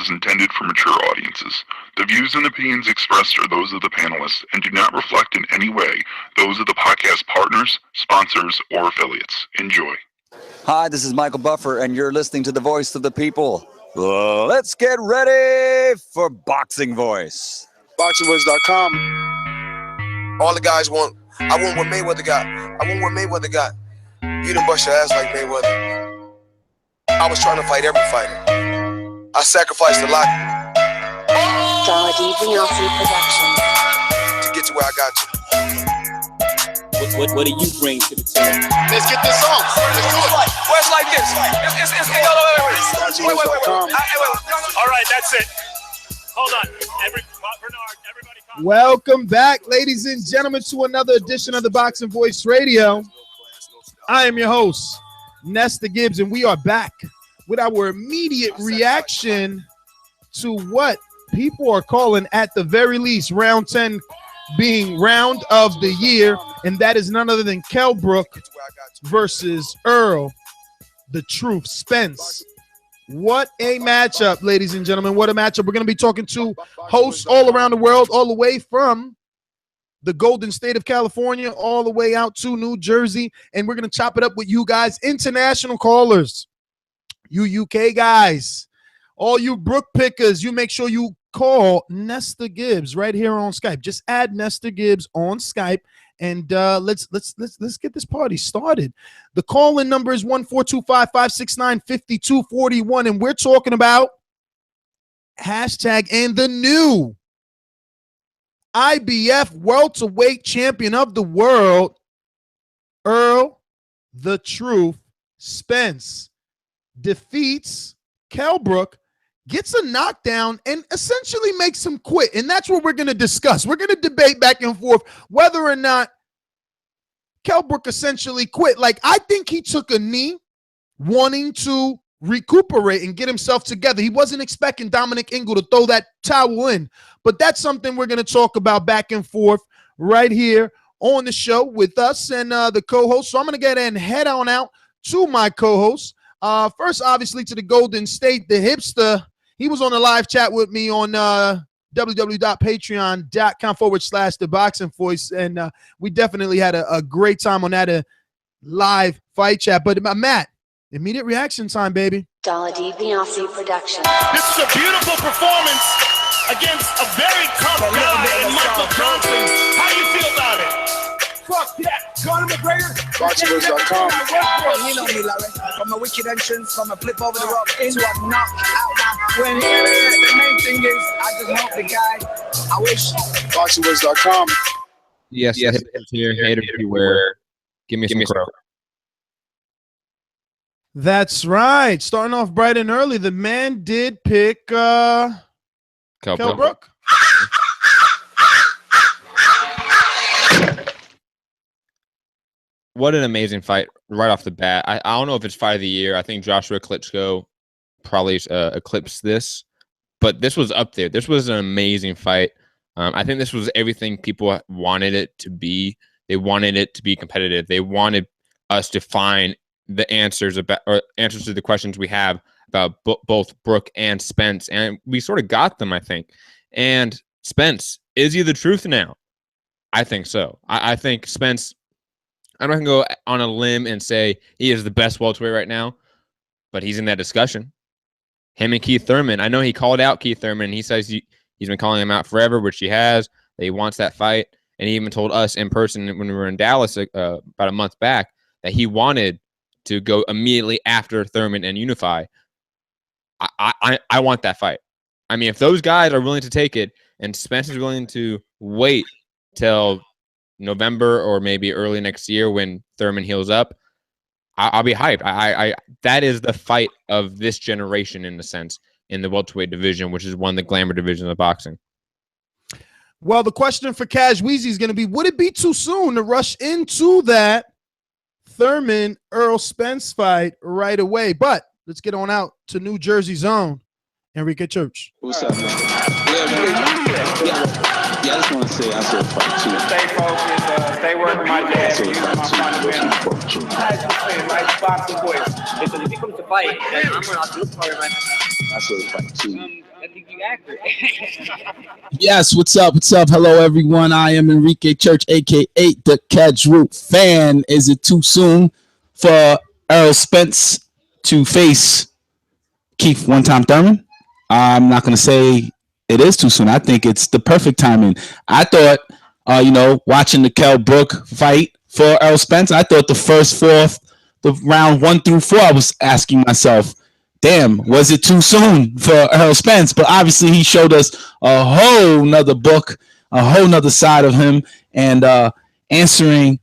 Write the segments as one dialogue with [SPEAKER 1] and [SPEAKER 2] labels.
[SPEAKER 1] is intended for mature audiences. The views and opinions expressed are those of the panelists and do not reflect in any way those of the podcast partners, sponsors, or affiliates. Enjoy.
[SPEAKER 2] Hi, this is Michael Buffer, and you're listening to the voice of the people. Let's get ready for Boxing Voice.
[SPEAKER 3] ThaBoxingvoice.com. All the guys want, I want what Mayweather got. I want what Mayweather got. You done bust your ass like Mayweather. I was trying to fight every fighter. I sacrificed a lot to get to where I got you.
[SPEAKER 4] What do you bring to the table?
[SPEAKER 3] Let's get this on. Let's do it.
[SPEAKER 5] Where's like this? Wait.
[SPEAKER 4] All right, that's it. Hold on. Everybody.
[SPEAKER 6] Welcome back, ladies and gentlemen, to another edition of the Boxing Voice Radio. I am your host, Nestor Gibbs, and we are back with our immediate reaction to what people are calling, at the very least, round 10 being round of the year, and that is none other than Kell Brook versus Errol, the Truth Spence. What a matchup, ladies and gentlemen. What a matchup. We're going to be talking to hosts all around the world, all the way from the Golden State of California, all the way out to New Jersey, and we're going to chop it up with you guys, international callers, you UK guys, all you Brook pickers. You make sure you call Nestor Gibbs right here on Skype. Just add Nestor Gibbs on Skype, and let's get this party started. The call-in number is 1-425-569-5241, and we're talking about hashtag and the new IBF welterweight champion of the world, Errol the Truth Spence, defeats Kell Brook, gets a knockdown, and essentially makes him quit. And that's what we're going to discuss. We're going to debate back and forth whether or not Kell Brook essentially quit. Like, I think he took a knee wanting to recuperate and get himself together. He wasn't expecting Dominic Ingle to throw that towel in. But that's something we're going to talk about back and forth right here on the show with us and the co-host. So I'm going to get and head on out to my co-host. First, obviously, to the Golden State, the Hipster. He was on the live chat with me on www.patreon.com/ThaBoxingVoice, and we definitely had a great time on that live fight chat. But Matt, immediate reaction time, baby.
[SPEAKER 7] Dollar DiBiase production.
[SPEAKER 4] This is a beautiful performance against a very tough guy in Michael Johnson. How do you feel about it?
[SPEAKER 5] Fuck that. Conor McGregor.
[SPEAKER 3] ThaBoxingvoice.com.
[SPEAKER 5] You know me, Larry. From a wicked entrance, from a flip over the rock into a knockout. When the main thing is, I just help the guy. I wish.
[SPEAKER 3] ThaBoxingvoice.com.
[SPEAKER 8] Yes, here, haters everywhere. Give me some crow.
[SPEAKER 6] That's right. Starting off bright and early, the man did pick Kell Brook.
[SPEAKER 8] What an amazing fight right off the bat. I don't know if it's fight of the year. I think Joshua Klitschko probably eclipsed this, but this was up there. This was an amazing fight. I think this was everything people wanted it to be. They wanted it to be competitive. They wanted us to find the answers to the questions we have about both Brook and Spence, and we sort of got them, I think. And Spence, is he the truth now? I think so. I think Spence, I'm not going to go on a limb and say he is the best welterweight right now, but he's in that discussion. Him and Keith Thurman. I know he called out Keith Thurman. He says he's been calling him out forever, which he has. That he wants that fight. And he even told us in person when we were in Dallas about a month back that he wanted to go immediately after Thurman and unify. I want that fight. I mean, if those guys are willing to take it and Spence is willing to wait till November or maybe early next year when Thurman heals up, I'll be hyped. That is the fight of this generation, in a sense, in the welterweight division, which is one of the glamour divisions of boxing.
[SPEAKER 6] Well, the question for Cash Weezy is going to be, would it be too soon to rush into that Thurman Errol Spence fight right away? But let's get on out to New Jersey's own Enrique Church.
[SPEAKER 9] What's up, man? Yeah, I just want to say I saw a fight too.
[SPEAKER 10] Stay focused, stay working my dad. Use my fun to win. Right, Boxing Voice.
[SPEAKER 11] Because if he comes to fight, then I'm going to have to look for him, man.
[SPEAKER 9] I saw the fight too.
[SPEAKER 11] think you accurate.
[SPEAKER 12] Yes, what's up? What's up? Hello, everyone. I am Enrique Church, aka the Kedge fan. Is it too soon for Errol Spence to face Keith one-time Thurman? I'm not going to say it is too soon. I think it's the perfect timing. I thought, watching the Kell Brook fight for Errol Spence, I thought the first fourth, the round 1 through 4, I was asking myself, damn, was it too soon for Errol Spence? But obviously he showed us a whole nother book, a whole nother side of him, and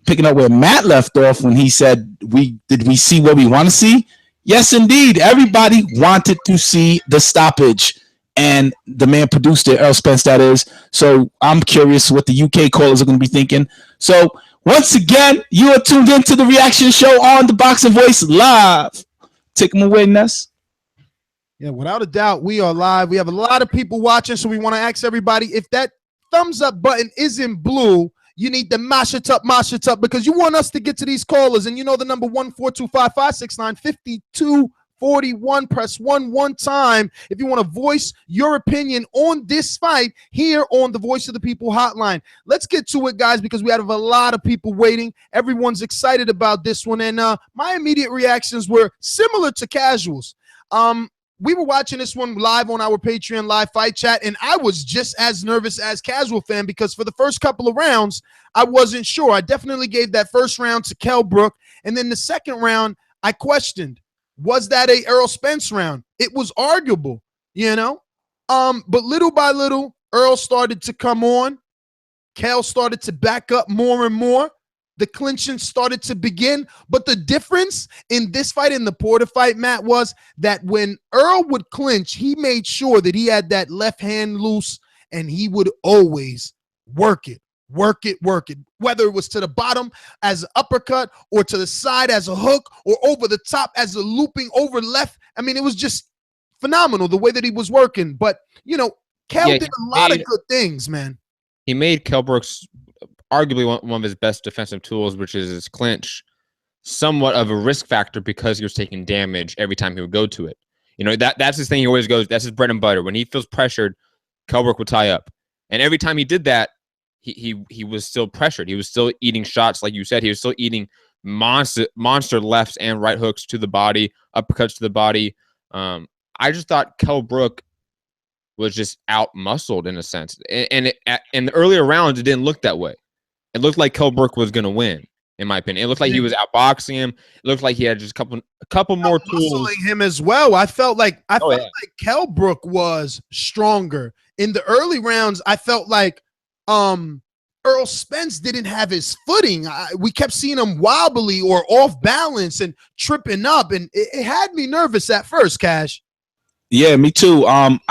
[SPEAKER 12] picking up where Matt left off when he said, did we see what we want to see? Yes, indeed. Everybody wanted to see the stoppage, and the man produced it, Errol Spence, that is. So I'm curious what the UK callers are going to be thinking. So once again, you are tuned into the reaction show on the Boxing Voice live. Take them away, Ness.
[SPEAKER 6] Yeah, without a doubt, we are live. We have a lot of people watching, so we want to ask everybody, if that thumbs up button isn't blue, you need to mash it up, because you want us to get to these callers. And you know the number 1-425-569-5241. Press 1 time if you want to voice your opinion on this fight here on the Voice of the People hotline. Let's get to it, guys, because we have a lot of people waiting. Everyone's excited about this one, and my immediate reactions were similar to Casual's. We were watching this one live on our Patreon live fight chat, and I was just as nervous as Casual fan because for the first couple of rounds, I wasn't sure. I definitely gave that first round to Kell Brook, and then the second round, I questioned, was that a Errol Spence round? It was arguable, but little by little, Errol started to come on. Kell started to back up more and more. The clinching started to begin, but the difference in this fight and the Porter fight, Matt, was that when Errol would clinch, he made sure that he had that left hand loose, and he would always work it, whether it was to the bottom as an uppercut or to the side as a hook or over the top as a looping over left. I mean, it was just phenomenal the way that he was working. But, Kell did a lot of good things, man.
[SPEAKER 8] He made Kell Brook's arguably one of his best defensive tools, which is his clinch, somewhat of a risk factor because he was taking damage every time he would go to it. That's his thing. He always goes, that's his bread and butter. When he feels pressured, Kell Brook would tie up. And every time he did that, he was still pressured. He was still eating shots, like you said. He was still eating monster lefts and right hooks to the body, uppercuts to the body. I just thought Kell Brook was just out-muscled in a sense. And in the earlier rounds, it didn't look that way. It looked like Kell Brook was going to win, in my opinion. It looked like he was outboxing him. It looked like he had just a couple more tools.
[SPEAKER 6] Him as well. I felt like Kell Brook was stronger. In the early rounds, I felt like Errol Spence didn't have his footing. We kept seeing him wobbly or off balance and tripping up, and it had me nervous at first, Cash.
[SPEAKER 12] Yeah, me too. From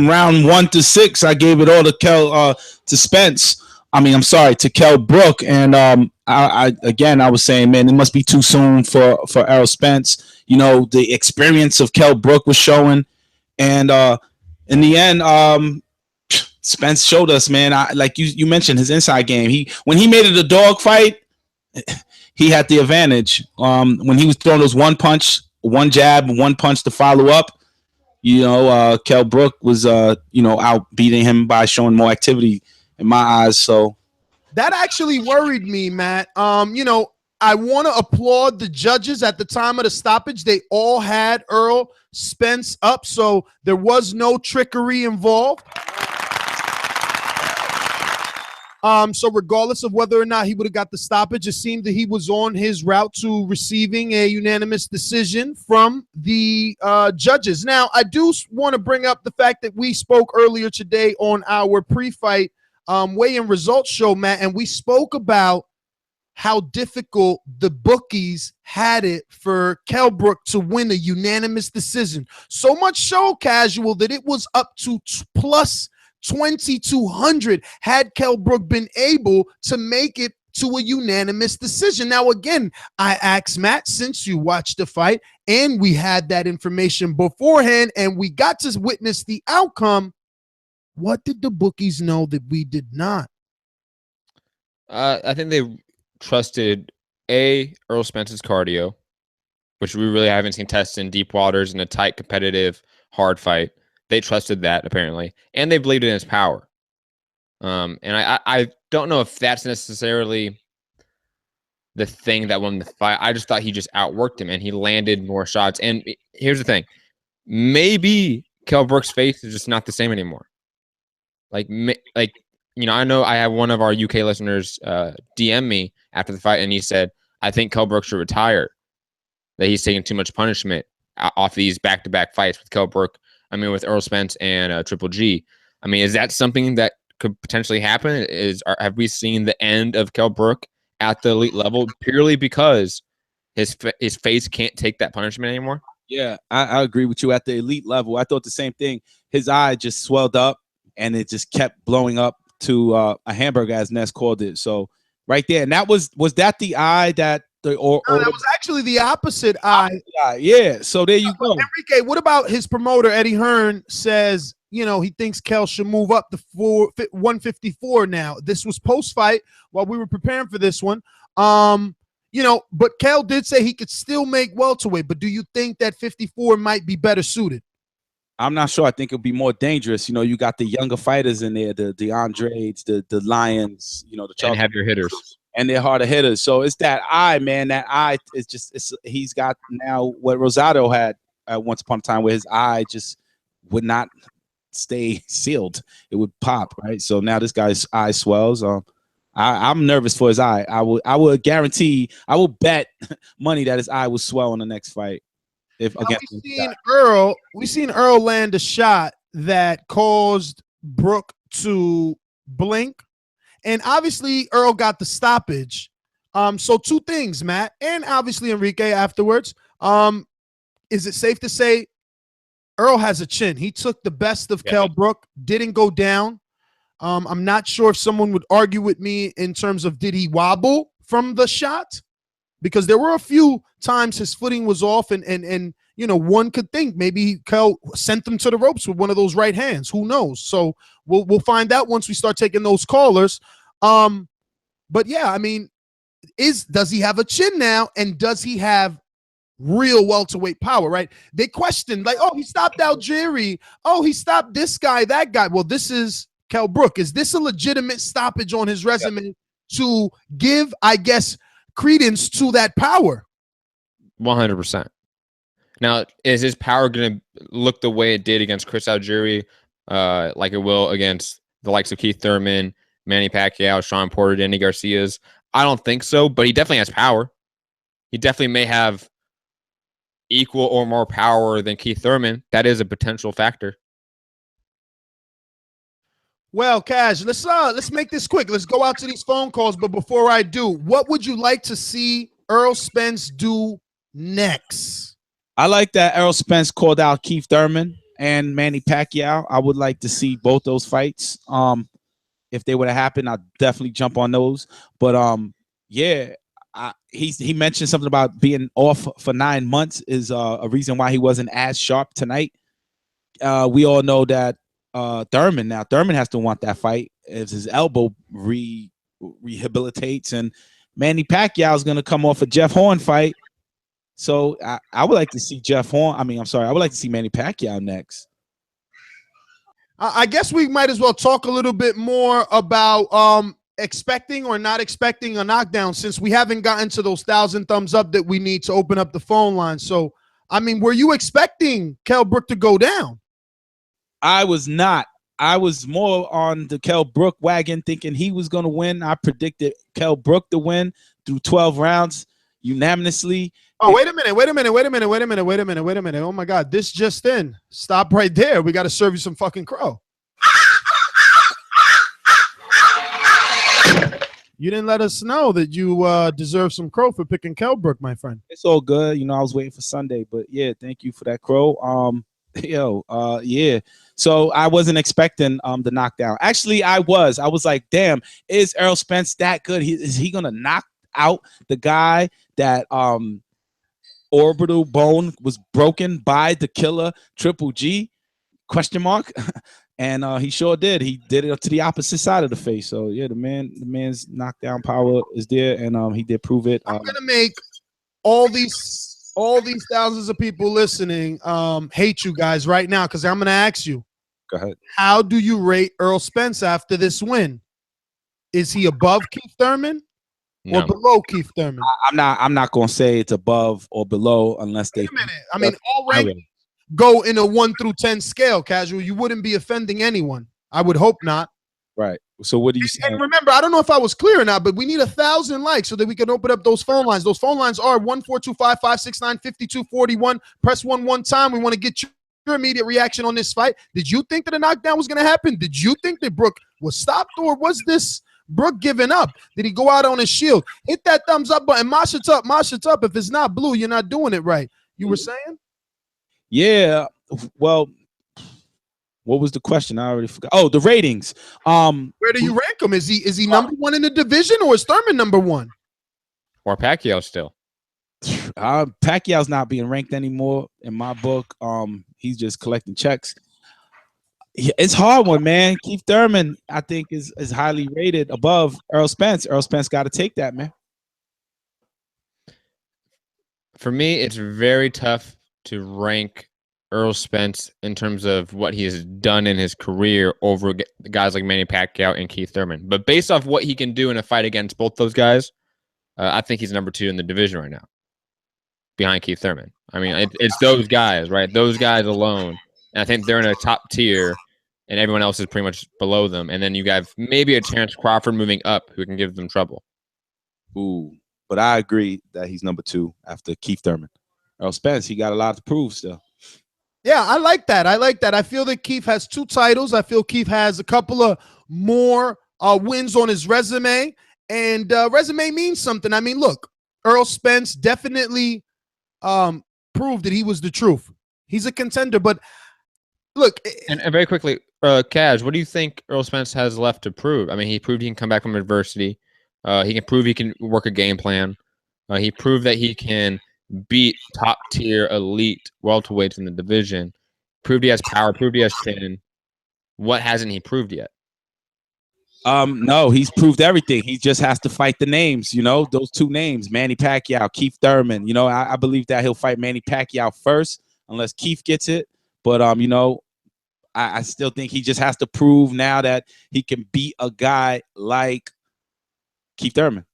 [SPEAKER 12] round 1 to 6, I gave it all to Spence. To Kell Brook, and I was saying, man, it must be too soon for Errol Spence. The experience of Kell Brook was showing, and in the end, Spence showed us, man. Like you mentioned, his inside game. When he made it a dog fight, he had the advantage. When he was throwing those one jab, one punch to follow up, Kell Brook was out beating him by showing more activity in my eyes. So
[SPEAKER 6] that actually worried me, Matt. I want to applaud the judges at the time of the stoppage. They all had Errol Spence up, so there was no trickery involved. So regardless of whether or not he would have got the stoppage, it seemed that he was on his route to receiving a unanimous decision from the judges. Now, I do want to bring up the fact that we spoke earlier today on our pre-fight weigh-in results show, Matt, and we spoke about how difficult the bookies had it for Kell Brook to win a unanimous decision. So much so, Casual, that it was up to plus 2,200 had Kell Brook been able to make it to a unanimous decision. Now, again, I asked Matt, since you watched the fight and we had that information beforehand and we got to witness the outcome, what did the bookies know that we did not?
[SPEAKER 8] I think they trusted Errol Spence's cardio, which we really haven't seen tested in deep waters in a tight, competitive, hard fight. They trusted that apparently, and they believed in his power. And I don't know if that's necessarily the thing that won the fight. I just thought he just outworked him and he landed more shots. And here's the thing. Maybe Kell Brook's face is just not the same anymore. Like, you know, I know I have one of our UK listeners DM me after the fight, and he said, I think Kell Brook should retire, that he's taking too much punishment off these back-to-back fights with Kell Brook. I mean, with Errol Spence and Triple G. I mean, is that something that could potentially happen? Have we seen the end of Kell Brook at the elite level purely because his face can't take that punishment anymore?
[SPEAKER 12] Yeah, I agree with you. At the elite level, I thought the same thing. His eye just swelled up, and it just kept blowing up to a hamburger, as Ness called it. So right there, and that was that the eye that the or
[SPEAKER 6] that was actually the opposite eye.
[SPEAKER 12] Yeah. So there you go.
[SPEAKER 6] Enrique, what about his promoter Eddie Hearn says, you know, he thinks Kell should move up to 154 now. This was post-fight while we were preparing for this one. You know, but Kell did say he could still make welterweight, but do you think that 54 might be better suited?
[SPEAKER 12] I'm not sure. I think it'll be more dangerous. You know, you got the younger fighters in there, the Andres, the Lions, you know, the Charles,
[SPEAKER 8] and have your hitters.
[SPEAKER 12] And they're harder hitters. So it's that eye, man. That eye is just he's got now what Rosado had once upon a time, where his eye just would not stay sealed. It would pop, right? So now this guy's eye swells. I'm nervous for his eye. I will guarantee, I will bet money that his eye will swell in the next fight. If again,
[SPEAKER 6] we seen Earl land a shot that caused Brook to blink, and obviously Earl got the stoppage. So two things, Matt, and obviously Enrique afterwards. Is it safe to say Earl has a chin? He took the best of Kell Brook, didn't go down. I'm not sure if someone would argue with me in terms of did he wobble from the shot, because there were a few times his footing was off, and you know, one could think maybe Kell sent them to the ropes with one of those right hands. Who knows? So we'll find out once we start taking those callers. But yeah, I mean, does he have a chin now, and does he have real welterweight power? Right? They questioned, like, oh, he stopped Algieri. Oh, he stopped this guy, that guy. Well, this is Kell Brook. Is this a legitimate stoppage on his resume to give, I guess, credence to that power?
[SPEAKER 8] 100%. Now, is his power going to look the way it did against Chris Algieri, like it will against the likes of Keith Thurman, Manny Pacquiao, Sean Porter, Danny Garcia's? I don't think so, but he definitely has power. He definitely may have equal or more power than Keith Thurman. That is a potential factor.
[SPEAKER 6] Well, Cash, let's make this quick. Let's go out to these phone calls. But before I do, what would you like to see Errol Spence do next?
[SPEAKER 12] I like that Errol Spence called out Keith Thurman and Manny Pacquiao. I would like to see both those fights. If they would have happened, I'd definitely jump on those. But yeah, he mentioned something about being off for 9 months is a reason why he wasn't as sharp tonight. We all know that Thurman has to want that fight as his elbow rehabilitates, and Manny Pacquiao is going to come off a Jeff Horn fight. So I would like to see I would like to see Manny Pacquiao next.
[SPEAKER 6] I guess we might as well talk a little bit more about expecting or not expecting a knockdown, since we haven't gotten to those 1,000 thumbs up that we need to open up the phone line. So, I mean, were you expecting Kell Brook to go down?
[SPEAKER 12] I was not. I was more on the Kell Brook wagon, thinking he was going to win. I predicted Kell Brook to win through 12 rounds unanimously.
[SPEAKER 6] Oh, wait a minute. Oh my God, this just in. Stop right there. We got to serve you some fucking crow. You didn't let us know that you deserve some crow for picking Kell Brook, my friend.
[SPEAKER 12] It's all good. You know, I was waiting for Sunday, but yeah, thank you for that crow. Yeah. So I wasn't expecting the knockdown. Actually, I was like, damn, is Errol Spence that good? Is he gonna knock out the guy that orbital bone was broken by the killer Triple G? ? And he sure did. He did it to the opposite side of the face. So yeah, the man's knockdown power is there, and he did prove it.
[SPEAKER 6] I'm gonna make all these all these thousands of people listening hate you guys right now because I'm going to ask you.
[SPEAKER 12] Go ahead.
[SPEAKER 6] How do you rate Errol Spence after this win? Is he above Keith Thurman or below Keith Thurman?
[SPEAKER 12] I'm not going to say it's above or below unless they.
[SPEAKER 6] Wait a minute. I mean, all rankings go in a 1 through 10 scale, Casual. You wouldn't be offending anyone. I would hope not.
[SPEAKER 12] Right. So what do you say?
[SPEAKER 6] And remember, I don't know if I was clear or not, but we need 1,000 likes so that we can open up those phone lines. Those phone lines are 1-425-569-5241. Press 1 one time. We want to get your immediate reaction on this fight. Did you think that a knockdown was going to happen? Did you think that Brook was stopped, or was this Brook giving up? Did he go out on his shield? Hit that thumbs up button. Mosh it up. Mosh it up. If it's not blue, you're not doing it right. You were saying?
[SPEAKER 12] Yeah. Well, what was the question? I already forgot. Oh, the ratings.
[SPEAKER 6] Where do you rank him? Is he number one in the division, or is Thurman number one?
[SPEAKER 8] Or Pacquiao still?
[SPEAKER 12] Pacquiao's not being ranked anymore in my book. He's just collecting checks. It's a hard one, man. Keith Thurman, I think, is highly rated above Errol Spence. Errol Spence got to take that, man.
[SPEAKER 8] For me, it's very tough to rank Errol Spence in terms of what he has done in his career over guys like Manny Pacquiao and Keith Thurman. But based off what he can do in a fight against both those guys, I think he's number 2 in the division right now, behind Keith Thurman. I mean, it's those guys, right? Those guys alone. And I think they're in a top tier, and everyone else is pretty much below them. And then you got maybe a Terrence Crawford moving up who can give them trouble.
[SPEAKER 12] Ooh, but I agree that he's number 2 after Keith Thurman. Errol Spence, he got a lot to prove still.
[SPEAKER 6] Yeah, I like that. I feel that Keith has 2 titles. I feel Keith has a couple of more wins on his resume, and resume means something. I mean, look, Errol Spence definitely proved that he was the truth. He's a contender, but look.
[SPEAKER 8] And very quickly, Kaz, what do you think Errol Spence has left to prove? I mean, he proved he can come back from adversity. He can prove he can work a game plan. He proved that he can beat top-tier elite welterweights in the division. Proved he has power. Proved he has chin. What hasn't he proved yet?
[SPEAKER 12] No, he's proved everything. He just has to fight the names, those 2 names, Manny Pacquiao, Keith Thurman. I believe that he'll fight Manny Pacquiao first unless Keith gets it. But, I still think he just has to prove now that he can beat a guy like Keith Thurman.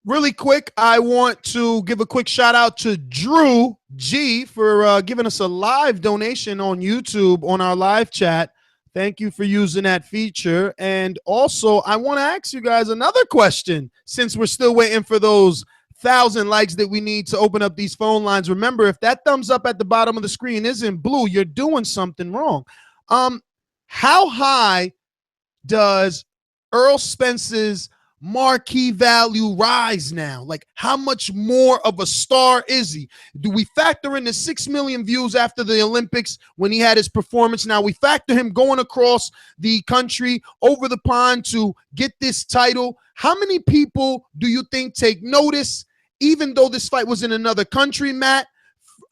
[SPEAKER 6] Really quick, I want to give a quick shout out to Drew G for giving us a live donation on YouTube on our live chat. Thank you for using that feature. And also, I want to ask you guys another question since we're still waiting for those 1,000 likes that we need to open up these phone lines. Remember, if that thumbs up at the bottom of the screen isn't blue, you're doing something wrong. How high does Errol Spence's marquee value rise now? Like, how much more of a star is he? Do we factor in the 6 million views after the Olympics when he had his performance? Now we factor him going across the country over the pond to get this title. How many people do you think take notice, even though this fight was in another country, Matt?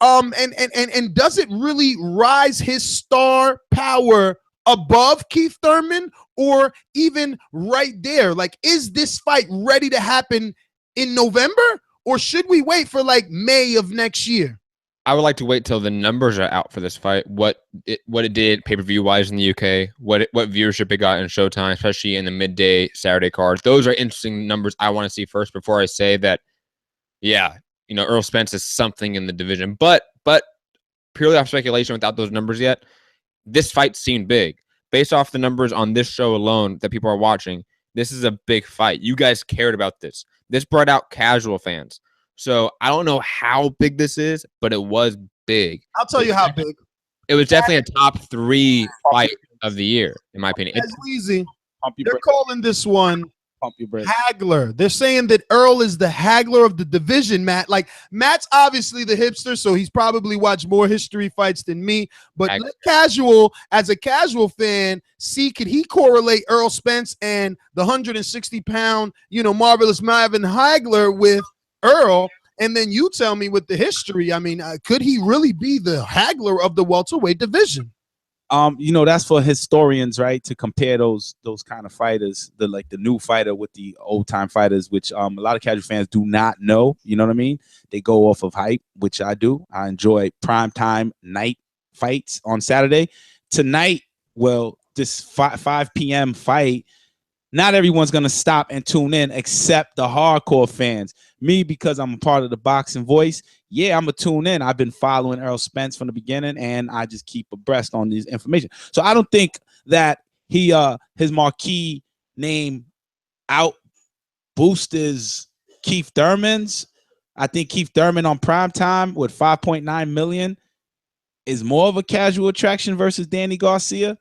[SPEAKER 6] And does it really rise his star power above Keith Thurman, or even right there? Like, is this fight ready to happen in November, or should we wait for like May of next year?
[SPEAKER 8] I would like to wait till the numbers are out for this fight. What it did pay-per-view wise in the UK, what viewership it got in Showtime, especially in the midday Saturday cards. Those are interesting numbers I want to see first before I say that, yeah, Errol Spence is something in the division. But purely off speculation without those numbers yet, this fight seemed big. Based off the numbers on this show alone that people are watching, this is a big fight. You guys cared about this. This brought out casual fans. So I don't know how big this is, but it was big.
[SPEAKER 6] I'll tell you how big.
[SPEAKER 8] It was definitely a top 3 fight of the year, in my opinion.
[SPEAKER 6] It's easy. They're calling this one Haggler. They're saying that Errol is the Haggler of the division, Matt. Like, Matt's obviously the hipster, so he's probably watched more history fights than me. But as a casual fan, could he correlate Errol Spence and the 160-pound, marvelous Marvin Hagler with Errol? And then you tell me with the history, I mean, could he really be the Hagler of the welterweight division?
[SPEAKER 12] That's for historians, right? To compare those kind of fighters, the new fighter with the old time fighters, which a lot of casual fans do not know. You know what I mean? They go off of hype, which I do. I enjoy primetime night fights on Saturday. Tonight, well, this 5 p.m. fight, not everyone's going to stop and tune in except the hardcore fans. Me, because I'm a part of the Boxing Voice, yeah, I'm going to tune in. I've been following Errol Spence from the beginning, and I just keep abreast on this information. So I don't think that his marquee name out boosted Keith Thurman's. I think Keith Thurman on primetime with 5.9 million is more of a casual attraction versus Danny Garcia.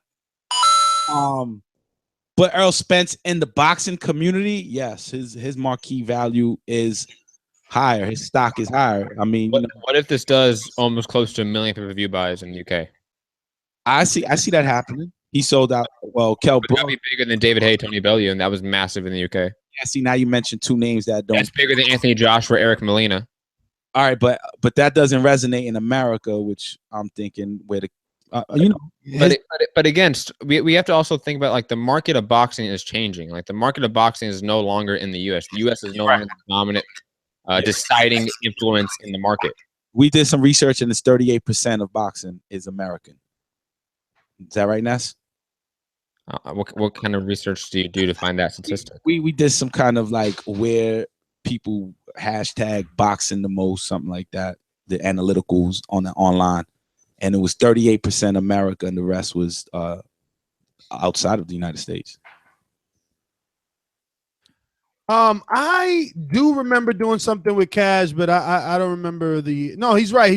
[SPEAKER 12] But Errol Spence in the boxing community, yes, his marquee value is higher. His stock is higher. I mean,
[SPEAKER 8] what if this does almost close to 1 million pay-per-view buys in the UK?
[SPEAKER 12] I see that happening. He sold out. Well, Kell Brook.
[SPEAKER 8] That'd be bigger than David Haye, Tony Bellew, and that was massive in the UK.
[SPEAKER 12] Yeah, see, now you mentioned two names that don't.
[SPEAKER 8] That's bigger than Anthony Joshua, Eric Molina.
[SPEAKER 12] All right, but that doesn't resonate in America, which I'm thinking where the
[SPEAKER 8] But again, we have to also think about like the market of boxing is changing. Like the market of boxing is no longer in the U.S. The U.S. is no longer the dominant deciding influence in the market.
[SPEAKER 12] We did some research, and it's 38% of boxing is American. Is that right, Ness?
[SPEAKER 8] What kind of research do you do to find that statistic?
[SPEAKER 12] We did some kind of like where people hashtag boxing the most, something like that. The analyticals on the online. And it was 38% America, and the rest was outside of the United States.
[SPEAKER 6] I do remember doing something with Cash, but I don't remember the. No, he's right.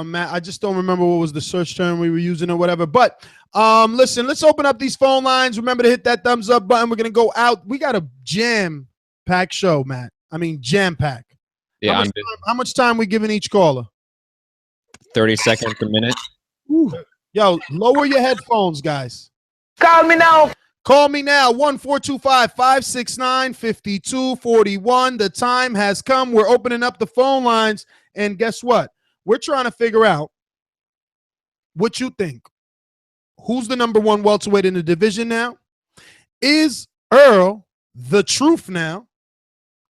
[SPEAKER 6] Matt, I just don't remember what was the search term we were using or whatever. But listen, let's open up these phone lines. Remember to hit that thumbs up button. We're gonna go out. We got a jam-packed show, Matt. I mean, jam-packed.
[SPEAKER 8] Yeah.
[SPEAKER 6] How much time we giving each caller?
[SPEAKER 8] 30 seconds a minute.
[SPEAKER 6] Ooh. Yo, lower your headphones, guys.
[SPEAKER 10] Call me now.
[SPEAKER 6] Call me now. 1-425-569-5241. The time has come. We're opening up the phone lines. And guess what? We're trying to figure out what you think. Who's the number one welterweight in the division now? Is Earl the truth now?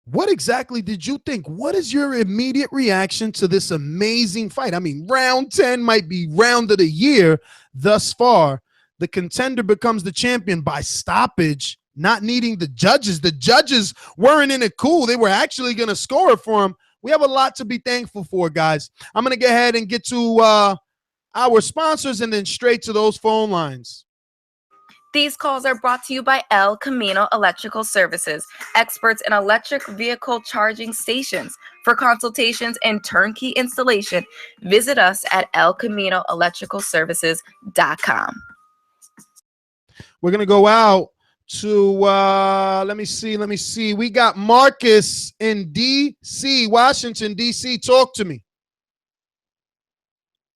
[SPEAKER 6] What exactly did you think? What is your immediate reaction to this amazing fight? I mean, round 10 might be round of the year thus far. The contender becomes the champion by stoppage, not needing the judges. The judges weren't in it cool. They were actually going to score it for him. We have a lot to be thankful for, guys. I'm going to go ahead and get to our sponsors and then straight to those phone lines.
[SPEAKER 11] These calls are brought to you by El Camino Electrical Services, experts in electric vehicle charging stations. For consultations and turnkey installation, visit us at elcaminoelectricalservices.com.
[SPEAKER 6] We're going to go out to, let me see. We got Marcus in D.C., Washington, D.C. Talk to me.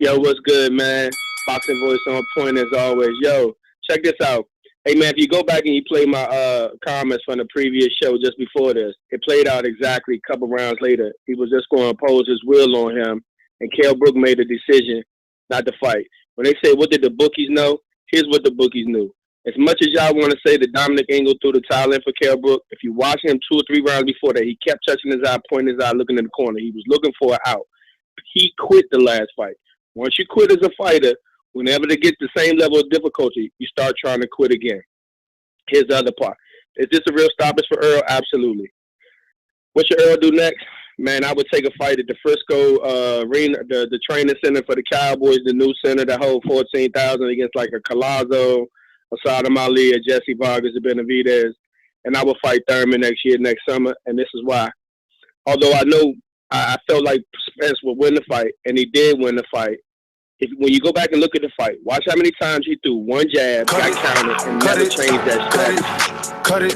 [SPEAKER 13] Yo, what's good, man? Boxing Voice on point as always. Yo, check this out. Hey, man, if you go back and you play my comments from the previous show just before this, it played out exactly a couple rounds later. He was just going to impose his will on him, and Kell Brook made a decision not to fight. When they say, what did the bookies know? Here's what the bookies knew. As much as y'all want to say that Dominic Ingle threw the towel in for Kell Brook, if you watch him 2 or 3 rounds before that, he kept touching his eye, pointing his eye, looking in the corner. He was looking for an out. He quit the last fight. Once you quit as a fighter, whenever they get the same level of difficulty, you start trying to quit again. Here's the other part. Is this a real stoppage for Earl? Absolutely. What should Earl do next? Man, I would take a fight at the Frisco arena, the training center for the Cowboys, the new center that holds 14,000 against like a Collazo, a Saddam Ali, a Jesse Vargas, a Benavidez. And I will fight Thurman next summer. And this is why. Although I know I felt like Spence would win the fight, and he did win the fight. When you go back and look at the fight, watch how many times he threw one jab, got counted, and never changed that strategy.
[SPEAKER 12] Cut it.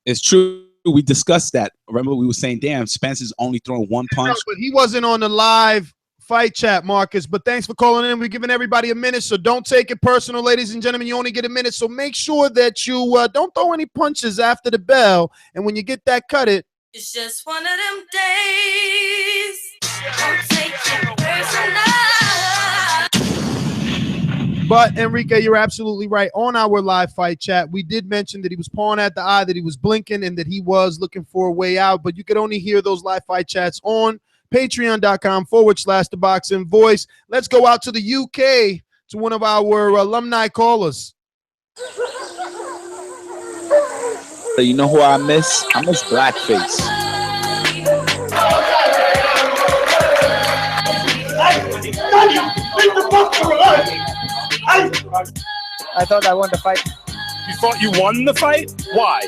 [SPEAKER 12] It's true. We discussed that. Remember, we were saying, damn, Spence is only throwing one punch.
[SPEAKER 6] No, but he wasn't on the live fight chat, Marcus. But thanks for calling in. We're giving everybody a minute, so don't take it personal, ladies and gentlemen. You only get a minute, so make sure that you don't throw any punches after the bell. And when you get that, cut it.
[SPEAKER 14] It's just one of them days. Don't take it personal.
[SPEAKER 6] But Enrique, you're absolutely right. On our live fight chat, we did mention that he was pawing at the eye, that he was blinking, and that he was looking for a way out. But you could only hear those live fight chats on patreon.com/ThaBoxingVoice. Let's go out to the UK to one of our alumni callers.
[SPEAKER 12] So you know who I miss? I miss Blackface.
[SPEAKER 5] I thought I won the fight.
[SPEAKER 4] You thought you won the fight? Why?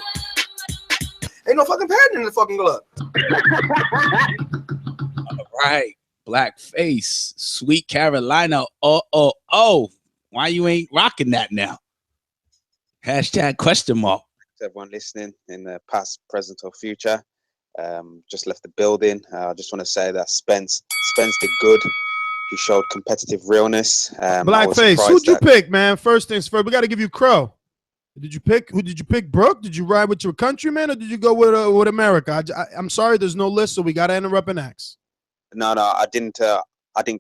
[SPEAKER 3] Ain't no fucking padding in the fucking glove.
[SPEAKER 12] Right. Blackface. Sweet Carolina. Oh. Why you ain't rocking that now? Hashtag question mark.
[SPEAKER 14] To everyone listening in the past, present, or future. Just left the building. I just want to say that Spence did good. He showed competitive realness.
[SPEAKER 6] Blackface, who'd you pick, man? First things first, we got to give you crow. Who did you pick, Brook? Did you ride with your countryman, or did you go with America? I'm sorry, there's no list, so we got to interrupt and ask.
[SPEAKER 14] No, I didn't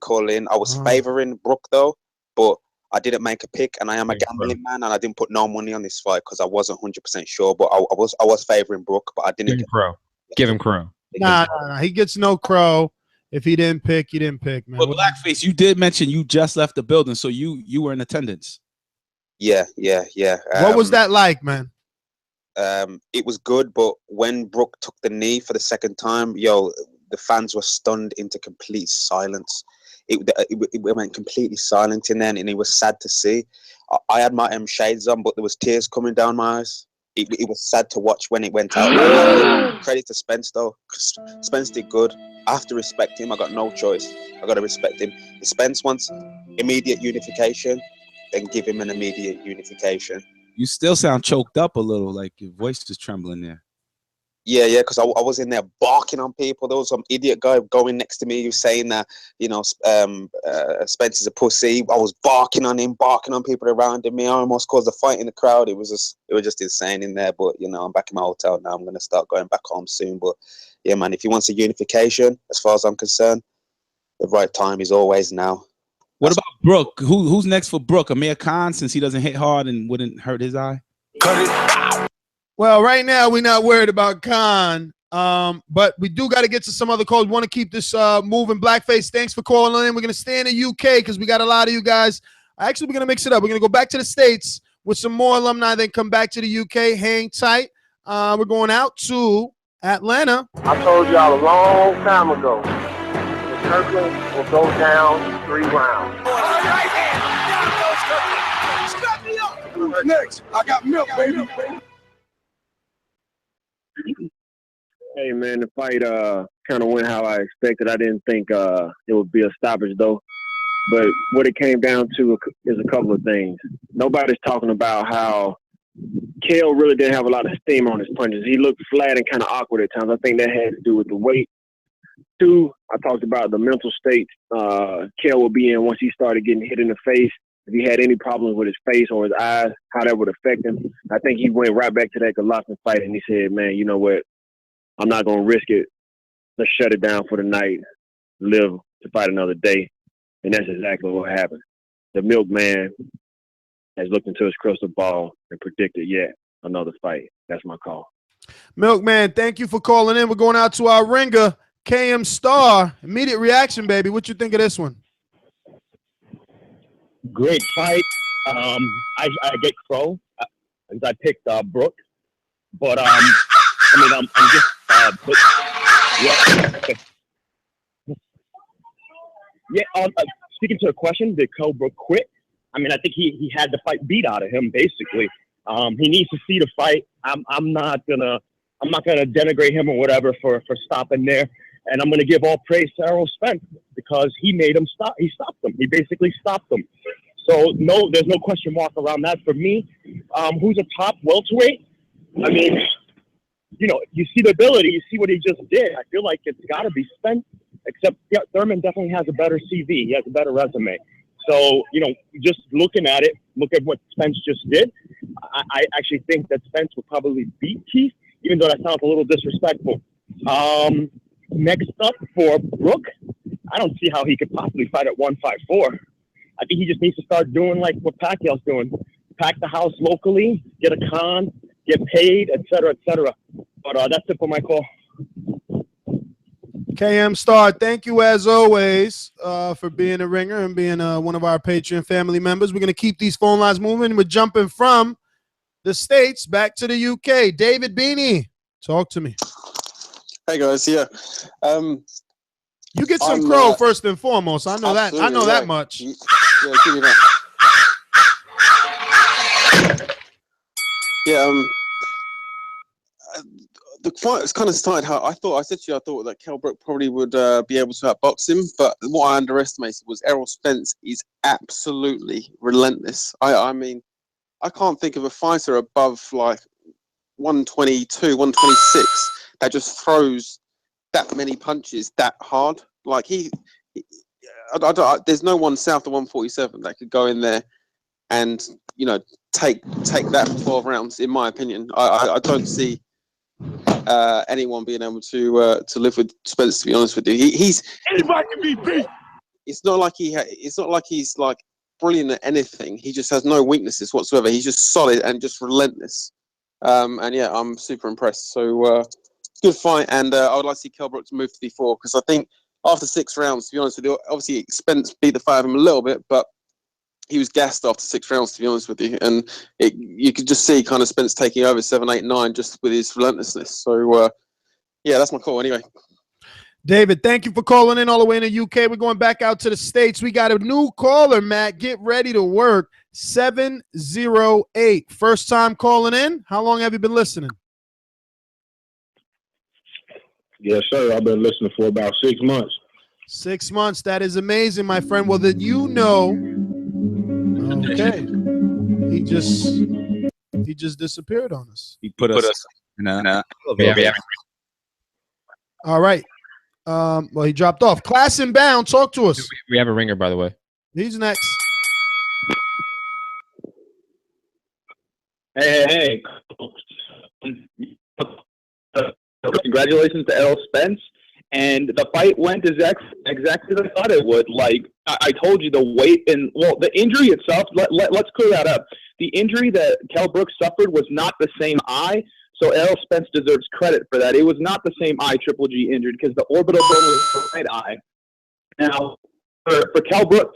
[SPEAKER 14] call in. I was favoring Brook though, but I didn't make a pick, and I am a gambling man, and I didn't put no money on this fight because I wasn't 100% sure. But I was favoring Brook, but I didn't.
[SPEAKER 8] Give him crow.
[SPEAKER 6] Nah, he gets no crow. If he didn't pick, he didn't pick, man.
[SPEAKER 12] But Blackface, you did mention you just left the building, so you were in attendance.
[SPEAKER 14] Yeah.
[SPEAKER 6] What was that like, man?
[SPEAKER 14] It was good, but when Brook took the knee for the second time, the fans were stunned into complete silence. It went completely silent in there, and it was sad to see. I had my shades on, but there was tears coming down my eyes. It was sad to watch when it went out. Credit to Spence though. Spence did good. I have to respect him. I got no choice. I got to respect him. If Spence wants immediate unification, then give him an immediate unification.
[SPEAKER 12] You still sound choked up a little, like your voice is trembling there.
[SPEAKER 14] Yeah, because I was in there barking on people. There was some idiot guy going next to me who was saying that, Spence is a pussy. I was barking on him, barking on people around me. I almost caused a fight in the crowd. It was just insane in there. But, I'm back in my hotel now. I'm going to start going back home soon. But, yeah, man, if he wants a unification, as far as I'm concerned, the right time is always now.
[SPEAKER 12] What about Brook? Who's next for Brook? Amir Khan, since he doesn't hit hard and wouldn't hurt his eye?
[SPEAKER 3] Cut it.
[SPEAKER 6] Well, right now we're not worried about Khan, but we do got to get to some other calls. Want to keep this moving. Blackface, thanks for calling in. We're going to stay in the UK because we got a lot of you guys. Actually, we're going to mix it up. We're going to go back to the States with some more alumni, then come back to the UK. Hang tight. We're going out to Atlanta.
[SPEAKER 13] I told y'all a long time ago, the Kirkland will go down 3 rounds.
[SPEAKER 3] Next, I got milk, baby.
[SPEAKER 13] Hey man, the fight kind of went how I expected. I didn't think it would be a stoppage though. But what it came down to is a couple of things. Nobody's talking about how Kell really didn't have a lot of steam on his punches. He looked flat and kind of awkward at times. I think that had to do with the weight. 2, I talked about the mental state Kell would be in once he started getting hit in the face. If he had any problems with his face or his eyes, how that would affect him. I think he went right back to that Golovkin fight and he said, man, you know what? I'm not going to risk it. Let's shut it down for the night, live to fight another day. And that's exactly what happened. The milkman has looked into his crystal ball and predicted yet another fight. That's my call.
[SPEAKER 6] Milkman, thank you for calling in. We're going out to our ringer, KM Star. Immediate reaction, baby. What you think of this one?
[SPEAKER 15] Great fight. I get crow because I picked Brook, but I'm just speaking to the question, did Kell Brook quit? I mean, I think he had the fight beat out of him basically. He needs to see the fight. I'm not gonna denigrate him or whatever for stopping there. And I'm going to give all praise to Errol Spence because he made him stop. He stopped him. He basically stopped him. So, no, there's no question mark around that for me. Who's a top welterweight? I mean, you see the ability. You see what he just did. I feel like it's got to be Spence, except Thurman definitely has a better CV. He has a better resume. So, just looking at it, look at what Spence just did. I actually think that Spence will probably beat Keith, even though that sounds a little disrespectful. Next up for Brook, I don't see how he could possibly fight at 154. I think he just needs to start doing like what Pacquiao's doing. Pack the house locally, get a con, get paid, et cetera, et cetera. But that's it for my call.
[SPEAKER 6] KM Star, thank you as always for being a ringer and being one of our Patreon family members. We're going to keep these phone lines moving. We're jumping from the States back to the UK. David Beanie, talk to me.
[SPEAKER 16] Hey guys, yeah.
[SPEAKER 6] You get some crow first and foremost. I know that. I know that much.
[SPEAKER 16] Yeah, give me that. Yeah, the fight has kind of started how I said to you, I thought that Kell Brook probably would be able to outbox him, but what I underestimated was Errol Spence is absolutely relentless. I mean, I can't think of a fighter above like 122, 126 that just throws that many punches that hard. Like there's no one south of 147 that could go in there and, you know, take that for 12 rounds, in my opinion. I don't see anyone being able to live with Spence, to be honest with you. He's
[SPEAKER 4] anybody can be beat.
[SPEAKER 16] It's not like he's like brilliant at anything. He just has no weaknesses whatsoever. He's just solid and just relentless. And yeah, I'm super impressed. So good fight, and I would like to see Kell Brook move to D4, because I think after 6 rounds, to be honest with you, obviously Spence beat the fight of him a little bit, but he was gassed after 6 rounds, to be honest with you, and you could just see kind of Spence taking over 7, 8, 9 just with his relentlessness. So yeah, that's my call anyway.
[SPEAKER 6] David, thank you for calling in all the way in the UK. We're going back out to the States. We got a new caller, Matt. Get ready to work. 708. First time calling in. How long have you been listening?
[SPEAKER 17] Yes, sir. I've been listening for about 6 months.
[SPEAKER 6] 6 months. That is amazing, my friend. Well, then you know. Okay. He just disappeared on us.
[SPEAKER 2] He put us in a
[SPEAKER 8] Yeah.
[SPEAKER 6] All right. Well, he dropped off. Class and Bound, talk to us.
[SPEAKER 8] We have a ringer, by the way.
[SPEAKER 6] He's next.
[SPEAKER 18] Hey. Congratulations to Errol Spence. And the fight went exactly as I thought it would. Like I told you, the weight and the injury itself. Let's clear that up. The injury that Kell Brook suffered was not the same eye. So Errol Spence deserves credit for that. It was not the same eye Triple G injured, because the orbital bone was the right eye. Now, for Kell Brook,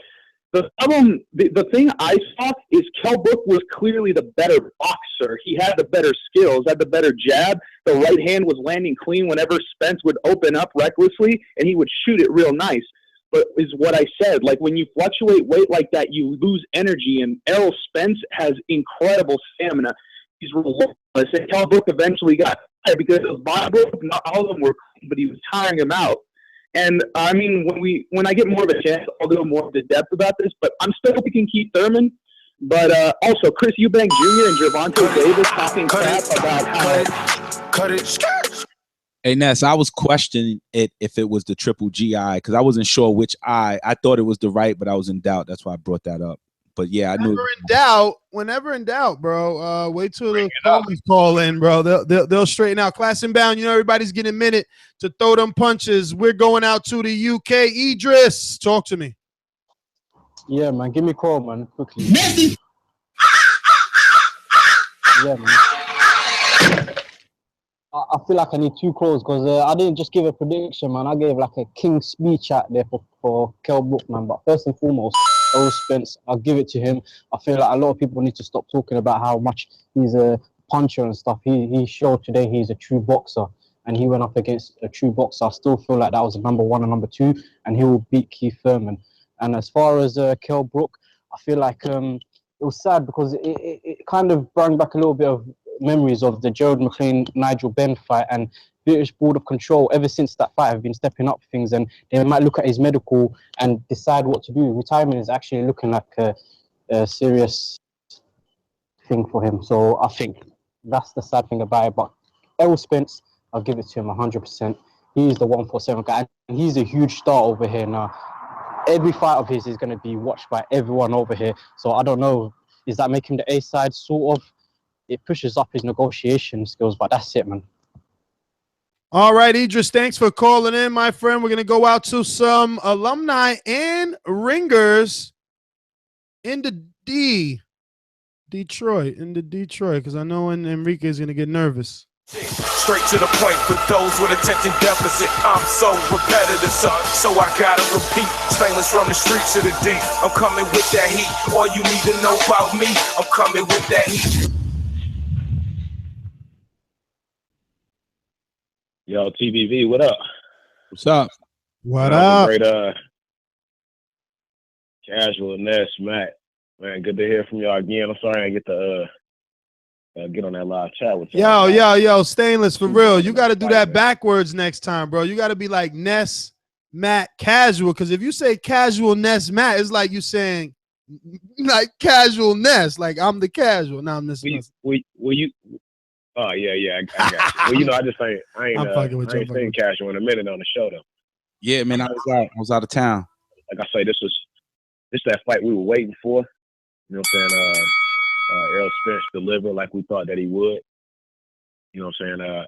[SPEAKER 18] the problem, the thing I saw is Kell Brook was clearly the better boxer. He had the better skills, had the better jab. The right hand was landing clean whenever Spence would open up recklessly, and he would shoot it real nice. But is what I said, like when you fluctuate weight like that, you lose energy, and Errol Spence has incredible stamina. He's relentless. And Kell Brook eventually got tired because it was bodybuilding. Not all of them were clean, but he was tiring him out. And I mean, when I get more of a chance, I'll go more into depth about this. But I'm still picking Keith Thurman. But also, Chris Eubank Jr. and Gervonta Davis talking crap about how.
[SPEAKER 12] Cut it. Hey, Ness, I was questioning it if it was the triple GI, because I wasn't sure which eye. I thought it was the right, but I was in doubt. That's why I brought that up. But yeah, I knew.
[SPEAKER 6] Whenever in doubt, bro. Wait till the police call in, bro. They'll straighten out. Class and Bound. You know, everybody's getting a minute to throw them punches. We're going out to the UK. Idris, talk to me.
[SPEAKER 19] Yeah, man. Give me a call, man. Quickly. Yeah, man. I feel like I need 2 calls, because I didn't just give a prediction, man. I gave like a king speech out there for Kell Brook, man. But first and foremost, Errol Spence, I'll give it to him. I feel like a lot of people need to stop talking about how much he's a puncher and stuff. He showed today he's a true boxer, and he went up against a true boxer. I still feel like that was a number 1 and number 2, and he will beat Keith Thurman. And as far as Kell Brook, I feel like it was sad, because it kind of brought back a little bit of memories of the Gerald McLean Nigel Benn fight, and British Board of Control ever since that fight have been stepping up things, and they might look at his medical and decide what to do. Retirement is actually looking like a serious thing for him. So I think that's the sad thing about it. But Errol Spence, I'll give it to him 100%. He's the 147 guy, and he's a huge star over here now. Every fight of his is going to be watched by everyone over here. So I don't know, is that making the A side? Sort of. It pushes up his negotiation skills, but that's it, man.
[SPEAKER 6] All right, Idris, thanks for calling in, my friend. We're going to go out to some alumni and ringers. Detroit, because I know Enrique is going to get nervous.
[SPEAKER 4] Straight to the point for those with attention deficit. I'm so repetitive, so I gotta repeat. Stainless from the streets to the deep. I'm coming with that heat. All you need to know about me, I'm coming with that heat.
[SPEAKER 17] Yo, TBV, what up?
[SPEAKER 12] What's up?
[SPEAKER 6] What up?
[SPEAKER 17] Great, casual Ness, Matt. Man, good to hear from y'all again. I'm sorry I didn't get to get on that live chat with y'all.
[SPEAKER 6] Yo, Stainless, for real. You got to do that backwards next time, bro. You got to be like Ness, Matt, casual. Because if you say casual Ness, Matt, it's like you saying like casual Ness. Like I'm the casual. Now I'm this.
[SPEAKER 17] Will you? Oh yeah, I got you. Well, you know, I ain't saying casual in a minute on the show though.
[SPEAKER 12] Yeah, man, I was out of town.
[SPEAKER 17] Like I say, this that fight we were waiting for. You know what I'm saying? Errol Spence delivered like we thought that he would. You know what I'm saying?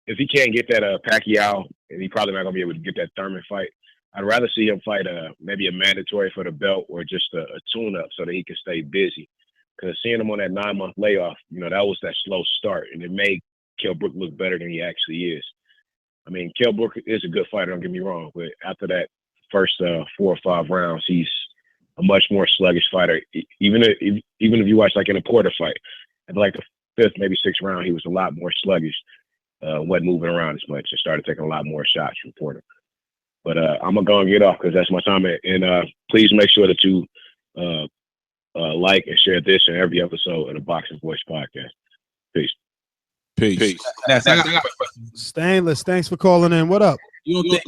[SPEAKER 17] If he can't get that Pacquiao, and he probably not gonna be able to get that Thurman fight, I'd rather see him fight maybe a mandatory for the belt or just a tune-up so that he can stay busy. Because seeing him on that 9-month layoff, you know, that was that slow start, and it made Kell Brook look better than he actually is. I mean, Kell Brook is a good fighter, don't get me wrong, but after that first 4 or 5 rounds, he's a much more sluggish fighter. Even if you watch like in a Porter fight, at like the 5th, maybe 6th round, he was a lot more sluggish. Wasn't moving around as much and started taking a lot more shots from Porter. But I'm gonna go and get off because that's my time. And please make sure that you like and share this and every episode of the Boxing Voice podcast. Peace.
[SPEAKER 6] Stainless, thanks for calling in. What up?
[SPEAKER 12] You don't think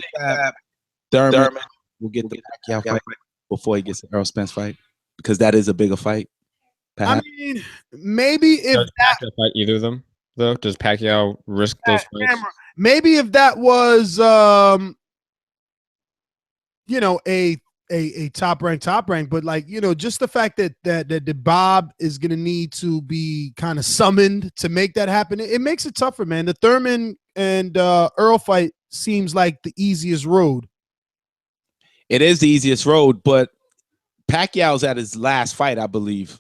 [SPEAKER 12] Thurman will get the Pacquiao fight before he gets the Errol Spence fight? Because that is a bigger fight. Perhaps.
[SPEAKER 6] I mean, maybe if
[SPEAKER 8] does Pacquiao fight either of them, though? Does Pacquiao risk those fights?
[SPEAKER 6] Maybe if that was, you know, a top rank, but like, you know, just the fact that the Bob is going to need to be kind of summoned to make that happen, it makes it tougher, man. The Thurman and Earl fight seems like the easiest road.
[SPEAKER 12] It is the easiest road, but Pacquiao's at his last fight, I believe.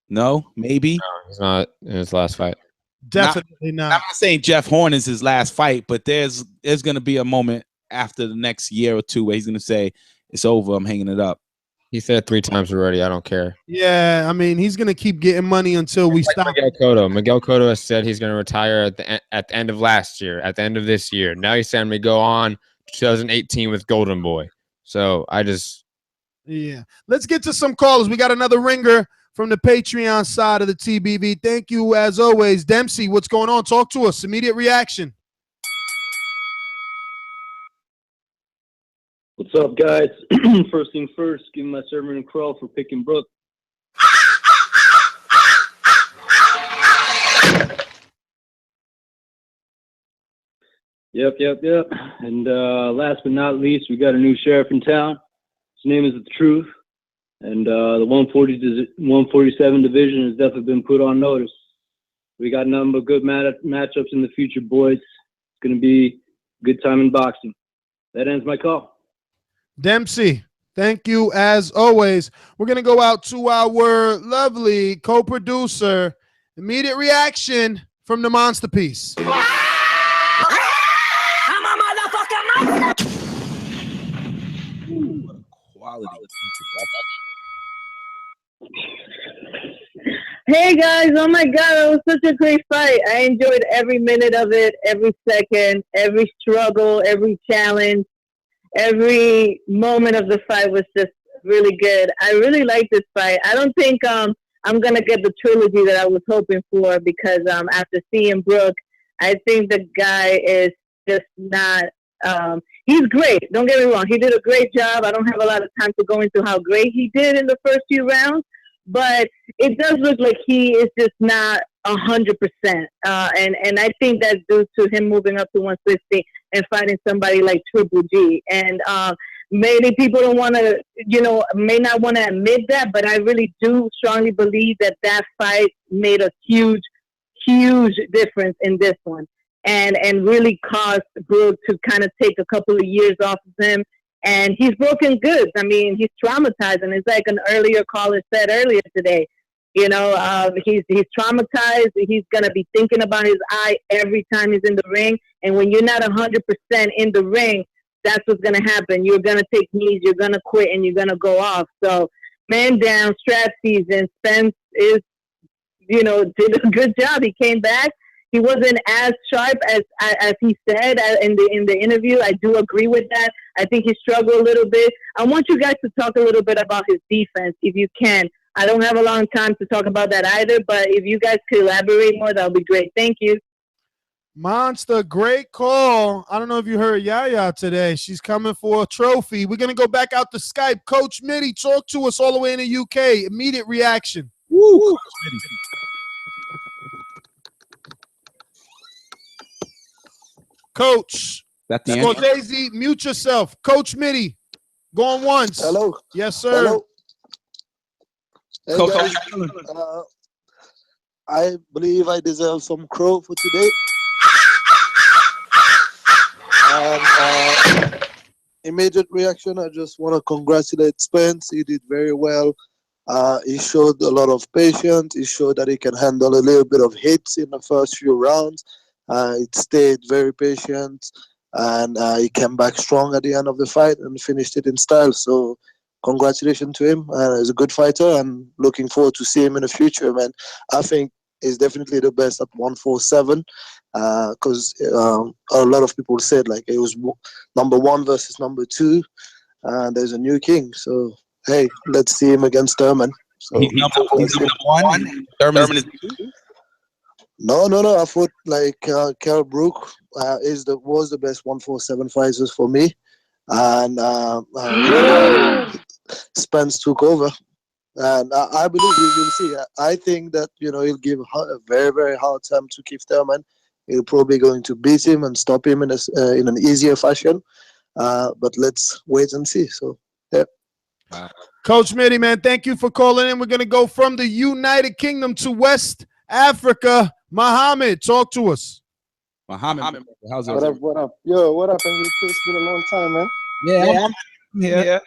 [SPEAKER 12] No, maybe.
[SPEAKER 8] No, he's not in his last fight.
[SPEAKER 6] Definitely not.
[SPEAKER 12] I'm not saying Jeff Horn is his last fight, but there's going to be a moment after the next year or two where he's going to say, it's over, I'm hanging it up.
[SPEAKER 8] He said 3 times already, I don't care.
[SPEAKER 6] Yeah, I mean, he's going to keep getting money until we stop.
[SPEAKER 8] Miguel Cotto has said he's going to retire at the end of last year, at the end of this year. Now he's saying we go on 2018 with Golden Boy. So
[SPEAKER 6] yeah. Let's get to some callers. We got another ringer from the Patreon side of the TBV. Thank you, as always. Dempsey, what's going on? Talk to us. Immediate reaction.
[SPEAKER 20] What's up, guys? First thing first, give my servant a crawl for picking Brook. Yep. And last but not least, we got a new sheriff in town. His name is The Truth. And the 147 division has definitely been put on notice. We got a number of good matchups in the future, boys. It's going to be a good time in boxing. That ends my call.
[SPEAKER 6] Dempsey, thank you as always. We're going to go out to our lovely co-producer. Immediate reaction from the Monster Piece.
[SPEAKER 4] I'm a motherfucking monster.
[SPEAKER 12] Quality.
[SPEAKER 21] Hey guys, oh my God, it was such a great fight. I enjoyed every minute of it, every second, every struggle, every challenge. Every moment of the fight was just really good. I really like this fight. I don't think I'm going to get the trilogy that I was hoping for because after seeing Brook, I think the guy is just not he's great. Don't get me wrong. He did a great job. I don't have a lot of time to go into how great he did in the first few rounds, but it does look like he is just not 100%. And I think that's due to him moving up to 160 and fighting somebody like Triple G. And many people don't want to, may not want to admit that, but I really do strongly believe that fight made a huge, huge difference in this one. And really caused Brook to kind of take a couple of years off of him And he's broken goods. I mean, he's traumatized, and it's like an earlier caller said earlier today. You know, he's traumatized. He's gonna be thinking about his eye every time he's in the ring. And when you're not 100% in the ring, that's what's gonna happen. You're gonna take knees. You're gonna quit, and you're gonna go off. So, man down, strap season. Spence is, you know, did a good job. He came back. He wasn't as sharp as he said in the interview. I do agree with that. I think he struggled a little bit. I want you guys to talk a little bit about his defense, if you can. I don't have a long time to talk about that either, but if you guys could elaborate more, that would be great. Thank you.
[SPEAKER 6] Monster, great call. I don't know if you heard Yaya today. She's coming for a trophy. We're going to go back out to Skype. Coach Mitty, talk to us all the way in the UK. Immediate reaction.
[SPEAKER 12] Woo, Coach Mitty.
[SPEAKER 6] Coach.
[SPEAKER 12] That the
[SPEAKER 6] Coach AZ, mute yourself. Coach Mitty, going once.
[SPEAKER 1] Hello.
[SPEAKER 6] Yes, sir.
[SPEAKER 1] Hello. Hey
[SPEAKER 12] Coach,
[SPEAKER 1] guys, I believe I deserve some crow for today. And immediate reaction, I just want to congratulate Spence. He did very well. He showed a lot of patience. He showed that he can handle a little bit of hits in the first few rounds. It stayed very patient, and he came back strong at the end of the fight and finished it in style. So congratulations to him. He's a good fighter, and looking forward to see him in the future, man. I think he's definitely the best at 147, because a lot of people said like it was number 1 versus number 2, and there's a new king. So hey, let's see him against Thurman. So,
[SPEAKER 12] he's number 1. Thurman is 2.
[SPEAKER 1] No. I thought like Kell Brook was the best 147 fighters for me, and Spence took over, and I believe we will see. I think that he'll give a very, very hard time to Keith Thurman. He'll probably going to beat him and stop him in an easier fashion. But let's wait and see. So yeah.
[SPEAKER 6] Coach Mitty, man, thank you for calling in. We're gonna go from the United Kingdom to West Africa. Muhammad, talk to us.
[SPEAKER 12] Muhammad, how's it?
[SPEAKER 1] What up? What up? Yo, what up? Enrique? It's been a long time, man.
[SPEAKER 12] Yeah, I'm here.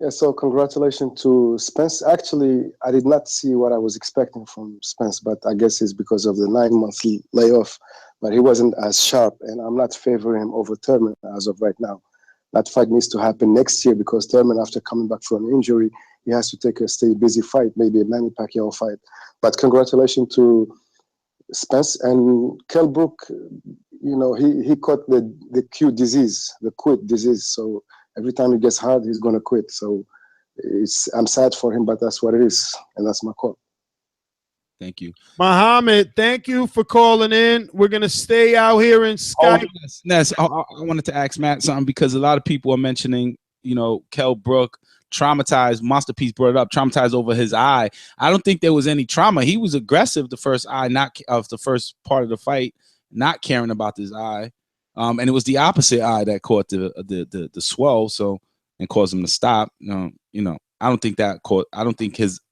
[SPEAKER 1] Yeah, so congratulations to Spence. Actually, I did not see what I was expecting from Spence, but I guess it's because of the 9-month layoff. But he wasn't as sharp, and I'm not favoring him over Thurman as of right now. That fight needs to happen next year, because Thurman, after coming back from an injury, he has to take a stay busy fight, maybe a Manny Pacquiao fight. But congratulations to Spence. And Kell Brook, he caught the quit disease. So every time he gets hard, he's going to quit. So I'm sad for him, but that's what it is. And that's my call.
[SPEAKER 12] Thank you.
[SPEAKER 6] Muhammad, thank you for calling in. We're going to stay out here in Skype.
[SPEAKER 12] Ness, I wanted to ask Matt something, because a lot of people are mentioning, Kell Brook traumatized. Masterpiece brought it up, traumatized over his eye. I don't think there was any trauma. He was aggressive the first first part of the fight, not caring about his eye. And it was the opposite eye that caught the swell, and caused him to stop. I don't think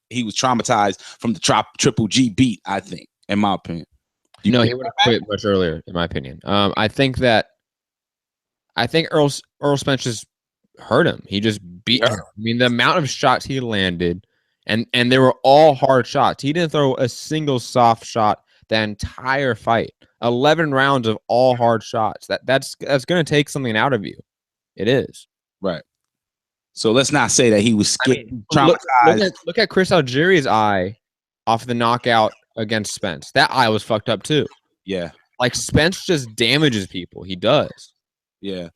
[SPEAKER 12] he was traumatized from the Triple G beat, I think, in my opinion.
[SPEAKER 8] He would have quit much earlier, in my opinion. I think Errol Spence just hurt him. He just beat him. I mean, the amount of shots he landed, and they were all hard shots. He didn't throw a single soft shot the entire fight. 11 rounds of all hard shots. That's going to take something out of you. It is.
[SPEAKER 12] Right. So let's not say that he was scared, traumatized.
[SPEAKER 8] Look at Chris Algieri's eye off the knockout against Spence. That eye was fucked up too.
[SPEAKER 12] Yeah.
[SPEAKER 8] Like, Spence just damages people. He does.
[SPEAKER 12] Yeah.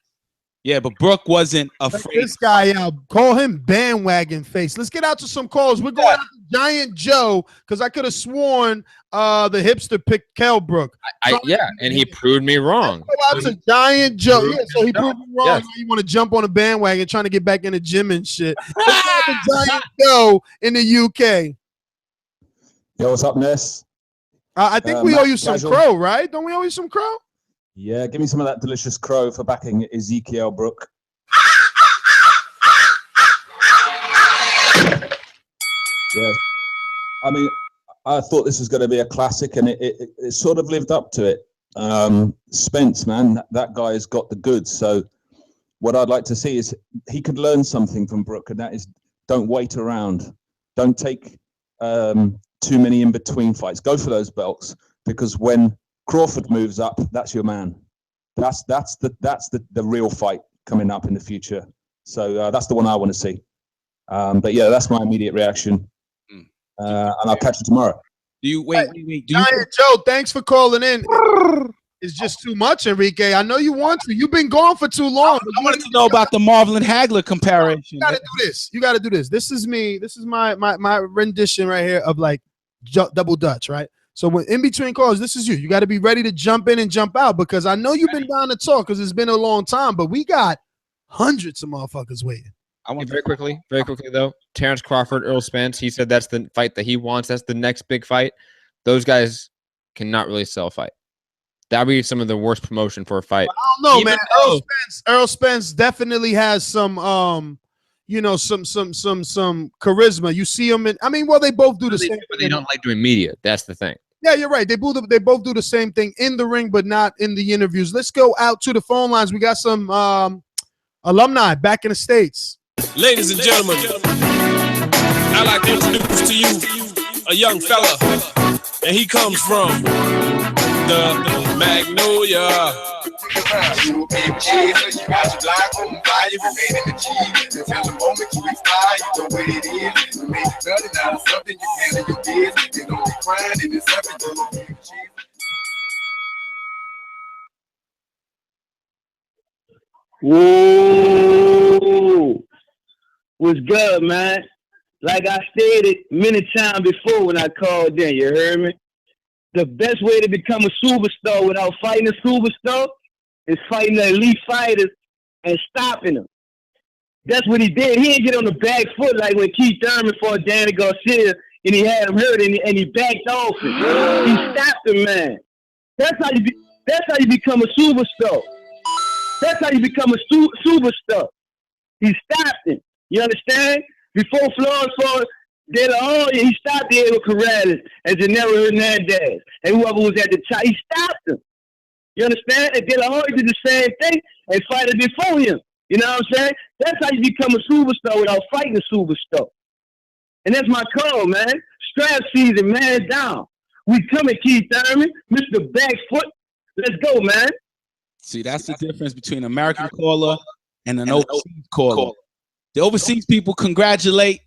[SPEAKER 12] Yeah, but Brook wasn't afraid.
[SPEAKER 6] Check this guy out. Call him bandwagon face. Let's get out to some calls. We're going out to Giant Joe, because I could have sworn the hipster picked Kell Brook.
[SPEAKER 8] And he proved me wrong.
[SPEAKER 6] Let's go out to Giant Joe. Yeah, so he proved me wrong. Yes. Now you want to jump on a bandwagon trying to get back in the gym and shit. Let's go out to Giant Joe in the UK.
[SPEAKER 22] Yo, what's up, Ness?
[SPEAKER 6] I think we owe you some crow, right? Don't we owe you some crow?
[SPEAKER 22] Yeah, give me some of that delicious crow for backing Ezekiel Brook. Yeah, I mean, I thought this was going to be a classic, and it sort of lived up to it. Spence, man, that guy's got the goods. So what I'd like to see is he could learn something from Brook, and that is don't wait around. Don't take too many in between fights. Go for those belts, because when Crawford moves up, that's your man. That's the real fight coming up in the future. So that's the one I want to see. But yeah, that's my immediate reaction. And I'll catch you tomorrow.
[SPEAKER 6] Do you wait? Giant Joe, thanks for calling in. It's just too much, Enrique. I know you want to. You've been gone for too long.
[SPEAKER 12] I wanted to know about the Marvin Hagler comparison.
[SPEAKER 6] You got to do this. You got to do this. This is me. This is my rendition right here of like double Dutch, right? So when in between calls, this is you. You got to be ready to jump in and jump out, because I know you've been down to talk because it's been a long time, but we got hundreds of motherfuckers waiting.
[SPEAKER 8] I want very quickly though. Terrence Crawford, Errol Spence. He said that's the fight that he wants. That's the next big fight. Those guys cannot really sell a fight. That'd be some of the worst promotion for a fight.
[SPEAKER 6] I don't know, man. Errol Spence definitely has some, some charisma. You see him in. I mean, well, they both do the same.
[SPEAKER 8] But they don't like doing media. That's the thing.
[SPEAKER 6] Yeah, you're right. They both do the same thing in the ring, but not in the interviews. Let's go out to the phone lines. We got some alumni back in the States.
[SPEAKER 7] Ladies and gentlemen, I'd like to introduce to you a young fella, and he comes from the Magnolia.
[SPEAKER 18] Whoa. What's good, man? Like I stated many times before when I called in, you heard me? The best way to become a superstar without fighting a superstar is fighting the elite fighters and stopping them. That's what he did. He didn't get on the back foot like when Keith Thurman fought Danny Garcia and he had him hurt and he backed off him. He stopped him, man. That's how you become a superstar. That's how you become a superstar. He stopped him. You understand? Before Flores fought De La Hoya, he stopped Diego Corrales and Gennaro Hernandez and whoever was at the top. He stopped them. You understand? And De La Hoya did the same thing and fighters before him. You know what I'm saying? That's how you become a superstar without fighting a superstar. And that's my call, man. Strap season, man down. We coming, Keith Thurman, Mr. Backfoot. Let's go, man.
[SPEAKER 12] See, that's the difference between an American caller and an overseas caller. The overseas people congratulate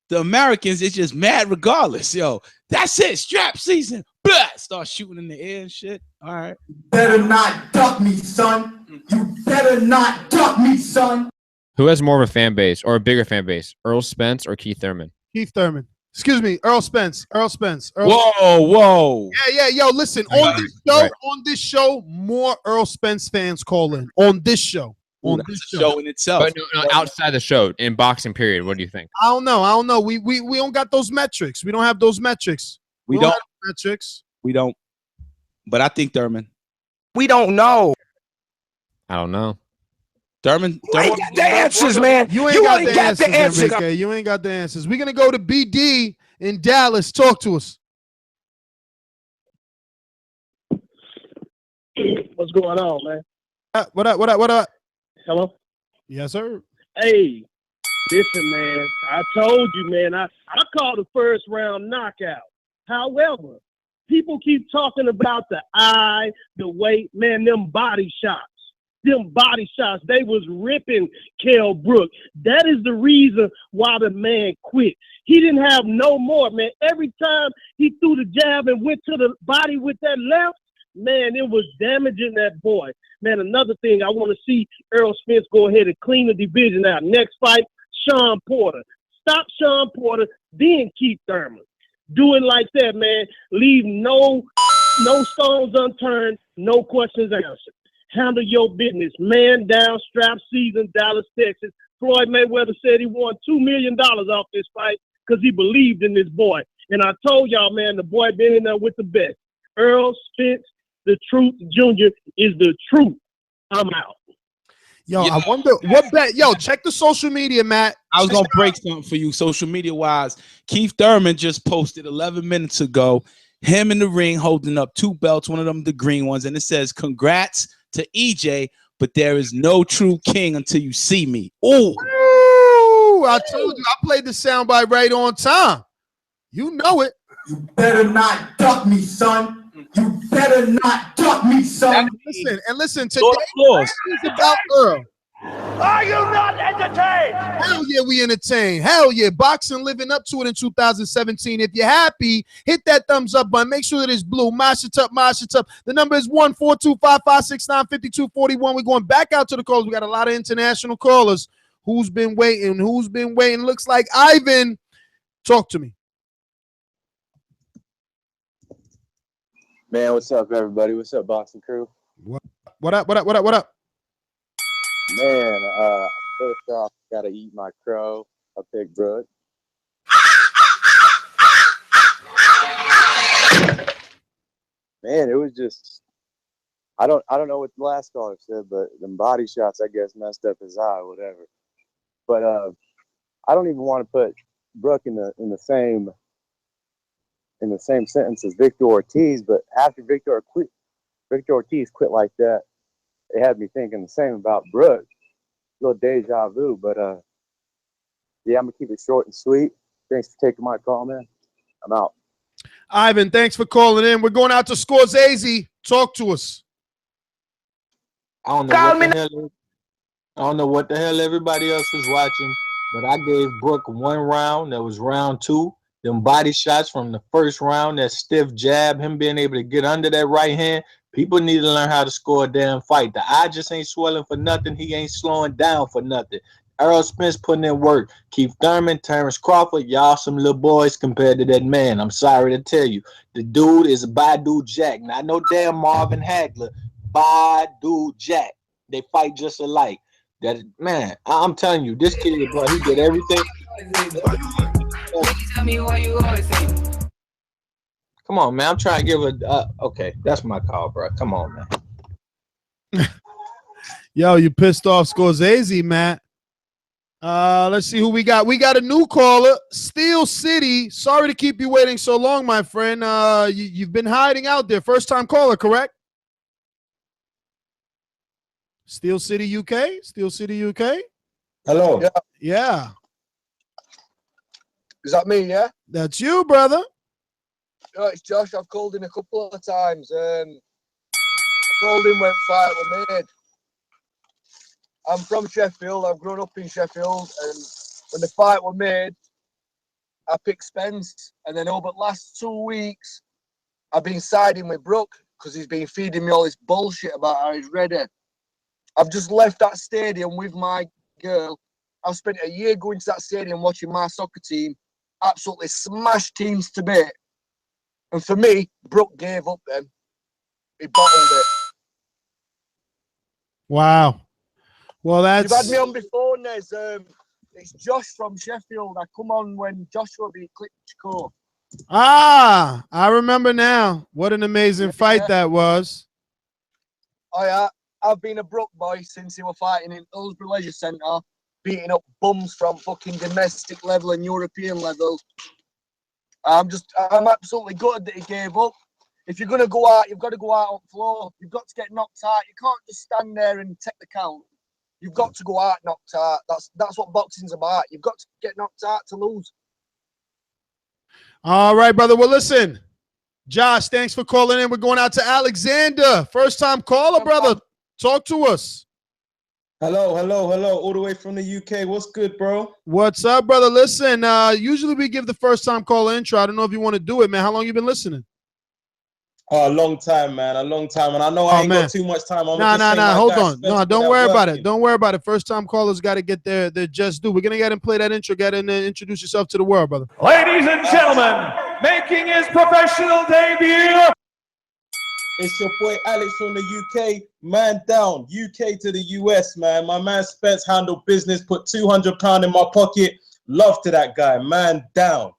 [SPEAKER 12] the Americans. It's just mad regardless. Yo, that's it. Strap season. Blah! Start shooting in the air and shit. All right.
[SPEAKER 9] Better not duck me, son. You better not duck me, son.
[SPEAKER 8] Who has more of a fan base or a bigger fan base, Errol Spence or Keith Thurman?
[SPEAKER 6] Keith Thurman. Excuse me, Errol Spence.
[SPEAKER 12] Whoa, whoa.
[SPEAKER 6] Yeah. Yo, listen, on this show, more Errol Spence fans call in. On this show. On this
[SPEAKER 12] show in itself.
[SPEAKER 8] But no, outside the show, in boxing period, what do you think?
[SPEAKER 6] I don't know. We don't got those metrics. We don't have those metrics.
[SPEAKER 12] We don't
[SPEAKER 6] have metrics.
[SPEAKER 12] We don't. But I think Thurman.
[SPEAKER 23] We don't know.
[SPEAKER 8] I don't know.
[SPEAKER 12] Thurman
[SPEAKER 23] ain't got the answers, man.
[SPEAKER 6] You ain't got the answers. Enrique. You ain't got the answers. We're gonna go to BD in Dallas. Talk to us.
[SPEAKER 24] What's going on, man?
[SPEAKER 6] What up?
[SPEAKER 24] Hello?
[SPEAKER 6] Yes, sir.
[SPEAKER 24] Hey, listen, man. I told you, man. I called the first round knockout. However, people keep talking about the eye, the weight, man, them body shots. Them body shots, they was ripping Kell Brook. That is the reason why the man quit. He didn't have no more, man. Every time he threw the jab and went to the body with that left, man, it was damaging that boy. Man, another thing, I want to see Errol Spence go ahead and clean the division out. Next fight, Sean Porter. Stop Sean Porter, then Keith Thurman. Do it like that, man. Leave no stones unturned, no questions answered. Handle your business. Man down, strap season, Dallas, Texas. Floyd Mayweather said he won $2 million off this fight because he believed in this boy. And I told y'all, man, the boy been in there with the best. Errol Spence, the Truth Jr. is the truth. I'm out.
[SPEAKER 6] Yo, I wonder what bet. Yo, check the social media, Matt.
[SPEAKER 12] I was gonna break something for you, social media wise. Keith Thurman just posted 11 minutes ago, him in the ring holding up 2 belts, one of them the green ones, and it says, "Congrats to EJ
[SPEAKER 5] but there is no true king until you see me. Ooh.
[SPEAKER 6] Ooh, I told you, I played the soundbite right on time. You know it.
[SPEAKER 9] You better not duck me, son. You better not duck me, son.
[SPEAKER 6] Listen, today is about Earl.
[SPEAKER 9] Are you not entertained?
[SPEAKER 6] Hell yeah, we entertain. Hell yeah, boxing living up to it in 2017. If you're happy, hit that thumbs up button. Make sure that it's blue. Mash it up. The number is 1-425-569-5241. We're going back out to the callers. We got a lot of international callers. Who's been waiting? Looks like Ivan. Talk to me.
[SPEAKER 10] Man, what's up, everybody? What's up, boxing crew?
[SPEAKER 6] What up?
[SPEAKER 10] Man, first off, gotta eat my crow. I pick Brook. Man, it was just I don't know what the last caller said, but them body shots I guess messed up his eye or whatever. But I don't even want to put Brook in the same sentence as Victor Ortiz, but after Victor Ortiz quit like that, it had me thinking the same about Brook. A little deja vu, but yeah, I'm gonna keep it short and sweet. Thanks for taking my call, man. I'm out.
[SPEAKER 6] Ivan, thanks for calling in. We're going out to Scorsese. Talk to us.
[SPEAKER 11] I don't know what the hell everybody else is watching, but I gave Brook one round. That was round 2. Them body shots from the first round, that stiff jab, him being able to get under that right hand. People need to learn how to score a damn fight. The eye just ain't swelling for nothing. He ain't slowing down for nothing. Errol Spence putting in work. Keith Thurman, Terrence Crawford, y'all some little boys compared to that man. I'm sorry to tell you. The dude is a Badu Jack. Not no damn Marvin Hagler. Badu Jack. They fight just alike. That man, I'm telling you, this kid, bro, he did everything. Come on, man. I'm trying to give a okay. That's my call, bro. Come on, man.
[SPEAKER 6] Yo, you pissed off Scorsese, Matt. Let's see who we got. We got a new caller, Steel City. Sorry to keep you waiting so long, my friend. You've been hiding out there. First time caller, correct? Steel City, UK. Steel City, UK.
[SPEAKER 14] Hello.
[SPEAKER 6] Yeah.
[SPEAKER 14] Is that me? Yeah.
[SPEAKER 6] That's you, brother.
[SPEAKER 14] No, it's Josh. I've called in a couple of times. I called in when fight was made. I'm from Sheffield. I've grown up in Sheffield, and when the fight was made, I picked Spence. And then over the last 2 weeks, I've been siding with Brook because he's been feeding me all this bullshit about how he's ready. I've just left that stadium with my girl. I've spent a year going to that stadium watching my soccer team absolutely smash teams to bit. And for me, Brook gave up then. He bottled it.
[SPEAKER 6] Wow. Well, that's...
[SPEAKER 14] You've had me on before, Nez. It's Josh from Sheffield. I come on when Joshua beat Klitschko.
[SPEAKER 6] Ah, I remember now. What an amazing fight that was.
[SPEAKER 14] Oh, yeah. I've been a Brook boy since he was fighting in Hillsborough Leisure Centre, beating up bums from fucking domestic level and European level. I'm absolutely gutted that he gave up. If you're going to go out, you've got to go out on the floor. You've got to get knocked out. You can't just stand there and take the count. You've got to go out knocked out. That's what boxing's about. You've got to get knocked out to lose.
[SPEAKER 6] All right, brother. Well, listen, Josh, thanks for calling in. We're going out to Alexander. First time caller, brother. Talk to us.
[SPEAKER 25] Hello. All the way from the UK. What's good, bro?
[SPEAKER 6] What's up, brother? Listen, usually we give the first time caller intro. I don't know if you want to do it, man. How long you been listening?
[SPEAKER 25] A long time, man. A long time. And I know I ain't got too much time.
[SPEAKER 6] Nah. Hold on. No, don't worry about it. Don't worry about it. First time callers got to get their just due. We're going to get and play that intro. Get in and introduce yourself to the world, brother.
[SPEAKER 4] Ladies and gentlemen, making his professional debut.
[SPEAKER 25] It's your boy Alex from the UK. Man down. UK to the US, man. My man Spence handled business, put £200 in my pocket. Love to that guy. Man down.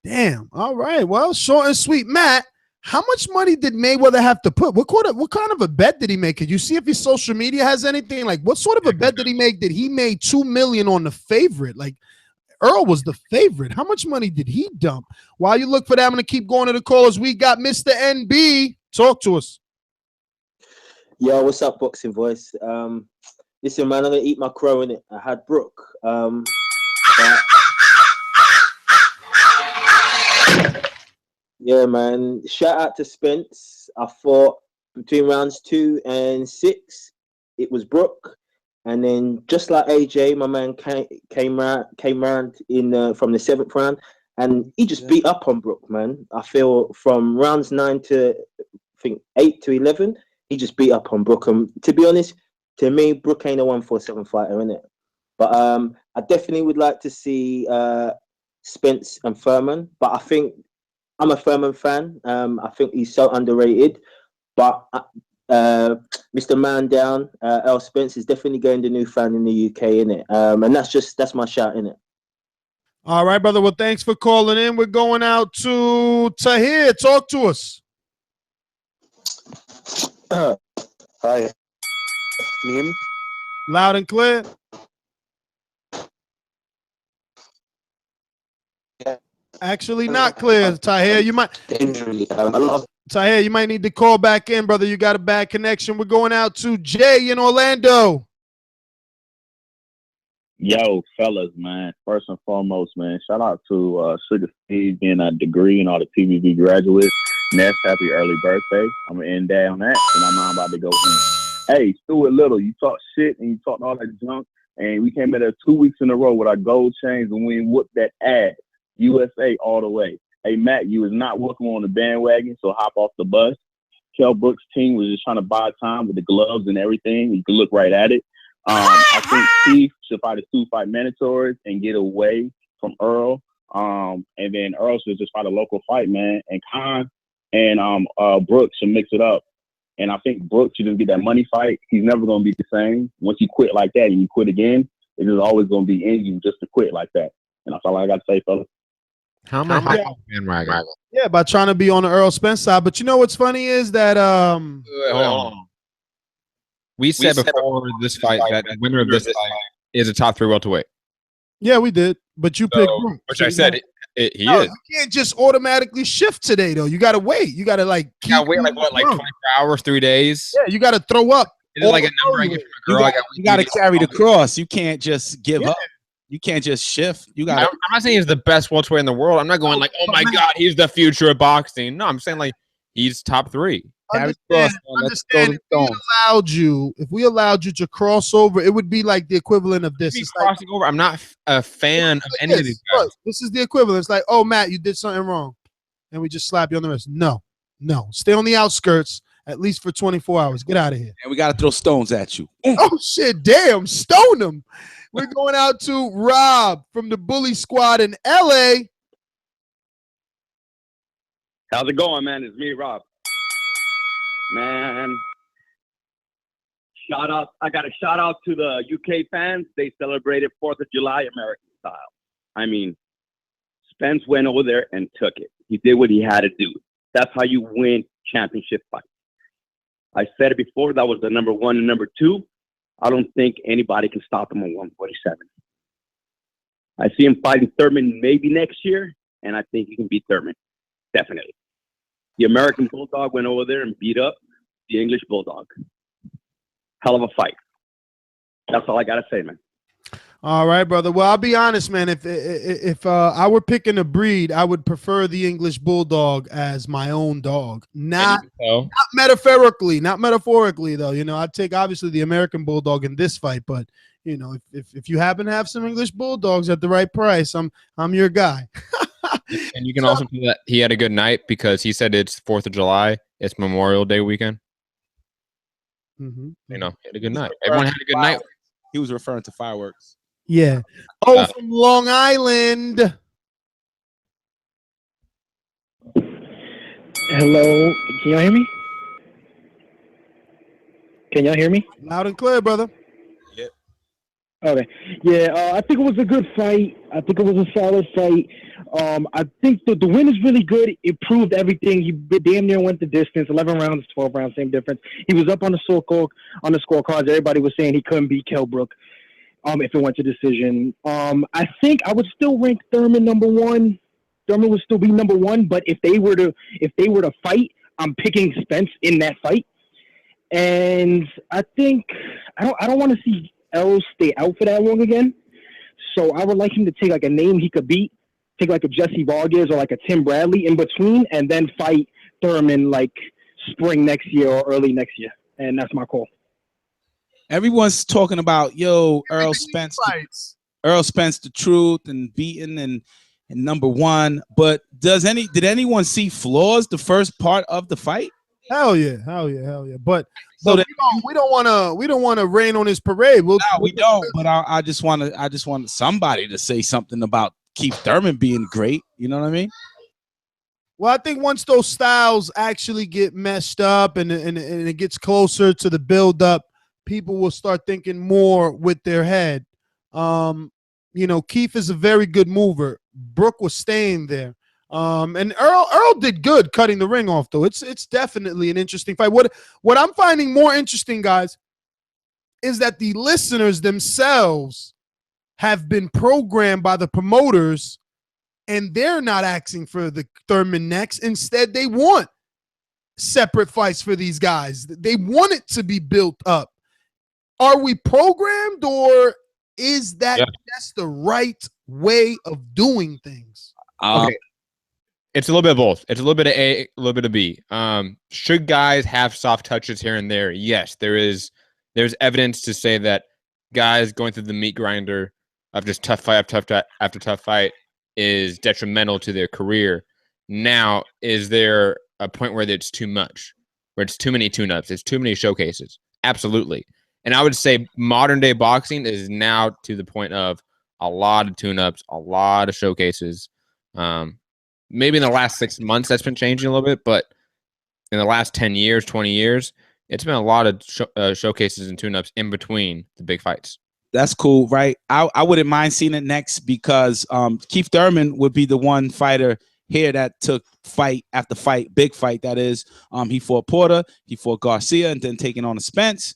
[SPEAKER 6] Damn. All right. Well, short and sweet. Matt, how much money did Mayweather have to put? What kind of a bet did he make? Could you see if his social media has anything? Like, what sort of a bet did he make that he made $2 million on the favorite? Like, Earl was the favorite. How much money did he dump? While you look for that, I'm going to keep going to the callers. We got Mr. NB. Talk to us.
[SPEAKER 2] Yo, what's up, Boxing Voice? Listen, man, I'm gonna eat my crow in it. I had Brook. Yeah, man. Shout out to Spence. I thought between rounds 2 and 6, it was Brook, and then just like AJ, my man came round in from the 7th round, and he just beat up on Brook, man. I feel from rounds 9 to I think 8 to 11, he just beat up on Brook. And to be honest, to me, Brook ain't a 147 fighter, innit? But I definitely would like to see Spence and Thurman. But I think I'm a Thurman fan. I think he's so underrated. But Mr. Man Down, Errol Spence is definitely going the new fan in the UK, innit? And that's my shout, innit?
[SPEAKER 6] All right, brother. Well, thanks for calling in. We're going out to Tahir. Talk to us.
[SPEAKER 1] Hi. Can you hear me?
[SPEAKER 6] Loud and clear. Actually, not clear, Tahir. You might. Tahir, you might need to call back in, brother. You got a bad connection. We're going out to Jay in Orlando.
[SPEAKER 3] Yo, fellas, man. First and foremost, man, shout out to Sugar Steve getting a degree and all the TVB graduates. Ness, happy early birthday. I'm going to end that on that, and I'm about to go in. Hey, Stuart Little, you talk shit and you talk all that junk, and we came in there 2 weeks in a row with our gold chains, and we whooped that ass. USA all the way. Hey, Matt, you was not welcome on the bandwagon, so hop off the bus. Kell Brook's team was just trying to buy time with the gloves and everything. You could look right at it. I think Keith should fight his 2 fight mandatories and get away from Earl. And then Earl should just fight a local fight, man. And Khan and Brook should mix it up. And I think Brook should just get that money fight. He's never going to be the same. Once you quit like that and you quit again, it is always going to be in you just to quit like that. And that's all I got to say, fellas.
[SPEAKER 8] How am I bandwagon?
[SPEAKER 6] Yeah, by trying to be on the Errol Spence side. But you know what's funny is that
[SPEAKER 8] Hold on. We said before this fight that the winner of this fight is a top 3 welterweight.
[SPEAKER 6] Yeah, we did. But you picked Brook.
[SPEAKER 8] Which I said he is.
[SPEAKER 6] You can't just automatically shift today, though. You got to wait. You got to like
[SPEAKER 8] wait like what, like 24 hours, 3 days?
[SPEAKER 6] Yeah, you got to throw up.
[SPEAKER 8] Is it like a number I get from a girl?
[SPEAKER 5] You got to carry the cross. You can't just give up. You can't just shift. You got.
[SPEAKER 8] I'm not saying he's the best welterweight in the world. I'm not going like, oh my God, he's the future of boxing. No, I'm saying like he's top 3.
[SPEAKER 6] Understand if we allowed you to cross over, it would be like the equivalent of this. It's
[SPEAKER 8] crossing over. I'm not a fan of any of these guys.
[SPEAKER 6] Look, this is the equivalent. It's like, oh, Matt, you did something wrong, and we just slap you on the wrist. No, stay on the outskirts at least for 24 hours. Get out of here.
[SPEAKER 5] And we got to throw stones at you.
[SPEAKER 6] Oh shit! Damn, stone them. We're going out to Rob from the Bully Squad in LA.
[SPEAKER 13] How's it going, man? It's me, Rob. Man, shout out! I got a shout out to the UK fans. They celebrated 4th of July American style. I mean, Spence went over there and took it. He did what he had to do. That's how you win championship fights. I said it before. That was the number 1 and number 2. I don't think anybody can stop him on 147. I see him fighting Thurman maybe next year, and I think he can beat Thurman. Definitely. The American Bulldog went over there and beat up the English Bulldog. Hell of a fight. That's all I got to say, man.
[SPEAKER 6] All right, brother. Well, I'll be honest, man. If I were picking a breed, I would prefer the English Bulldog as my own dog. Not metaphorically, though. You know, I'd take obviously the American Bulldog in this fight, but you know, if you happen to have some English Bulldogs at the right price, I'm your guy.
[SPEAKER 8] And you can also feel that he had a good night because he said it's 4th of July. It's Memorial Day weekend.
[SPEAKER 6] Mm-hmm.
[SPEAKER 8] You know, he had a good night. Everyone had a good night.
[SPEAKER 5] He was referring to fireworks.
[SPEAKER 6] Yeah. Oh, from Long Island.
[SPEAKER 15] Hello. Can y'all hear me? Can y'all hear me?
[SPEAKER 6] Loud and clear, brother.
[SPEAKER 15] Yeah. Okay. Yeah, I think it was a good fight. I think it was a solid fight. I think the win is really good. It proved everything. He damn near went the distance. 11 rounds, 12 rounds, same difference. He was up on the scorecards. Everybody was saying he couldn't beat Kell Brook if it went to decision. I think I would still rank Thurman number 1. Thurman would still be number 1, but if they were to fight, I'm picking Spence in that fight. And I think I don't want to see Errol stay out for that long again. So I would like him to take like a name he could beat, take like a Jesse Vargas or like a Tim Bradley in between, and then fight Thurman like spring next year or early next year. And that's my call.
[SPEAKER 5] Everyone's talking about Errol Spence, Errol Spence, the truth, and beaten and number one. But did anyone see flaws the first part of the fight?
[SPEAKER 6] Hell yeah. But we don't want to rain on his parade.
[SPEAKER 5] We don't. But I just want somebody to say something about Keith Thurman being great. You know what I mean?
[SPEAKER 6] Well, I think once those styles actually get meshed up and it gets closer to the build up, people will start thinking more with their head. Keith is a very good mover. Brook was staying there. And Errol did good cutting the ring off, though. It's definitely an interesting fight. What I'm finding more interesting, guys, is that the listeners themselves have been programmed by the promoters, and they're not asking for the Thurman next. Instead, they want separate fights for these guys. They want it to be built up. Are we programmed, or is that just the right way of doing things?
[SPEAKER 8] Okay. It's a little bit of both. It's a little bit of A, a little bit of B. Should guys have soft touches here and there? Yes, there's evidence to say that guys going through the meat grinder of just tough fight after tough fight is detrimental to their career. Now, is there a point where it's too much, where it's too many tune-ups, it's too many showcases? Absolutely. And I would say modern day boxing is now to the point of a lot of tune-ups, a lot of showcases. Maybe in the last 6 months that's been changing a little bit, but in the last 10 years, 20 years, it's been a lot of showcases and tune-ups in between the big fights.
[SPEAKER 5] That's cool, right? I wouldn't mind seeing it next because Keith Thurman would be the one fighter here that took fight after fight, big fight, that is. He fought Porter, he fought Garcia, and then taking on a Spence.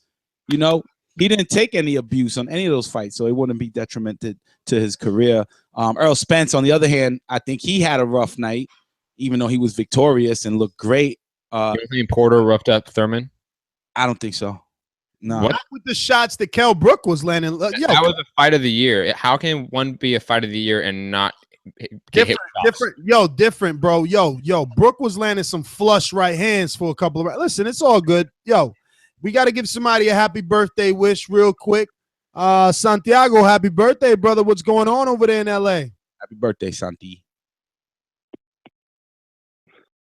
[SPEAKER 5] He didn't take any abuse on any of those fights, so it wouldn't be detrimental to his career. Errol Spence, on the other hand, I think he had a rough night, even though he was victorious and looked great.
[SPEAKER 8] You think Porter roughed up Thurman?
[SPEAKER 5] I don't think so. No.
[SPEAKER 6] Not with the shots that Kell Brook was landing.
[SPEAKER 8] That was a fight of the year. How can one be a fight of the year and not get hit with shots?
[SPEAKER 6] Different, bro. Brook was landing some flush right hands for a couple of. Listen, it's all good. We got to give somebody a happy birthday wish real quick. Santiago, happy birthday, brother. What's going on over there in LA?
[SPEAKER 5] Happy birthday, Santi.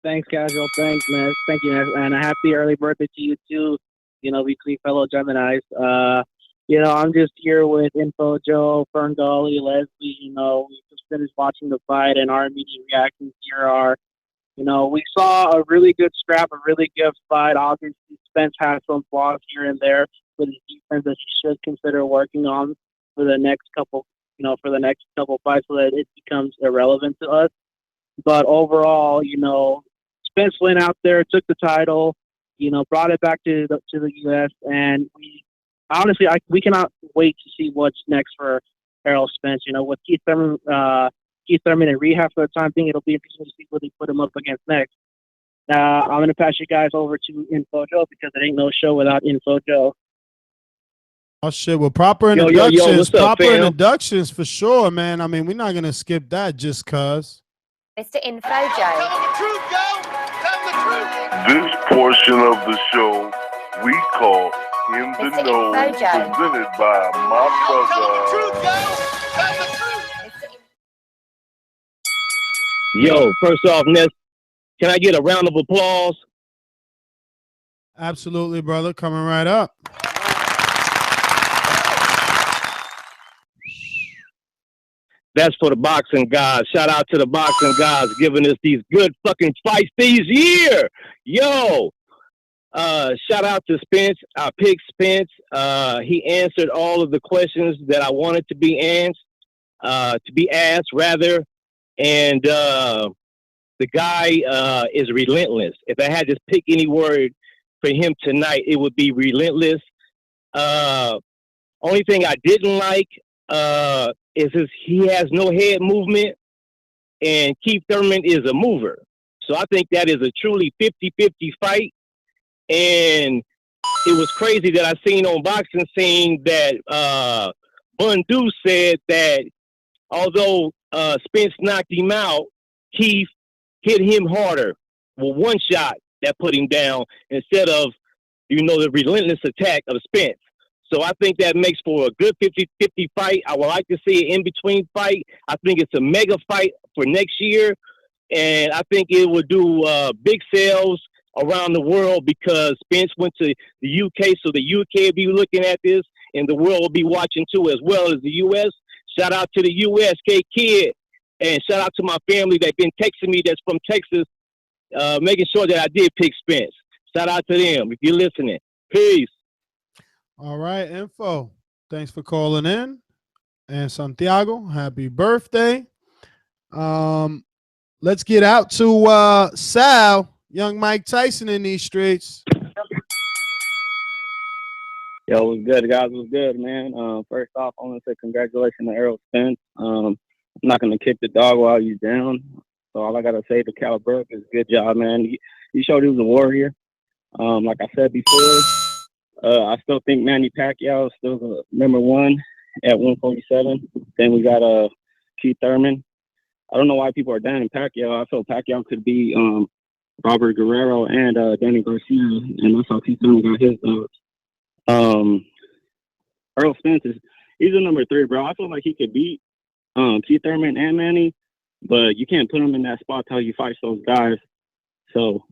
[SPEAKER 16] Thanks, Casual. Thanks, man. Thank you, man. And a happy early birthday to you, too. Between fellow Geminis. I'm just here with Info Joe, Ferngully, Leslie. We just finished watching the fight, and our immediate reactions here are, we saw a really good scrap, a really good fight. Obviously, Spence has some flaws here and there with his defense that he should consider working on for the next couple fights so that it becomes irrelevant to us. But overall, Spence went out there, took the title, brought it back to the U.S. And we cannot wait to see what's next for Errol Spence. With Keith Thurman in rehab for the time being, it'll be interesting to see what they put him up against next. I'm going to pass you guys over to Info Joe because it ain't no show without Info Joe.
[SPEAKER 6] Oh shit! Well, proper introductions, introductions for sure, man. I mean, we're not gonna skip that just cause.
[SPEAKER 17] Mr. Info Joe.
[SPEAKER 19] This portion of the show we call In the Know, presented by my brother.
[SPEAKER 25] Yo, first off, Ness, can I get a round of applause?
[SPEAKER 6] Absolutely, brother. Coming right up.
[SPEAKER 25] That's for the boxing guys. Shout out to the boxing guys giving us these good fucking fights these year. Yo, shout out to Spence. I picked Spence. He answered all of the questions that I wanted to be asked rather. And the guy is relentless. If I had to pick any word for him tonight, it would be relentless. Only thing I didn't like is he has no head movement, and Keith Thurman is a mover. So I think that is a truly 50-50 fight. And
[SPEAKER 24] it was crazy that I seen on Boxing Scene that Bundu said that although Spence knocked him out, he hit him harder with one shot that put him down instead of, the relentless attack of Spence. So I think that makes for a good 50-50 fight. I would like to see an in-between fight. I think it's a mega fight for next year. And I think it will do big sales around the world because Spence went to the UK. So the UK will be looking at this and the world will be watching too, as well as the US. Shout out to the US, K-Kid. And shout out to my family that's been texting me that's from Texas, making sure that I did pick Spence. Shout out to them if you're listening. Peace.
[SPEAKER 6] All right, Info. Thanks for calling in. And Santiago, happy birthday. Let's get out to Sal, young Mike Tyson in these streets.
[SPEAKER 7] Yo, what's good, guys? What's good, man? First off, I want to say congratulations to Errol Spence. I'm not going to kick the dog while he's down. So all I got to say to Kell Brook is good job, man. He showed he was a warrior. Like I said before, I still think Manny Pacquiao is still the number one at 147. Then we got Keith Thurman. I don't know why people are down Pacquiao. I felt Pacquiao could be Robert Guerrero and Danny Garcia, and that's how Keith Thurman got his dogs. Errol Spence he's a number 3, bro. I feel like he could beat Keith Thurman and Manny, but you can't put him in that spot till you fight those guys. So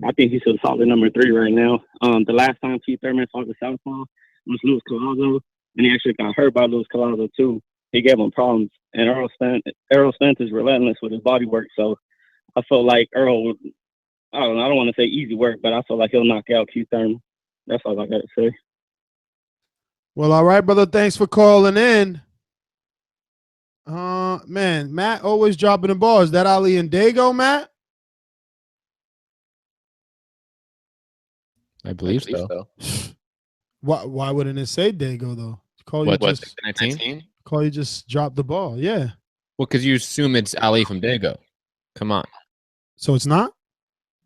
[SPEAKER 7] I think he's a solid number 3 right now. The last time Keith Thurman fought the Southpaw was Luis Collazo, and he actually got hurt by Luis Collazo too. He gave him problems, and Errol Spence is relentless with his body work. So I feel like Errol, I don't want to say easy work, but I feel like he'll knock out Keith Thurman. That's all I got to say.
[SPEAKER 6] Well, all right, brother. Thanks for calling in. Man, Matt always dropping the ball. Is that Ali and Dago, Matt?
[SPEAKER 8] I believe so.
[SPEAKER 6] Why wouldn't it say Dago though? Call you just drop the ball. Yeah.
[SPEAKER 8] Well, because you assume it's Ali from Dago. Come on.
[SPEAKER 6] So it's not?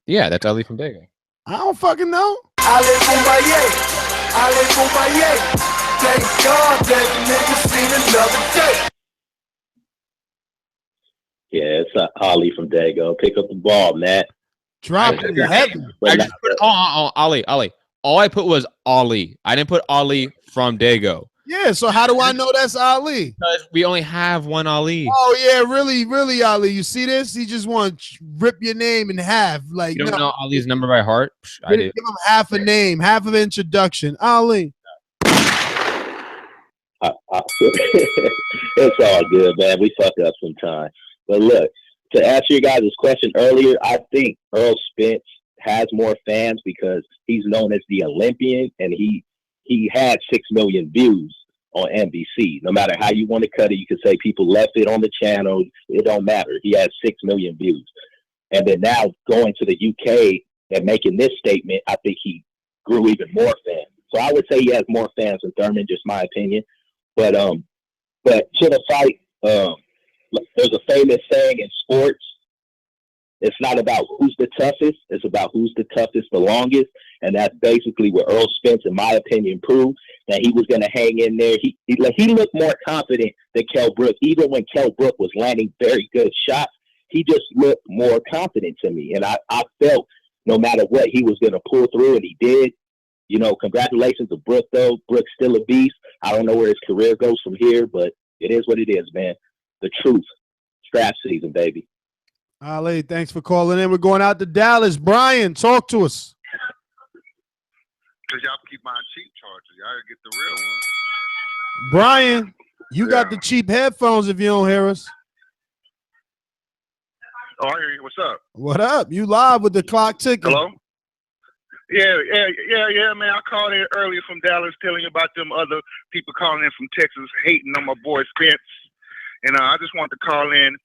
[SPEAKER 8] Yeah, that's Ali from Dago.
[SPEAKER 6] I don't fucking know.
[SPEAKER 9] Ali Boumaier. Thank God that nigga seen another day.
[SPEAKER 18] Yeah, it's Ali from Dago. Pick up the ball, Matt.
[SPEAKER 6] Drop it heavy.
[SPEAKER 8] I just put Ali. All I put was Ali. I didn't put Ali from Dago.
[SPEAKER 6] Yeah, so how do I know that's Ali?
[SPEAKER 8] Because we only have one Ali.
[SPEAKER 6] Oh, yeah, really, Ali. You see this? He just want to rip your name in half. Like,
[SPEAKER 8] you don't know Ali's number by heart? I do.
[SPEAKER 6] Give him half a name, half of introduction. Ali.
[SPEAKER 18] It's all good, man. We fuck up sometimes. But look, to answer your guys' question earlier, I think Errol Spence has more fans because he's known as the Olympian, and he had 6 million views on NBC. No matter how you want to cut it, you can say people left it on the channel. It don't matter. He has 6 million views. And then now going to the UK and making this statement, I think he grew even more fans. So I would say he has more fans than Thurman, just my opinion. But to the fight, there's a famous saying in sports, it's not about who's the toughest, it's about who's the toughest the longest. And that's basically what Errol Spence, in my opinion, proved, that he was going to hang in there. He looked more confident than Kell Brook. Even when Kell Brook was landing very good shots, he just looked more confident to me. And I felt no matter what, he was going to pull through, and he did. You know, congratulations to Brook, though. Brook's still a beast. I don't know where his career goes from here, but it is what it is, man. The truth. Strap season, baby.
[SPEAKER 6] Ali, thanks for calling in. We're going out to Dallas. Brian, talk to us.
[SPEAKER 20] Because y'all keep buying cheap chargers. Y'all gotta get the real ones.
[SPEAKER 6] Brian, you got the cheap headphones if you don't hear us.
[SPEAKER 20] Oh, I hear you. What's up?
[SPEAKER 6] What up? You live with the clock ticking.
[SPEAKER 20] Hello? Yeah, man. I called in earlier from Dallas telling you about them other people calling in from Texas hating on my boy Spence. And I just wanted to call in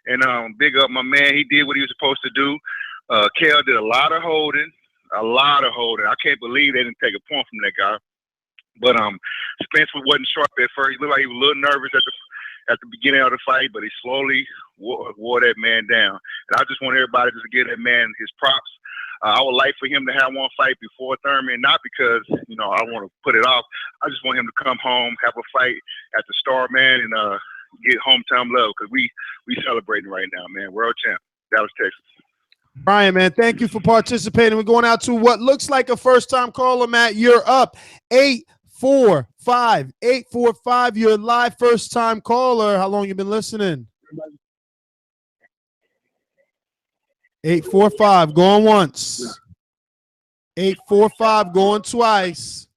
[SPEAKER 20] and big up my man. He did what he was supposed to do. Kell did a lot of holding. I can't believe they didn't take a point from that guy. But Spence wasn't sharp at first. He looked like he was a little nervous at the beginning of the fight, but he slowly wore that man down. And I just want everybody to give that man his props. I would like for him to have one fight before Thurman, not because, you know, I want to put it off. I just want him to come home, have a fight at the Star, man, and get hometown love, because we celebrating right now, man. World champ, Dallas, Texas.
[SPEAKER 6] Brian, man, thank you for participating. We're going out to what looks like a first-time caller, Matt. You're up 845. You're live first-time caller. How long you been listening? 845, going once. 845, going twice.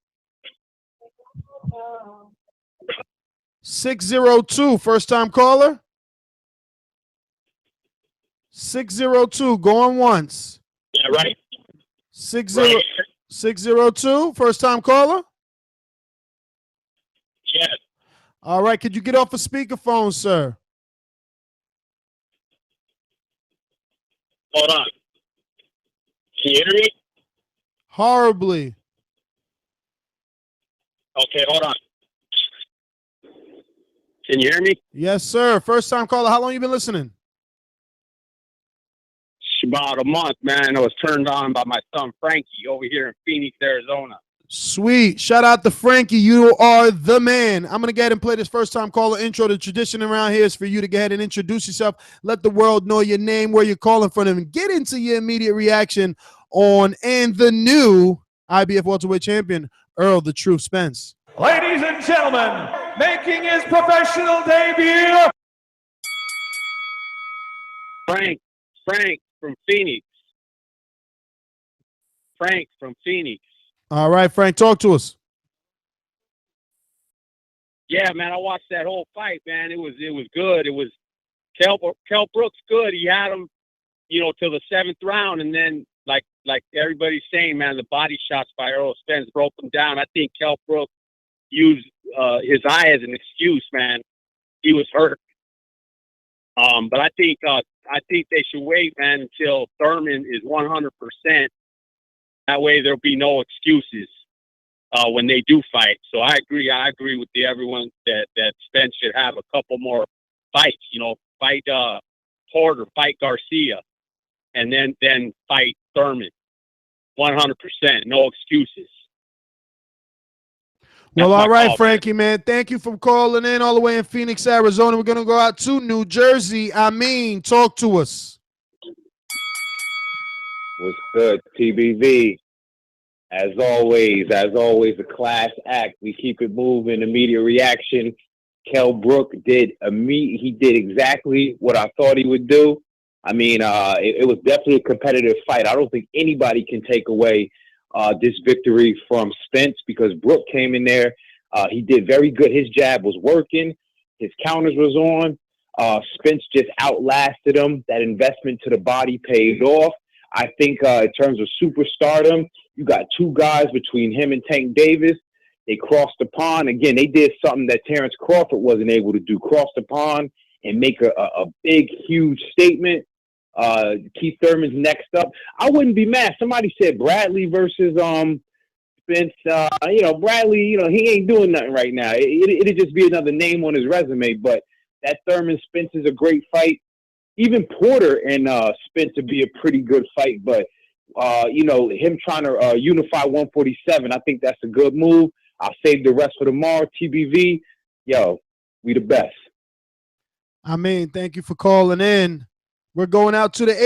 [SPEAKER 6] 602, first-time caller. 602, going once.
[SPEAKER 10] Yeah, right.
[SPEAKER 6] 602, first-time caller.
[SPEAKER 10] Yes.
[SPEAKER 6] All right, could you get off a speakerphone, sir?
[SPEAKER 10] Hold on. Can you hear me?
[SPEAKER 6] Horribly.
[SPEAKER 10] Okay, hold on. Can you hear me?
[SPEAKER 6] Yes, sir. First-time caller. How long you been listening?
[SPEAKER 10] About a month, man. I was turned on by my son Frankie over here in Phoenix, Arizona.
[SPEAKER 6] Sweet. Shout out to Frankie. You are the man. I'm going to go ahead and play this first-time caller intro. The tradition around here is for you to go ahead and introduce yourself. Let the world know your name, where you're calling from, and get into your immediate reaction on and the new IBF welterweight champion, Errol the Truth Spence.
[SPEAKER 4] Ladies and gentlemen, making his professional debut,
[SPEAKER 10] Frank from Phoenix. Frank from Phoenix.
[SPEAKER 6] All right, Frank, talk to us.
[SPEAKER 10] Yeah, man, I watched that whole fight, man. It was good. It was Kell Brook's good. He had him, you know, till the 7th round, and then like everybody's saying, man, the body shots by Errol Spence broke him down. I think Kell Brook used his eye as an excuse, man. He was hurt. But I think they should wait, man, until Thurman is 100%. That way there'll be no excuses when they do fight. So I agree with everyone that Spence should have a couple more fights. You know, fight Porter, fight Garcia, and then fight Thurman. 100%, no excuses.
[SPEAKER 6] Well, all right, Frankie, man. Thank you for calling in all the way in Phoenix, Arizona. We're going to go out to New Jersey. Talk to us.
[SPEAKER 18] What's good, TBV? As always, a class act. We keep it moving. Immediate reaction. Kell Brook did exactly what I thought he would do. I mean, it was definitely a competitive fight. I don't think anybody can take away this victory from Spence, because Brook came in there. He did very good. His jab was working. His counters was on. Spence just outlasted him. That investment to the body paid off. I think in terms of superstardom, you got two guys between him and Tank Davis. They crossed the pond. Again, they did something that Terrence Crawford wasn't able to do, cross the pond and make a big, huge statement. Keith Thurman's next up. I wouldn't be mad. Somebody said Bradley versus Spence. Bradley, he ain't doing nothing right now. It'd just be another name on his resume. But that Thurman Spence is a great fight. Even Porter and Spence would be a pretty good fight. But him trying to unify 147, I think that's a good move. I'll save the rest for tomorrow. TBV, we the best.
[SPEAKER 6] Thank you for calling in. We're going out to the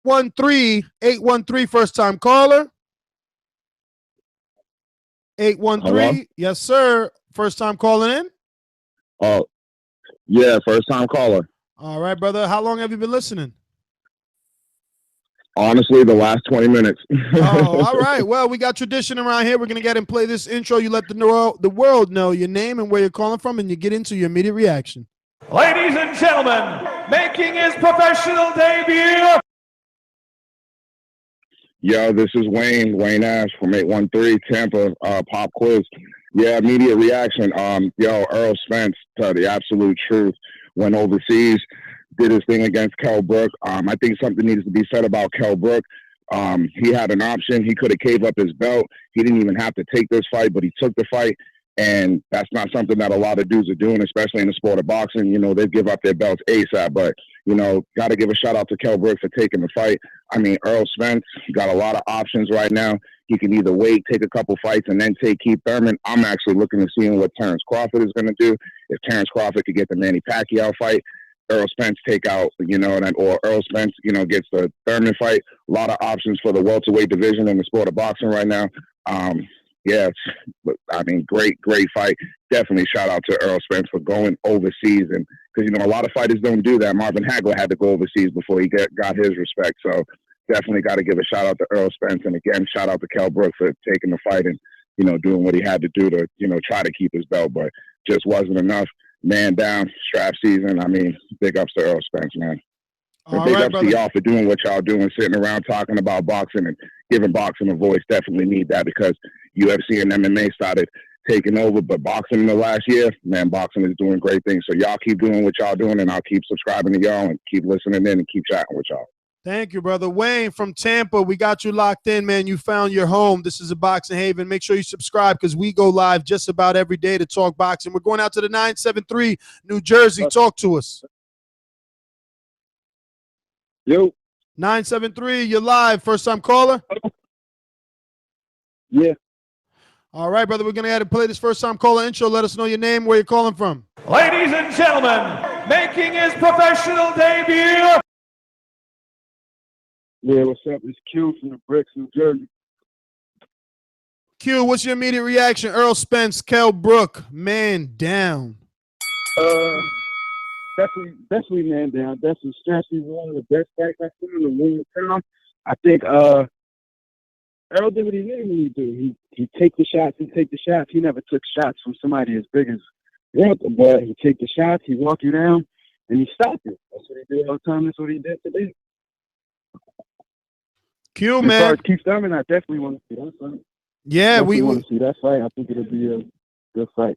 [SPEAKER 6] 813 first-time caller. 813,
[SPEAKER 3] Hello?
[SPEAKER 6] Yes, sir. First-time calling in?
[SPEAKER 3] Oh, yeah, first-time caller.
[SPEAKER 6] All right, brother. How long have you been listening?
[SPEAKER 3] Honestly, the last 20 minutes.
[SPEAKER 6] Oh, all right. Well, we got tradition around here. We're going to get and play this intro. You let the world know your name and where you're calling from, and you get into your immediate reaction.
[SPEAKER 4] ladies and gentlemen, making his professional debut.
[SPEAKER 3] Yo, this is Wayne Ash from 813 Tampa, Pop Quiz. Yeah, immediate reaction. Errol Spence, tell the absolute truth, went overseas, did his thing against Kell Brook. I think something needs to be said about Kell Brook. He had an option. He could have caved up his belt. He didn't even have to take this fight, but he took the fight. And that's not something that a lot of dudes are doing, especially in the sport of boxing. You know, they give up their belts ASAP. But, you know, got to give a shout out to Kell Brook for taking the fight. I mean, Errol Spence got a lot of options right now. He can either wait, take a couple fights, and then take Keith Thurman. I'm actually looking to see what Terrence Crawford is going to do. If Terrence Crawford could get the Manny Pacquiao fight, Errol Spence take out, you know, or Errol Spence, you know, gets the Thurman fight. A lot of options for the welterweight division in the sport of boxing right now. Yeah, I mean, great fight. Definitely shout out to Errol Spence for going overseas, and because, you know, a lot of fighters don't do that. Marvin Hagler had to go overseas before he got his respect. So definitely got to give a shout out to Errol Spence, and again, shout out to Kell Brook for taking the fight and, you know, doing what he had to do to, you know, try to keep his belt, but just wasn't enough. Man down, strap season. I mean, big ups to Errol Spence, man. And big ups to y'all for doing what y'all doing, sitting around talking about boxing and giving boxing a voice. Definitely need that, because UFC and MMA started taking over, but boxing in the last year, man, boxing is doing great things. So y'all keep doing what y'all doing, and I'll keep subscribing to y'all and keep listening in and keep chatting with y'all.
[SPEAKER 6] Thank you, brother. Wayne from Tampa, we got you locked in, man. You found your home. This is a Boxing Haven. Make sure you subscribe, because we go live just about every day to talk boxing. We're going out to the 973, New Jersey. Talk to us.
[SPEAKER 11] Yo.
[SPEAKER 6] 973, you're live. First-time caller?
[SPEAKER 11] Yeah.
[SPEAKER 6] All right, brother. We're going to have to play this first-time caller intro. Let us know your name, where you're calling from.
[SPEAKER 4] Ladies and gentlemen, making his professional debut.
[SPEAKER 11] Yeah, what's up? It's Q from the Bricks, New Jersey.
[SPEAKER 6] Q, what's your immediate reaction? Errol Spence, Kell Brook, man down.
[SPEAKER 11] Definitely man down. Definitely Strategy, one of the best fights I've seen in a long time. I think Errol did what he needed to do. He take the shots. He never took shots from somebody as big as Walter, but he take the shots, he walk you down, and he stopped you. That's what he did all the time. That's what he did today.
[SPEAKER 6] Q,
[SPEAKER 11] as
[SPEAKER 6] man.
[SPEAKER 11] As far as Keith Thurman, I definitely want to see that fight.
[SPEAKER 6] Yeah, we
[SPEAKER 11] want to see that fight. I think it'll be a good fight.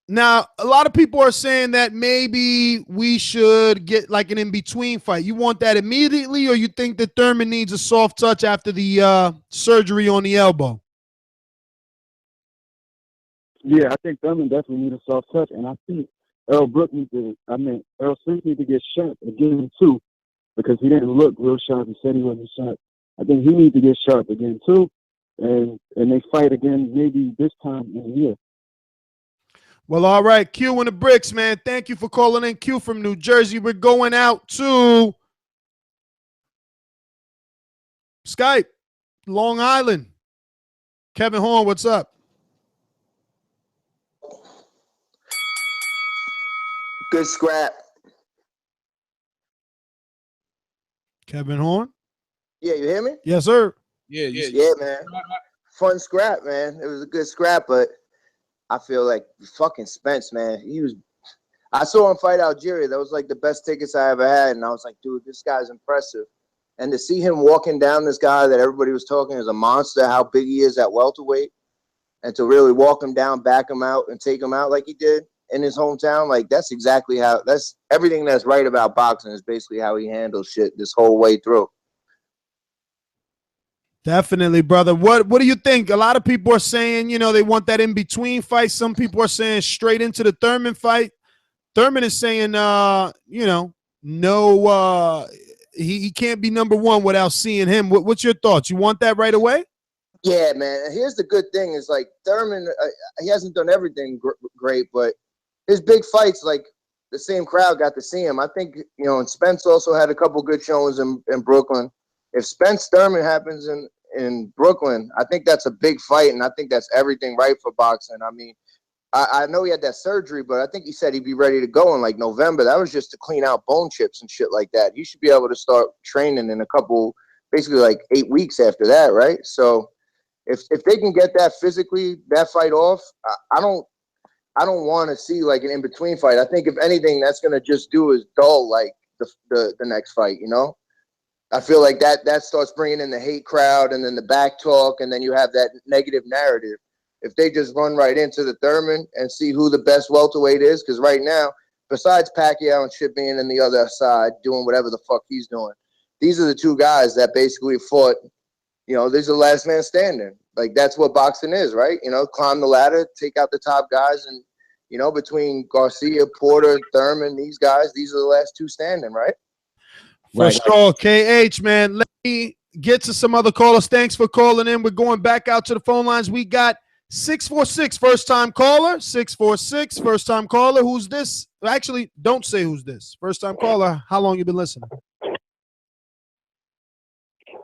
[SPEAKER 6] Now, a lot of people are saying that maybe we should get like an in-between fight. You want that immediately, or you think that Thurman needs a soft touch after the surgery on the elbow?
[SPEAKER 11] Yeah, I think Thurman definitely needs a soft touch, and I think Errol Spence needs to get sharp again too, because he didn't look real sharp. He said he wasn't sharp. I think he needs to get sharp again too, and they fight again maybe this time in a year.
[SPEAKER 6] Well, all right, Q in the Bricks, man. Thank you for calling in, Q from New Jersey. We're going out to Skype, Long Island. Kevin Horn, what's up?
[SPEAKER 12] Good scrap.
[SPEAKER 6] Kevin Horn?
[SPEAKER 12] Yeah, you hear me?
[SPEAKER 6] Yes, sir.
[SPEAKER 12] Yeah, man. Fun scrap, man. It was a good scrap, but I feel like fucking Spence, man. I saw him fight Algeria. That was like the best tickets I ever had, and I was like, dude, this guy's impressive. And to see him walking down this guy that everybody was talking is a monster, how big he is at welterweight, and to really walk him down, back him out, and take him out like he did in his hometown, like that's everything that's right about boxing is basically how he handles shit this whole way through.
[SPEAKER 6] Definitely, brother. What do you think? A lot of people are saying, they want that in-between fight. Some people are saying straight into the Thurman fight. Thurman is saying, no, he can't be number one without seeing him. What's your thoughts? You want that right away?
[SPEAKER 12] Yeah, man. And here's the good thing is like Thurman, he hasn't done everything great, but his big fights, like the same crowd got to see him. I think, and Spence also had a couple good showings in Brooklyn. If Spence Thurman happens in Brooklyn, I think that's a big fight, and I think that's everything right for boxing. I mean, I know he had that surgery, but I think he said he'd be ready to go in like November. That was just to clean out bone chips and shit like that. He should be able to start training in basically like 8 weeks after that, right? So if they can get that physically, that fight off, I don't want to see like an in-between fight. I think if anything, that's gonna just do is dull like the next fight, I feel like that starts bringing in the hate crowd and then the back talk, and then you have that negative narrative. If they just run right into the Thurman and see who the best welterweight is, because right now, besides Pacquiao and shit being in the other side doing whatever the fuck he's doing, these are the two guys that basically fought, these are the last man standing. like that's what boxing is, right? You know, climb the ladder, take out the top guys, and you know, between Garcia, Porter, Thurman, these guys, these are the last two standing, right?
[SPEAKER 6] For sure. KH, man. Let me get to some other callers. Thanks for calling in. We're going back out to the phone lines. We got 646, first-time caller. 646, first-time caller. Who's this? Actually, don't say who's this. First-time caller. How long you been listening?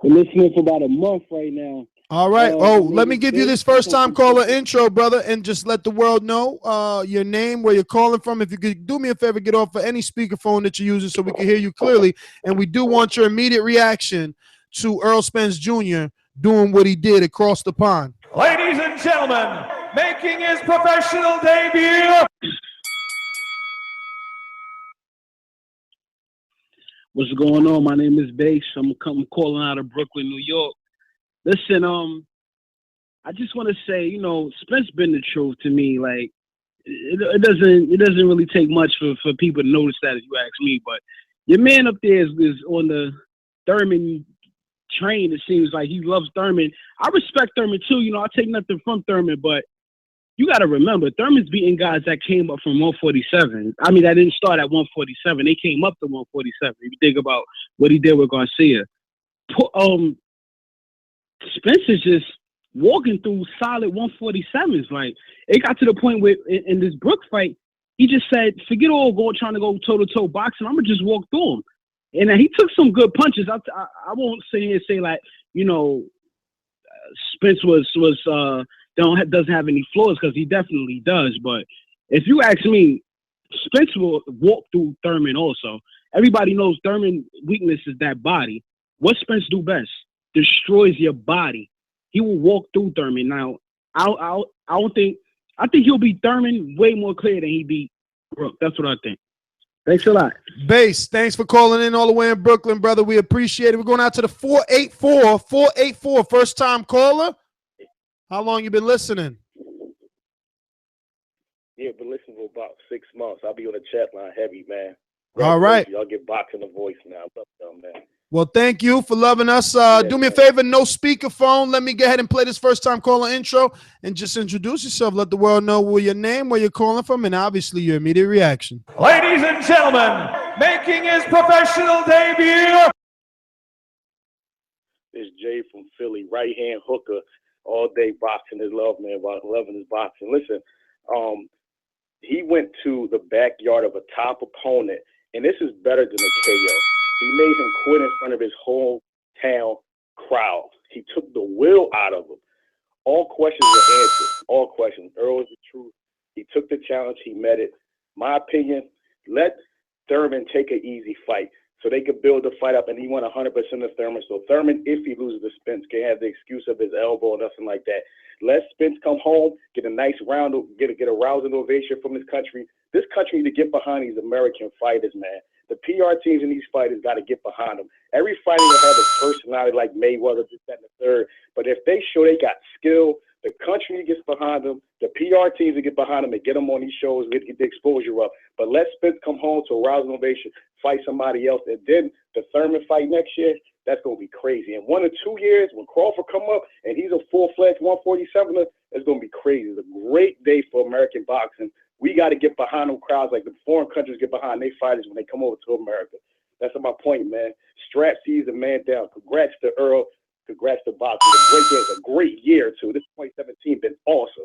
[SPEAKER 15] Been listening for about a month right now.
[SPEAKER 6] All right. Let me give you this first-time caller intro, brother, and just let the world know your name, where you're calling from. If you could do me a favor, get off of any speakerphone that you're using so we can hear you clearly. And we do want your immediate reaction to Errol Spence Jr. doing what he did across the pond.
[SPEAKER 4] Ladies and gentlemen, making his professional debut.
[SPEAKER 24] What's going on? My name is Bass. I'm calling out of Brooklyn, New York. Listen, I just want to say, you know, Spence been the truth to me. Like, it doesn't really take much for people to notice that, if you ask me. But your man up there is on the Thurman train. It seems like he loves Thurman. I respect Thurman too. You know, I take nothing from Thurman, but you got to remember, Thurman's beating guys that came up from 147. I mean, that didn't start at 147. They came up to 147. If you think about what he did with Garcia. Spence is just walking through solid 147s. Like, it got to the point where in this Brook fight, he just said, forget all trying to go toe-to-toe boxing. I'm going to just walk through him. And he took some good punches. I won't sit here and say, like, you know, Spence doesn't have any flaws, because he definitely does. But if you ask me, Spence will walk through Thurman also. Everybody knows Thurman's weakness is that body. What Spence do best? Destroys your body. He will walk through Thurman. Now, I think he'll beat Thurman way more clear than he beat Brook. That's what I think. Thanks a lot.
[SPEAKER 6] Bass, thanks for calling in all the way in Brooklyn, brother. We appreciate it. We're going out to the 484, first-time caller. How long you been listening?
[SPEAKER 18] Yeah, been listening for about 6 months. I'll be on the chat line heavy, man.
[SPEAKER 6] All right.
[SPEAKER 18] Y'all get boxing the voice now. I love y'all, man.
[SPEAKER 6] Well, thank you for loving us. Do me a favor, no speakerphone. Let me go ahead and play this first-time caller intro and just introduce yourself. Let the world know your name, where you're calling from, and obviously your immediate reaction.
[SPEAKER 4] Ladies and gentlemen, making his professional debut.
[SPEAKER 18] It's Jay from Philly, right-hand hooker, all-day boxing his love, man, while loving his boxing. Listen, he went to the backyard of a top opponent, and this is better than a KO. He made him quit in front of his whole town crowd. He took the will out of him. All questions were answered. All questions. Earl is the truth. He took the challenge. He met it. My opinion, let Thurman take an easy fight so they could build the fight up, and he won 100% of Thurman. So Thurman, if he loses to Spence, can't have the excuse of his elbow or nothing like that. Let Spence come home, get a nice round, get a rousing ovation from his country. This country need to get behind these American fighters, man. The PR teams and these fighters got to get behind them. Every fighter will have a personality like Mayweather, this, that, and the third. But if they show they got skill, the country gets behind them, the PR teams will get behind them and get them on these shows, get the exposure up. But let Spence come home to a rousing ovation, fight somebody else. And then the Thurman fight next year, that's going to be crazy. In 1 or 2 years, when Crawford come up and he's a full-fledged 147er, it's going to be crazy. It's a great day for American boxing. We got to get behind them crowds like the foreign countries get behind their fighters when they come over to America. That's my point, man. Strap sees the man down. Congrats to Earl. Congrats to boxing. It's a great year, too. This 2017 been awesome.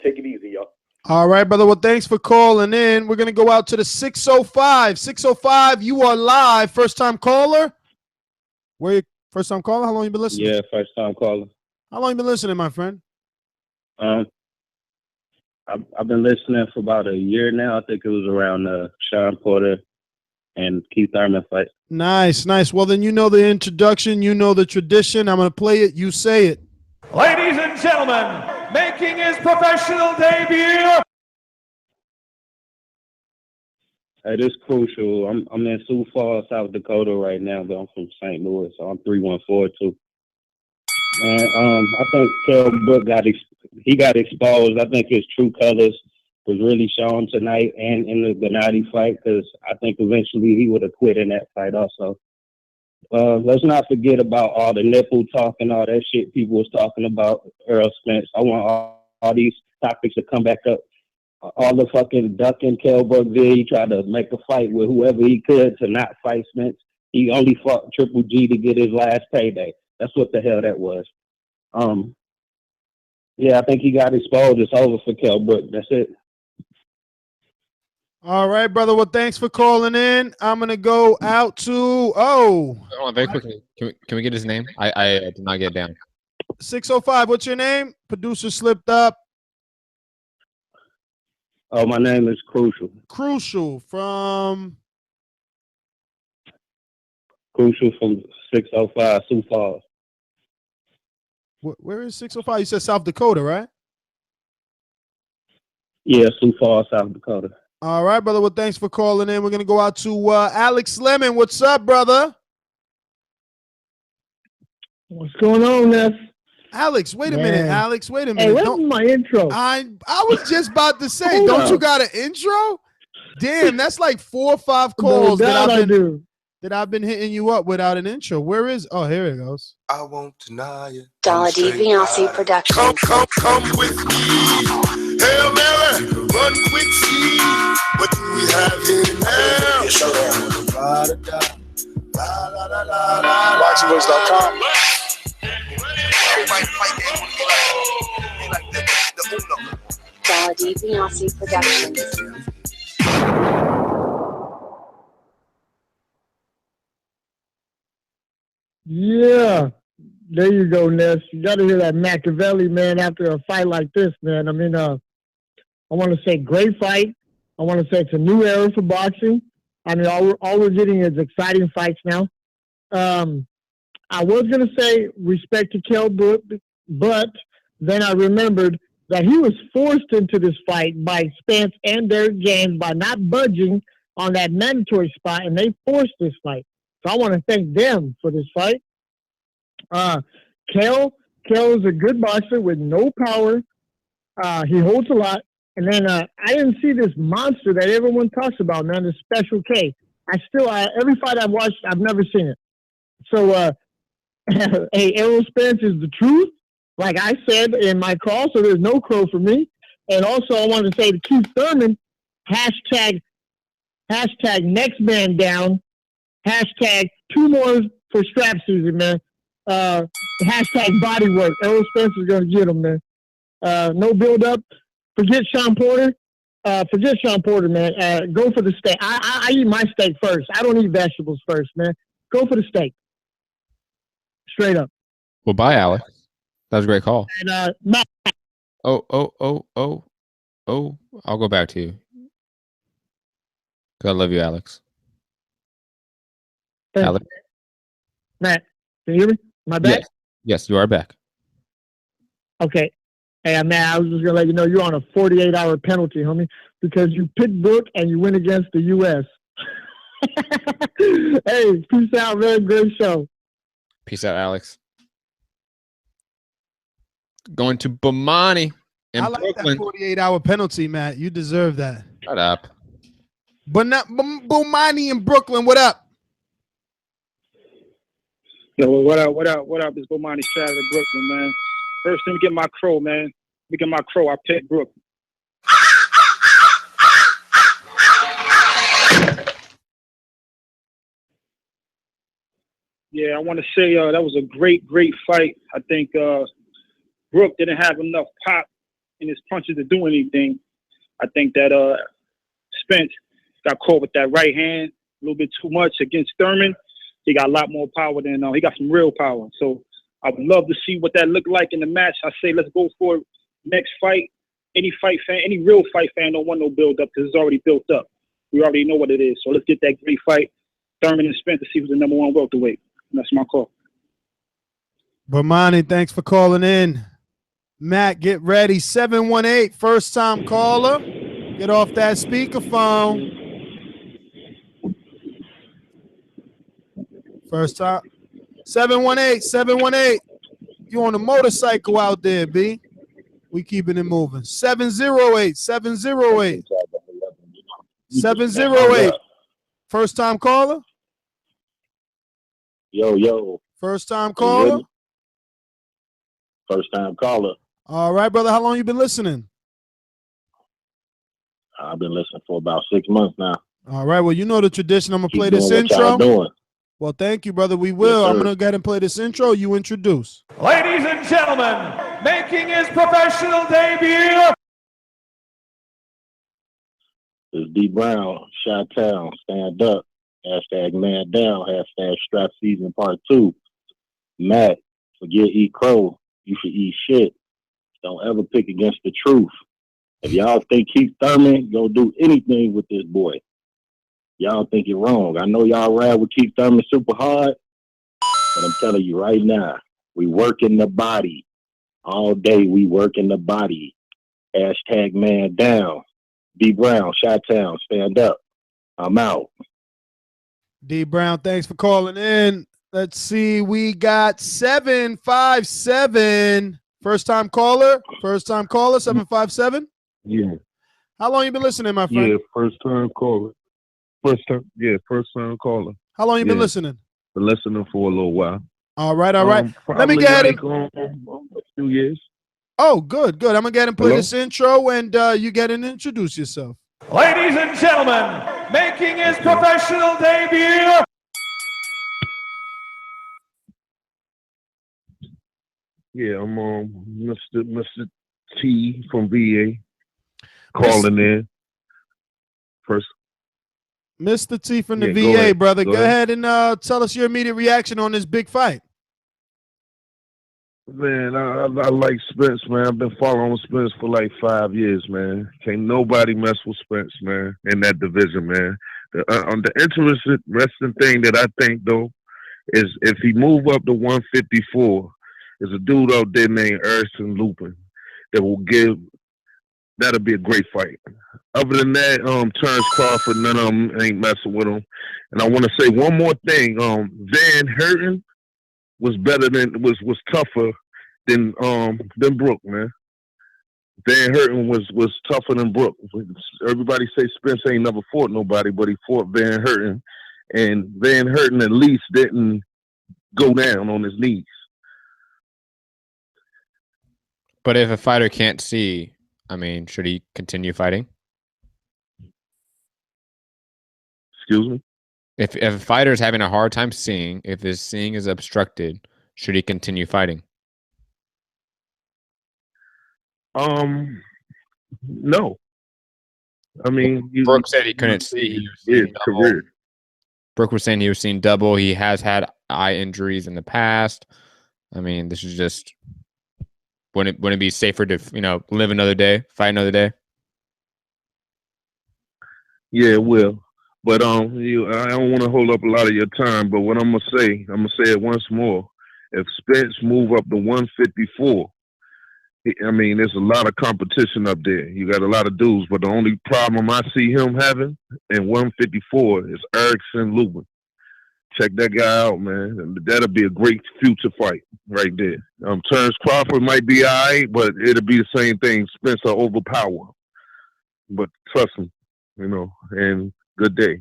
[SPEAKER 18] Take it easy, y'all.
[SPEAKER 6] All right, brother. Well, thanks for calling in. We're going to go out to the 605. 605, you are live. First-time caller? Where you first-time caller? How long you been listening?
[SPEAKER 7] Yeah, first-time caller.
[SPEAKER 6] How long you been listening, my friend?
[SPEAKER 7] I've been listening for about a year now. I think it was around Sean Porter and Keith Thurman fight.
[SPEAKER 6] Nice, nice. Well, then you know the introduction. You know the tradition. I'm going to play it. You say it.
[SPEAKER 4] Ladies and gentlemen, making his professional debut.
[SPEAKER 7] It is crucial. I'm in Sioux Falls, South Dakota right now, but I'm from St. Louis, so I'm 314 too. And I think Kell Brook got exposed. I think his true colors was really shown tonight and in the Gennady fight, because I think eventually he would have quit in that fight also. Let's not forget about all the nipple talk and all that shit people was talking about Errol Spence. I want all these topics to come back up. All the fucking ducking Kell Brook did. He tried to make a fight with whoever he could to not fight Spence. He only fought Triple G to get his last payday. That's what the hell that was. Yeah, I think he got exposed. It's over for Kell Brook. That's it.
[SPEAKER 6] All right, brother. Well, thanks for calling in. I'm gonna go out to
[SPEAKER 8] Hold on, very quickly. Can we get his name? I did not get it down.
[SPEAKER 6] 605. What's your name? Producer slipped up.
[SPEAKER 7] Oh, my name is Crucial.
[SPEAKER 6] Crucial from
[SPEAKER 7] 605 Sioux Falls.
[SPEAKER 6] Where is 605? You said South Dakota, right?
[SPEAKER 7] Yeah, Sioux Falls, South Dakota.
[SPEAKER 6] All right, brother. Well, thanks for calling in. We're gonna go out to Alex Lemon. What's up, brother?
[SPEAKER 15] What's going on, Ness?
[SPEAKER 6] Alex, wait a minute. Alex, wait a minute.
[SPEAKER 15] Hey, where's my intro?
[SPEAKER 6] I was just about to say, don't you got an intro? Damn, that's like 4 or 5 calls that I've been hitting you up without an intro. Where is? Oh, here it goes.
[SPEAKER 4] I won't deny you.
[SPEAKER 17] Dollar DiBiase Productions.
[SPEAKER 4] Come with me. Hail Mary, run quick, see what do we have here now?
[SPEAKER 2] ThaBoxingvoice.com.
[SPEAKER 17] Dollar DiBiase Productions.
[SPEAKER 15] Yeah, there you go, Ness. You got to hear that Machiavelli, man, after a fight like this, man. I mean, I want to say great fight. I want to say it's a new era for boxing. I mean, all we're getting is exciting fights now. I was going to say respect to Kell Brook, but then I remembered that he was forced into this fight by Spence and Derrick James by not budging on that mandatory spot, and they forced this fight. So I want to thank them for this fight. Kell is a good boxer with no power. He holds a lot. And then I didn't see this monster that everyone talks about, man, this Special K. Every fight I've watched, I've never seen it. So, hey, Errol Spence is the truth, like I said in my call, so there's no crow for me. And also I want to say to Keith Thurman, hashtag next man down, hashtag 2 more for strap season, man. Hashtag body work. Errol Spence is going to get him, man. No build up. Forget Sean Porter, man. Go for the steak. I eat my steak first. I don't eat vegetables first, man. Go for the steak. Straight up.
[SPEAKER 8] Well, bye, Alex. That was a great call.
[SPEAKER 15] And Matt.
[SPEAKER 8] Oh. I'll go back to you. I love you, Alex.
[SPEAKER 15] Thanks.
[SPEAKER 8] Alex.
[SPEAKER 15] Matt, can you hear me? Am I back?
[SPEAKER 8] Yes, you are back.
[SPEAKER 15] Okay. Hey, Matt, I was just going to let you know you're on a 48-hour penalty, homie, because you picked Brook and you went against the U.S. Hey, peace out, man. Great show.
[SPEAKER 8] Peace out, Alex. Going to Bomani in
[SPEAKER 6] I like
[SPEAKER 8] Brooklyn.
[SPEAKER 6] that 48-hour penalty, Matt. You deserve that.
[SPEAKER 8] Shut up.
[SPEAKER 6] But not Bomani in Brooklyn. What up?
[SPEAKER 14] Yo, what up? It's Bomani Stratton in Brooklyn, man. First, let me get my crow, man. Let me get my crow. I picked Brook. Yeah, I want to say that was a great fight. I think Brook didn't have enough pop in his punches to do anything. I think that Spence got caught with that right hand a little bit too much against Thurman. He got a lot more power than he got some real power. So I would love to see what that looked like in the match. I say let's go for next fight. Any fight fan, any real fight fan don't want no build up because it's already built up. We already know what it is. So let's get that great fight. Thurman and Spence to see who's the number 1 welterweight. And that's my call.
[SPEAKER 6] Bomani, thanks for calling in. Matt, get ready. 718, first time caller. Get off that speakerphone. First time. 718. You on a motorcycle out there, B. We keeping it moving. 708. 708. First time caller.
[SPEAKER 18] Yo.
[SPEAKER 6] First time caller?
[SPEAKER 18] First time caller.
[SPEAKER 6] All right, brother. How long you been listening?
[SPEAKER 18] I've been listening for about 6 months now.
[SPEAKER 6] All right. Well, you know the tradition. I'm going to play
[SPEAKER 18] Keep
[SPEAKER 6] this
[SPEAKER 18] doing what
[SPEAKER 6] intro.
[SPEAKER 18] y'all doing.
[SPEAKER 6] Well, thank you, brother. We will.
[SPEAKER 18] Yes,
[SPEAKER 6] I'm going to go ahead and play this intro. You introduce.
[SPEAKER 4] Ladies and gentlemen, making his professional debut.
[SPEAKER 18] It's D Brown, Chi-Town, stand up. Hashtag man down. Hashtag strap season part 2. Matt, forget eat crow. You should eat shit. Don't ever pick against the truth. If y'all think Keith Thurman gonna do anything with this boy, y'all think it wrong. I know y'all ride with Keith Thurman super hard, but I'm telling you right now, we working the body. All day we working the body. Hashtag man down. D Brown, Chi-Town, stand up. I'm out.
[SPEAKER 6] D Brown, thanks for calling in. Let's see. We got 757. First time caller, 757.
[SPEAKER 19] Yeah.
[SPEAKER 6] How long you been listening, my friend?
[SPEAKER 19] Yeah, first time caller. First time caller.
[SPEAKER 6] How long you been listening?
[SPEAKER 19] Been listening for a little while.
[SPEAKER 6] All right. Let me
[SPEAKER 19] Probably
[SPEAKER 6] go ahead
[SPEAKER 19] like,
[SPEAKER 6] and
[SPEAKER 19] a few years.
[SPEAKER 6] Oh, good. I'm gonna get and play
[SPEAKER 19] Hello?
[SPEAKER 6] this intro, and you get and introduce yourself.
[SPEAKER 4] Ladies and gentlemen, making his professional debut.
[SPEAKER 19] Yeah, I'm Mr. T from VA calling in. First,
[SPEAKER 6] Mr. T from the
[SPEAKER 19] Yeah,
[SPEAKER 6] VA,
[SPEAKER 19] go ahead.
[SPEAKER 6] brother.
[SPEAKER 19] Go
[SPEAKER 6] Go
[SPEAKER 19] ahead.
[SPEAKER 6] ahead and tell us your immediate reaction on this big fight.
[SPEAKER 19] man, I like Spence, man. I've been following Spence for like 5 years, man. Can't nobody mess with Spence, man, in that division, man. The interesting thing that I think, though, is if he move up to 154, there's a dude out there named Errol Lupin that will give. That'll be a great fight. Other than that, Terrence Crawford, none of them ain't messing with him. And I want to say one more thing. Van Herten was tougher than Brook, man. Van Herten was tougher than Brook. Everybody say Spence ain't never fought nobody, but he fought Van Herten, and Van Herten at least didn't go down on his knees.
[SPEAKER 8] But if a fighter can't see, I mean, should he continue fighting?
[SPEAKER 19] Excuse me?
[SPEAKER 8] If a fighter is having a hard time seeing, if his seeing is obstructed, should he continue fighting?
[SPEAKER 19] No. I mean,
[SPEAKER 8] Brooke said he couldn't see. He was seeing double.
[SPEAKER 19] career.
[SPEAKER 8] Brooke was saying he was seeing double. He has had eye injuries in the past. I mean, this is just wouldn't it be safer to live another day, fight another day?
[SPEAKER 19] Yeah, it will. But I don't want to hold up a lot of your time. But what I'm gonna say it once more. If Spence move up to 154, I mean, there's a lot of competition up there. You got a lot of dudes, but the only problem I see him having in 154 is Errol Lupin. Check that guy out, man. That'll be a great future fight right there. Terrence Crawford might be all right, but it'll be the same thing. Spence will overpower. But trust him, and good day,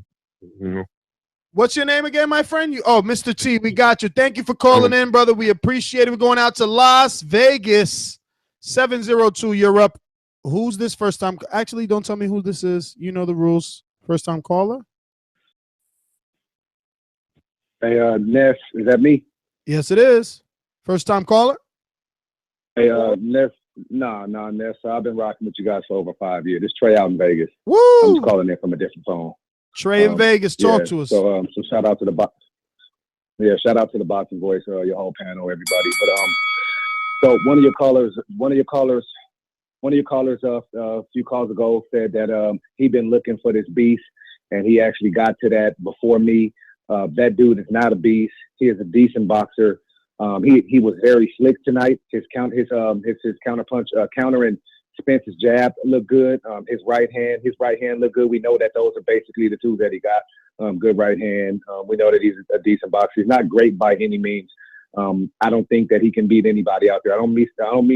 [SPEAKER 6] What's your name again, my friend? Mr. T, we got you. Thank you for calling in, brother. We appreciate it. We're going out to Las Vegas. 702, you're up. Who's this first time? Actually, don't tell me who this is. You know the rules. First time caller?
[SPEAKER 1] Hey, Ness, is that me?
[SPEAKER 6] Yes, it is. First time caller?
[SPEAKER 1] Hey, Ness. Nah, Ness. I've been rocking with you guys for over 5 years. It's Trey out in Vegas.
[SPEAKER 6] Woo!
[SPEAKER 1] I'm just calling in from a different phone.
[SPEAKER 6] Trey in Vegas, talk to us.
[SPEAKER 1] So shout out to shout out to the Boxing Voice, your whole panel, everybody. But so one of your callers a few calls ago said that he'd been looking for this beast, and he actually got to that before me. That dude is not a beast. He is a decent boxer. He was very slick tonight. His counterpunch, countering Spence's jab looked good. His right hand looked good. We know that those are basically the two that he got. Good right hand. We know that he's a decent boxer. He's not great by any means. I don't think that he can beat anybody out there. I don't mean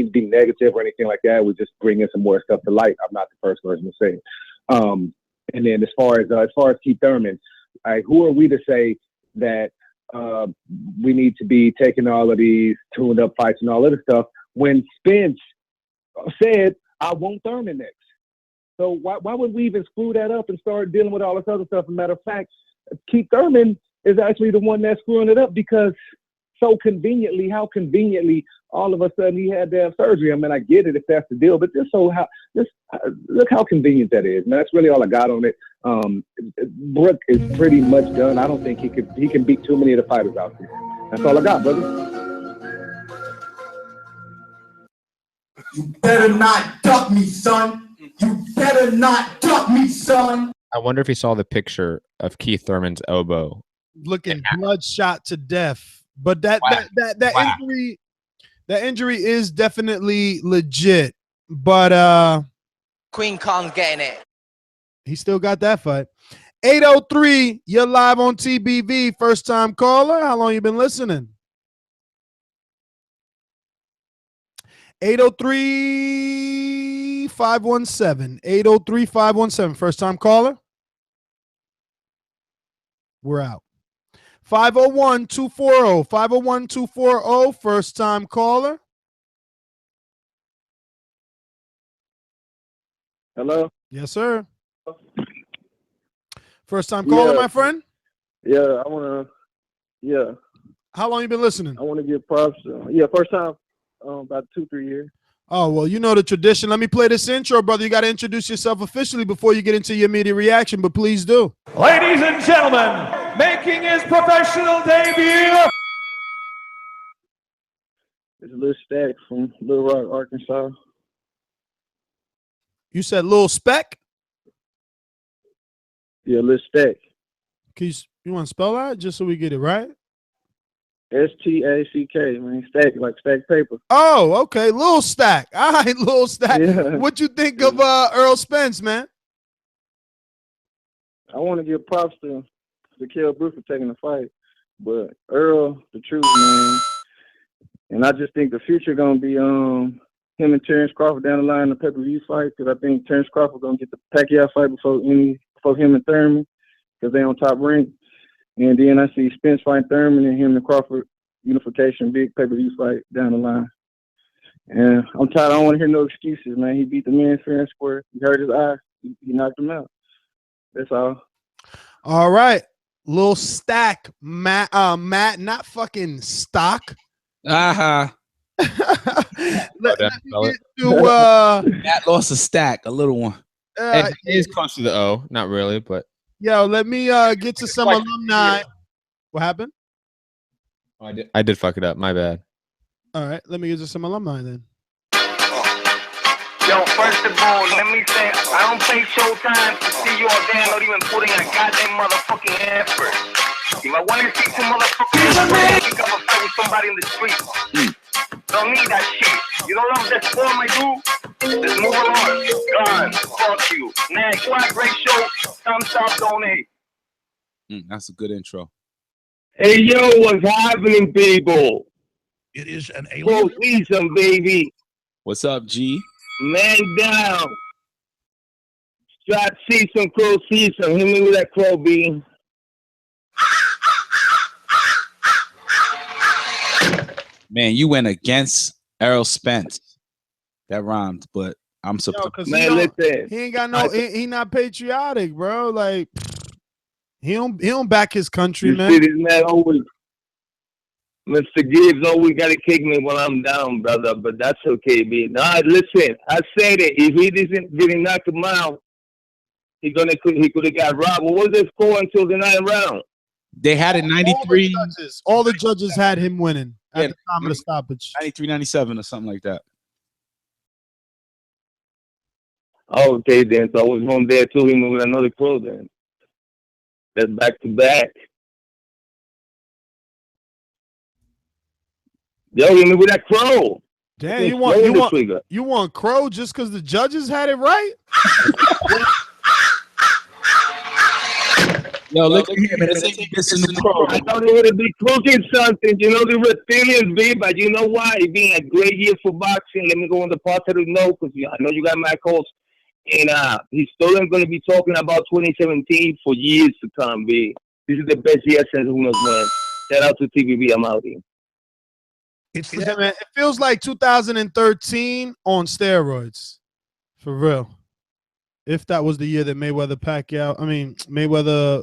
[SPEAKER 1] to be negative or anything like that. We're just bringing some more stuff to light. I'm not the first person to say it. And then as far as Keith Thurman, who are we to say that we need to be taking all of these tuned up fights and all of this stuff. When Spence said, I want Thurman next. So why would we even screw that up and start dealing with all this other stuff? As a matter of fact, Keith Thurman is actually the one that's screwing it up because how conveniently, all of a sudden he had to have surgery. I mean, I get it if that's the deal, but look how convenient that is. Man, that's really all I got on it. Brook is pretty much done. I don't think he can beat too many of the fighters out there. That's all I got, brother.
[SPEAKER 9] You better not duck me, son. You better not duck me, son.
[SPEAKER 8] I wonder if he saw the picture of Keith Thurman's elbow.
[SPEAKER 6] Looking bloodshot to death. But that injury is definitely legit. But
[SPEAKER 2] Queen Kong's getting it.
[SPEAKER 6] He still got that fight. 803, you're live on TBV. First time caller. How long you been listening? 803-517. 803-517. First time caller. We're out. 501-240. 501-240. First time caller.
[SPEAKER 11] Hello?
[SPEAKER 6] Yes, sir. First time caller, my friend?
[SPEAKER 11] Yeah, I want to, yeah.
[SPEAKER 6] How long you been listening?
[SPEAKER 11] I want to give props. First time, about 2-3 years.
[SPEAKER 6] Oh, well, you know the tradition. Let me play this intro, brother. You got to introduce yourself officially before you get into your immediate reaction, but please do.
[SPEAKER 13] Ladies and gentlemen, making his professional debut.
[SPEAKER 11] It's Lil Stack from Little Rock, Arkansas.
[SPEAKER 6] You said Lil Speck?
[SPEAKER 11] Yeah, Lil Stack.
[SPEAKER 6] You want to spell that just so we get it right?
[SPEAKER 11] S-T-A-C-K, man. Stack, like stack paper.
[SPEAKER 6] Oh, okay. Lil Stack. All right, Lil Stack.
[SPEAKER 11] Yeah.
[SPEAKER 6] What you think of Errol Spence, man?
[SPEAKER 11] I want to give props to Kell Brook for taking the fight. But Earl, the truth, man. And I just think the future going to be him and Terrence Crawford down the line in the pay-per-view fight, because I think Terrence Crawford going to get the Pacquiao fight before him and Thurman, because they on top rank. And then I see Spence fight Thurman and him and Crawford unification, big pay-per-view fight down the line. And I'm tired. I don't want to hear no excuses, man. He beat the man fair and square. He hurt his eye. He knocked him out. That's all.
[SPEAKER 6] All right. Lil Stack, Matt, not fucking Stock.
[SPEAKER 5] Matt lost a stack, a little one.
[SPEAKER 8] It is close to the O, not really, but.
[SPEAKER 6] Yo, let me get to some alumni. What happened?
[SPEAKER 8] Oh, I did fuck it up. My bad.
[SPEAKER 6] All right, let me get to some alumni then.
[SPEAKER 21] Yo, first of all, let me say, I don't play Showtime to see you all there, not even putting a goddamn motherfucking effort. If I want to see some motherfucking effort, pick up a fight with somebody in the street. Don't need that shit. You don't love that form I do? Just move along. Gone. Fuck you. Next, what great show. Thumbs up, donate.
[SPEAKER 5] That's a good intro.
[SPEAKER 21] Hey, yo, what's happening, people?
[SPEAKER 13] It is an alien.
[SPEAKER 21] Go see some, baby.
[SPEAKER 5] What's up, G?
[SPEAKER 21] Man down. Strap season, crow season. Hit me with that crow, B.
[SPEAKER 5] Man, you went against Errol Spence. That rhymed, but I'm surprised.
[SPEAKER 6] Man, listen. He ain't got no. He not patriotic, bro. Like he don't back his country, man.
[SPEAKER 21] See, this man always, Mr. Gibbs always got to kick me when I'm down, brother. But that's okay, B. Nah, listen. I said it. If he didn't knock him out, he could have got robbed. What was the score until the 9th round?
[SPEAKER 5] They had it 93.
[SPEAKER 6] All the judges had him winning at the time of the stoppage.
[SPEAKER 5] 93, 97 or something like that.
[SPEAKER 21] Okay, then. So I was home there too. He moved with another crow then. That's back to back. Yo, hit me with that crow.
[SPEAKER 6] Damn, you want crow just because the judges had it right?
[SPEAKER 5] Yo, look at him, man. This is the crow.
[SPEAKER 21] I thought it would have been cooking something, you know, the reptilians, B, but you know why? It being a great year for boxing. Let me go on the positive note, because I know you got my calls. And he's still going to be talking about 2017 for years to come, B. This is the best year since who knows when.
[SPEAKER 11] Shout out to TVB. I'm out here.
[SPEAKER 6] Yeah, man, it feels like 2013 on steroids, for real. If that was the year that Mayweather,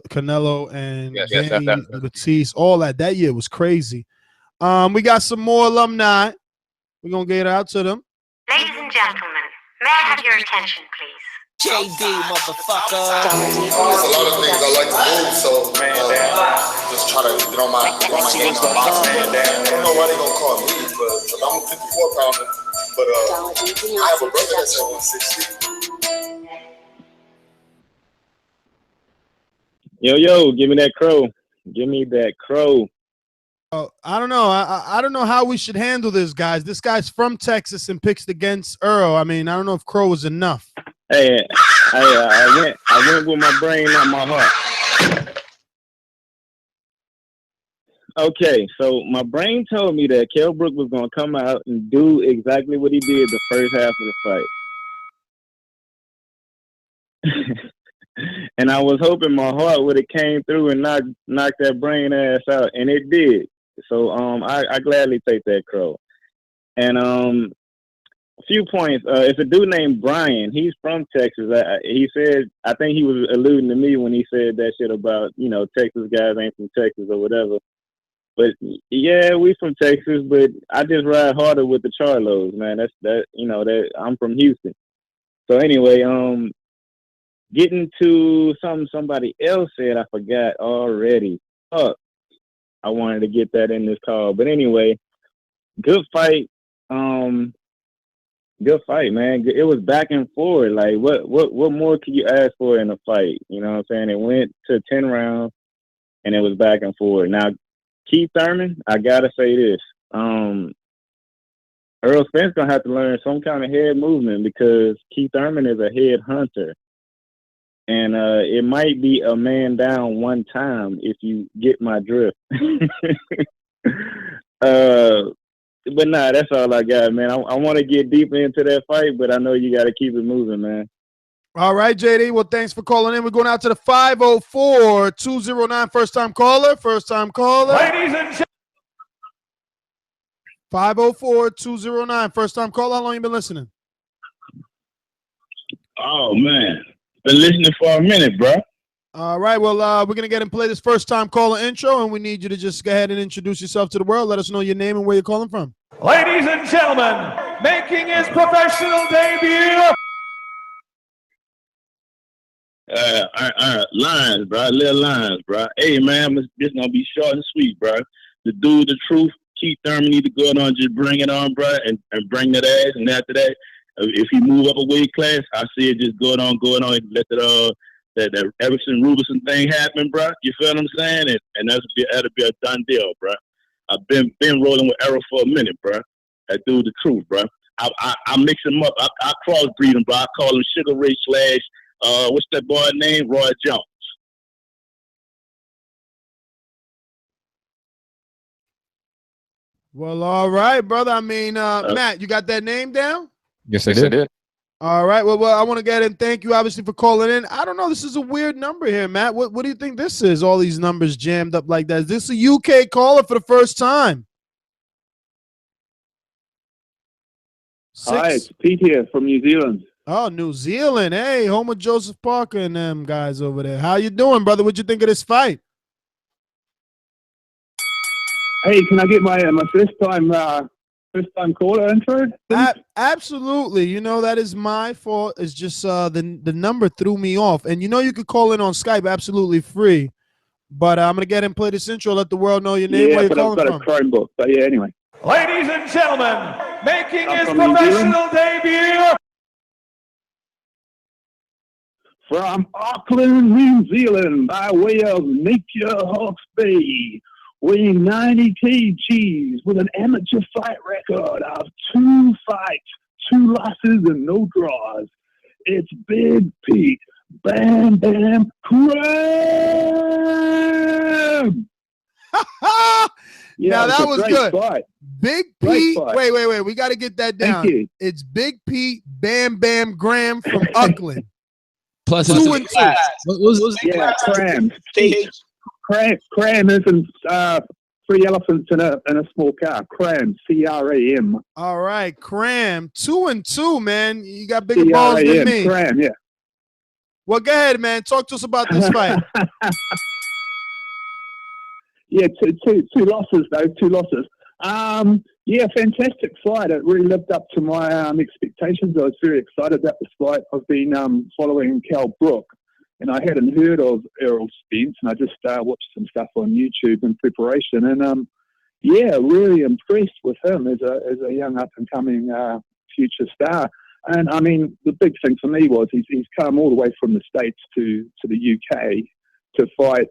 [SPEAKER 6] Canelo, and Danny, Batiste, all that year was crazy. We got some more alumni. We're gonna get out to them.
[SPEAKER 17] Ladies and gentlemen, may I have your attention, please?
[SPEAKER 2] JD, motherfucker.
[SPEAKER 16] There's a lot of things I like to do, so just try to get on my game on boxing. I don't know why they gonna call me, but I'm a 54 pounder. But I have a brother that's at 160.
[SPEAKER 3] Yo, give me that crow. Give me that crow.
[SPEAKER 6] I don't know. I don't know how we should handle this, guys. This guy's from Texas and picks against Earl. I mean, I don't know if crow is enough.
[SPEAKER 3] Hey, I went with my brain, not my heart. Okay, so my brain told me that Kell Brook was going to come out and do exactly what he did the first half of the fight. And I was hoping my heart would have came through and knocked that brain ass out, and it did. So I gladly take that crow. And a few points. It's a dude named Brian. He's from Texas. He said, I think he was alluding to me when he said that shit about, Texas guys ain't from Texas or whatever. But yeah, we from Texas, but I just ride harder with the Charlos, man. That I'm from Houston. So anyway, getting to something somebody else said, I forgot already. Fuck. I wanted to get that in this call. But anyway, good fight. Good fight, man. It was back and forth. Like, what more could you ask for in a fight? You know what I'm saying? It went to 10 rounds, and it was back and forth. Now, Keith Thurman, I gotta say this. Errol Spence gonna have to learn some kind of head movement because Keith Thurman is a head hunter. And it might be a man down one time if you get my drift. But nah, that's all I got, man. I want to get deeper into that fight, but I know you got to keep it moving, man.
[SPEAKER 6] All right, JD. Well, thanks for calling in. We're going out to the 504-209 first-time caller. First-time caller.
[SPEAKER 13] Ladies and gentlemen.
[SPEAKER 6] 504-209 first-time caller. How long you been listening?
[SPEAKER 3] Oh, man. Been listening for a minute, bro.
[SPEAKER 6] All right. Well, we're going to get and play this first-time caller intro, and we need you to just go ahead and introduce yourself to the world. Let us know your name and where you're calling from.
[SPEAKER 13] Ladies and gentlemen, making his professional debut.
[SPEAKER 3] Lines, bro. Little lines, bro. Hey, man, this going to be short and sweet, bro. The dude, the truth, Keith Thurman need to go on and just bring it on, bro, and bring that ass. And after that, if he move up a weight class, I see it just going on, and let that Everson Rubinson thing happen, bro. You feel what I'm saying? And that'll be a done deal, bro. I've been rolling with Errol for a minute, bro. That dude, the truth, bro. I mix him up. I crossbreed him, bro. I call him Sugar Ray / what's that boy name? Roy Jones.
[SPEAKER 6] Well, all right, brother. I mean, Matt, you got that name down?
[SPEAKER 8] Yes, I did.
[SPEAKER 6] All right. Well, I want to get in. Thank you, obviously, for calling in. I don't know. This is a weird number here, Matt. What do you think this is? All these numbers jammed up like that. Is this a UK caller for the first time?
[SPEAKER 11] Hi, it's Pete here from New Zealand.
[SPEAKER 6] Oh, New Zealand. Hey, home of Joseph Parker and them guys over there. How you doing, brother? What'd you think of this fight?
[SPEAKER 11] Hey, can I get my first time caller intro?
[SPEAKER 6] Absolutely. You know, that is my fault. It's just the number threw me off. And you know you could call in on Skype absolutely free. But I'm going to get and play this intro, let the world know your name, where you're calling from.
[SPEAKER 11] Yeah, but I've got a Chromebook. But yeah, anyway.
[SPEAKER 13] Ladies and gentlemen, making his professional debut.
[SPEAKER 11] From Auckland, New Zealand, by way of Napier, Hawke's Bay, weighing 90 kgs with an amateur fight record of 2 fights, 2 losses, and no draws. It's Big Pete. Bam, bam, cram!
[SPEAKER 6] Now that was good.
[SPEAKER 11] Fight.
[SPEAKER 6] Big Pete. Wait. We got to get that down.
[SPEAKER 11] Thank you.
[SPEAKER 6] It's Big Pete, Bam Bam Graham from Auckland.
[SPEAKER 5] Plus
[SPEAKER 6] 2 and 2.
[SPEAKER 11] Yeah, cram. Cram is in Three elephants in a small car. Cram, C-R-A-M.
[SPEAKER 6] All right, Cram, 2-2, man. You got bigger balls than
[SPEAKER 11] C-R-A-M,
[SPEAKER 6] me.
[SPEAKER 11] Cram, yeah.
[SPEAKER 6] Well, go ahead, man. Talk to us about this fight.
[SPEAKER 11] Yeah, two losses though. 2 losses. Yeah, fantastic fight. It really lived up to my expectations. I was very excited about this fight. I've been following Kell Brook, and I hadn't heard of Errol Spence, and I just watched some stuff on YouTube in preparation, and yeah, really impressed with him as a young up and coming future star. And I mean, the big thing for me was he's come all the way from the States to the UK to fight,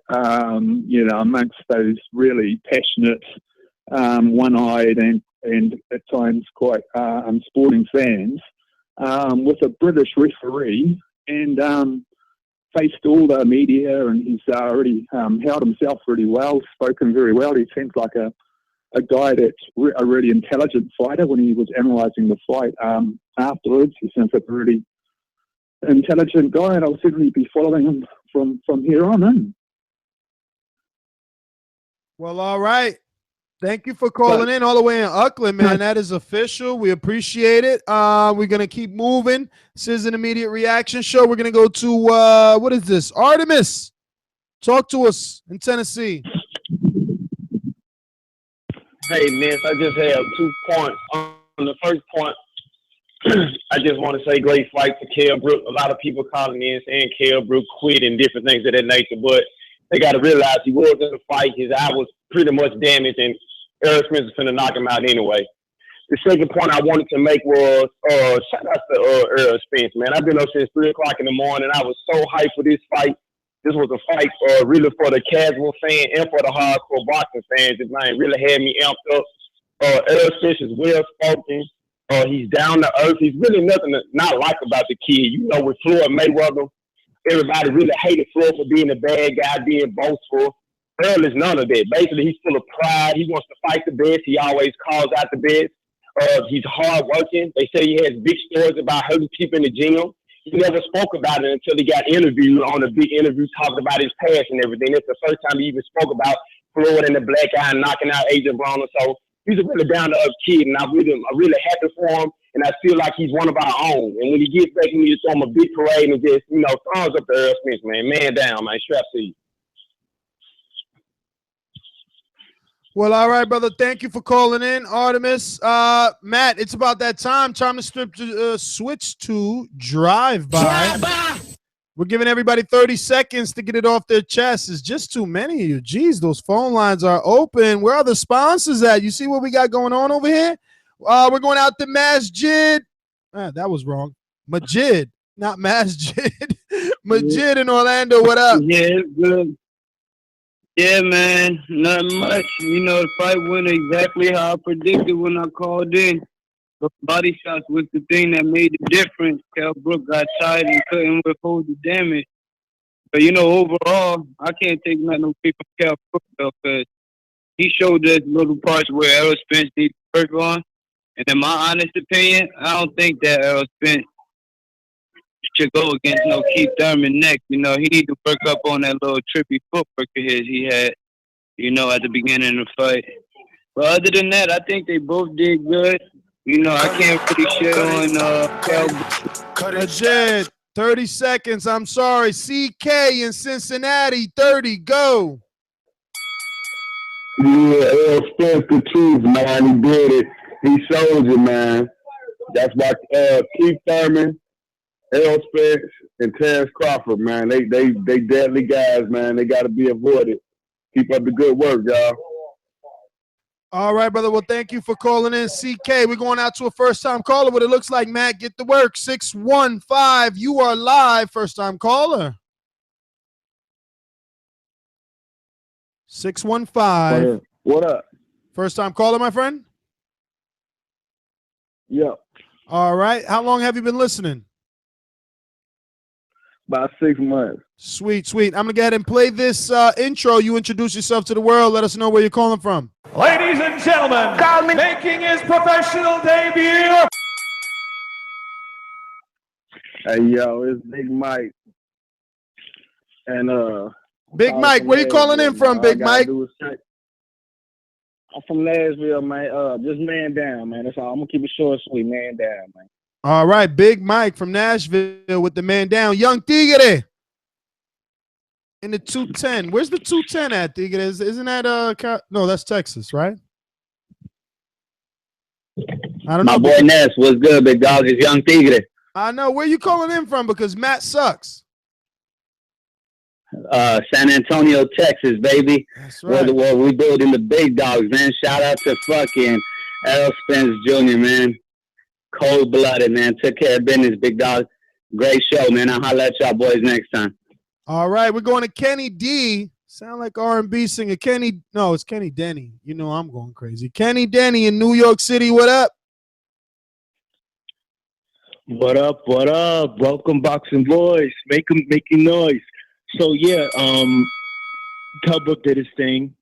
[SPEAKER 11] you know, amongst those really passionate, one-eyed and at times quite unsporting fans, with a British referee, and faced all the media, and he's already held himself really well, spoken very well. He seems like a guy that's a really intelligent fighter. When he was analysing the fight afterwards, he seems like a really intelligent guy, and I'll certainly be following him from here on in.
[SPEAKER 6] Well, all right. Thank you for calling in all the way in Auckland, man. That is official. We appreciate it. We're going to keep moving. This is an immediate reaction show. We're going to go to, what is this? Artemis. Talk to us in Tennessee.
[SPEAKER 10] Hey, Ness, I just have 2 points. On the first point, I just want to say great fight to Kell Brook. A lot of people calling in saying Kell Brook quit and different things of that nature, but they got to realize he was in the fight. His eye was pretty much damaged, and Errol Spence is finna knock him out anyway. The second point I wanted to make was, shout out to Errol Spence, man. I've been up since 3 o'clock in the morning. I was so hyped for this fight. This was a fight really for the casual fan and for the hardcore boxing fans. This man really had me amped up. Errol Spence is well-spoken. He's down to earth. He's really nothing to not like about the kid. You know, with Floyd Mayweather, everybody really hated Floyd for being a bad guy, being boastful. Earl is none of that. Basically, he's full of pride. He wants to fight the best. He always calls out the best. He's hard-working. They say he has big stories about hurting people in the gym. He never spoke about it until he got interviewed on a big interview talking about his past and everything. It's the first time he even spoke about Floyd and the black guy knocking out Adrian Broner. So he's a really down-to-earth kid, and I'm really happy for him, and I feel like he's one of our own. And when he gets back, we need to throw him a big parade and just, you know, thumbs up to Errol Spence, man. Man down, man. Strap to you.
[SPEAKER 6] Well, all right, brother. Thank you for calling in, Artemis. Matt, it's about that time. Time to switch to drive-by. We're giving everybody 30 seconds to get it off their chest. It's just too many of you. Jeez, those phone lines are open. Where are the sponsors at? You see what we got going on over here? We're going out to Masjid. That was wrong. Majid, not Masjid. Majid in Orlando. What up?
[SPEAKER 24] Yeah, it's good. Yeah, man, nothing much. You know, the fight went exactly how I predicted when I called in. The body shots was the thing that made the difference. Kell Brook got tired and couldn't withhold the damage. But, you know, overall, I can't take nothing away from Kell Brook, though, because he showed us little parts where Errol Spence needs to work on. And in my honest opinion, I don't think that Errol Spence should go against no Keith Thurman next. You know, he need to work up on that little trippy footwork of his he had, you know, at the beginning of the fight. But other than that, I think they both did good. You know, I can't really shit on Kell.
[SPEAKER 6] Majid, 30 seconds. I'm sorry. CK in Cincinnati, 30. Go.
[SPEAKER 19] Yeah, Errol Spence the truth, man. He did it. He showed you, man. That's why Keith Thurman, Errol Spence, and Terrence Crawford, man. They deadly guys, man. They got to be avoided. Keep up the good work, y'all.
[SPEAKER 6] All right, brother. Well, thank you for calling in, CK. We're going out to a first-time caller. What it looks like, Matt. Get to work. 615. You are live. First-time caller. 615.
[SPEAKER 19] What up?
[SPEAKER 6] First-time caller, my friend?
[SPEAKER 19] Yep.
[SPEAKER 6] All right. How long have you been listening?
[SPEAKER 19] About 6 months.
[SPEAKER 6] Sweet, sweet. I'm going to go ahead and play this intro. You introduce yourself to the world. Let us know where you're calling from.
[SPEAKER 13] Ladies and gentlemen, making his professional debut.
[SPEAKER 19] Hey, yo, it's Big Mike. And
[SPEAKER 6] Big Mike, where you calling in from, Big Mike?
[SPEAKER 7] I'm from Nashville, man. Just man down, man. That's all. I'm gonna keep it short and sweet, man down, man.
[SPEAKER 6] All right, Big Mike from Nashville with the man down. Young Tigre in the 210. Where's the 210 at, Tigre? Isn't that no, that's Texas, right? I don't know.
[SPEAKER 12] My boy Ness, what's good, big dog? It's Young Tigre.
[SPEAKER 6] I know. Where you calling in from? Because Matt sucks.
[SPEAKER 12] San Antonio, Texas, baby.
[SPEAKER 6] That's right.
[SPEAKER 12] Where we building the big dogs, man. Shout out to fucking Errol Spence Jr., man. Cold-blooded, man. Took care of business, big dog. Great show, man. I'll holler at y'all boys next time.
[SPEAKER 6] All right, we're going to Kenny D. Sound like R&B singer. No, it's Kenny Denny. You know I'm going crazy. Kenny Denny in New York City. What up?
[SPEAKER 20] What up? What up? Welcome, Boxing Voice. Making noise. So yeah, Kell Brook did his thing.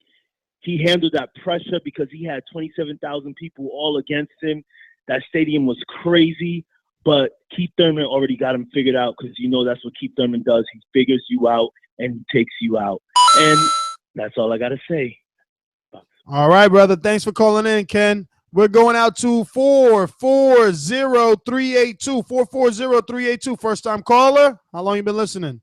[SPEAKER 20] He handled that pressure because he had 27,000 people all against him. That stadium was crazy, but Keith Thurman already got him figured out because you know that's what Keith Thurman does. He figures you out and he takes you out. And that's all I got to say.
[SPEAKER 6] All right, brother. Thanks for calling in, Ken. We're going out to 440-382. 440-382. First time caller. How long you been listening?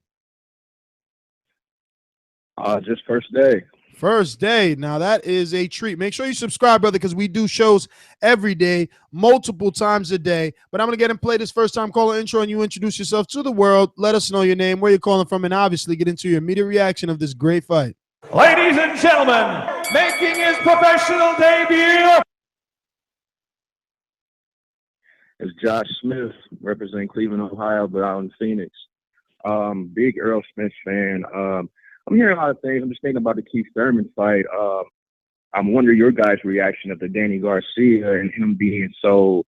[SPEAKER 11] Just first day.
[SPEAKER 6] First day. Now that is a treat. Make sure you subscribe, brother, because we do shows every day, multiple times a day. But I'm going to get and play this first time caller intro, and you introduce yourself to the world. Let us know your name, where you're calling from, and obviously get into your immediate reaction of this great fight.
[SPEAKER 13] Ladies and gentlemen, making his professional debut.
[SPEAKER 11] It's Josh Smith, representing Cleveland, Ohio, but out in Phoenix. Big Errol Spence fan. I'm hearing a lot of things. I'm just thinking about the Keith Thurman fight. I'm wondering your guys' reaction of the Danny Garcia and him being so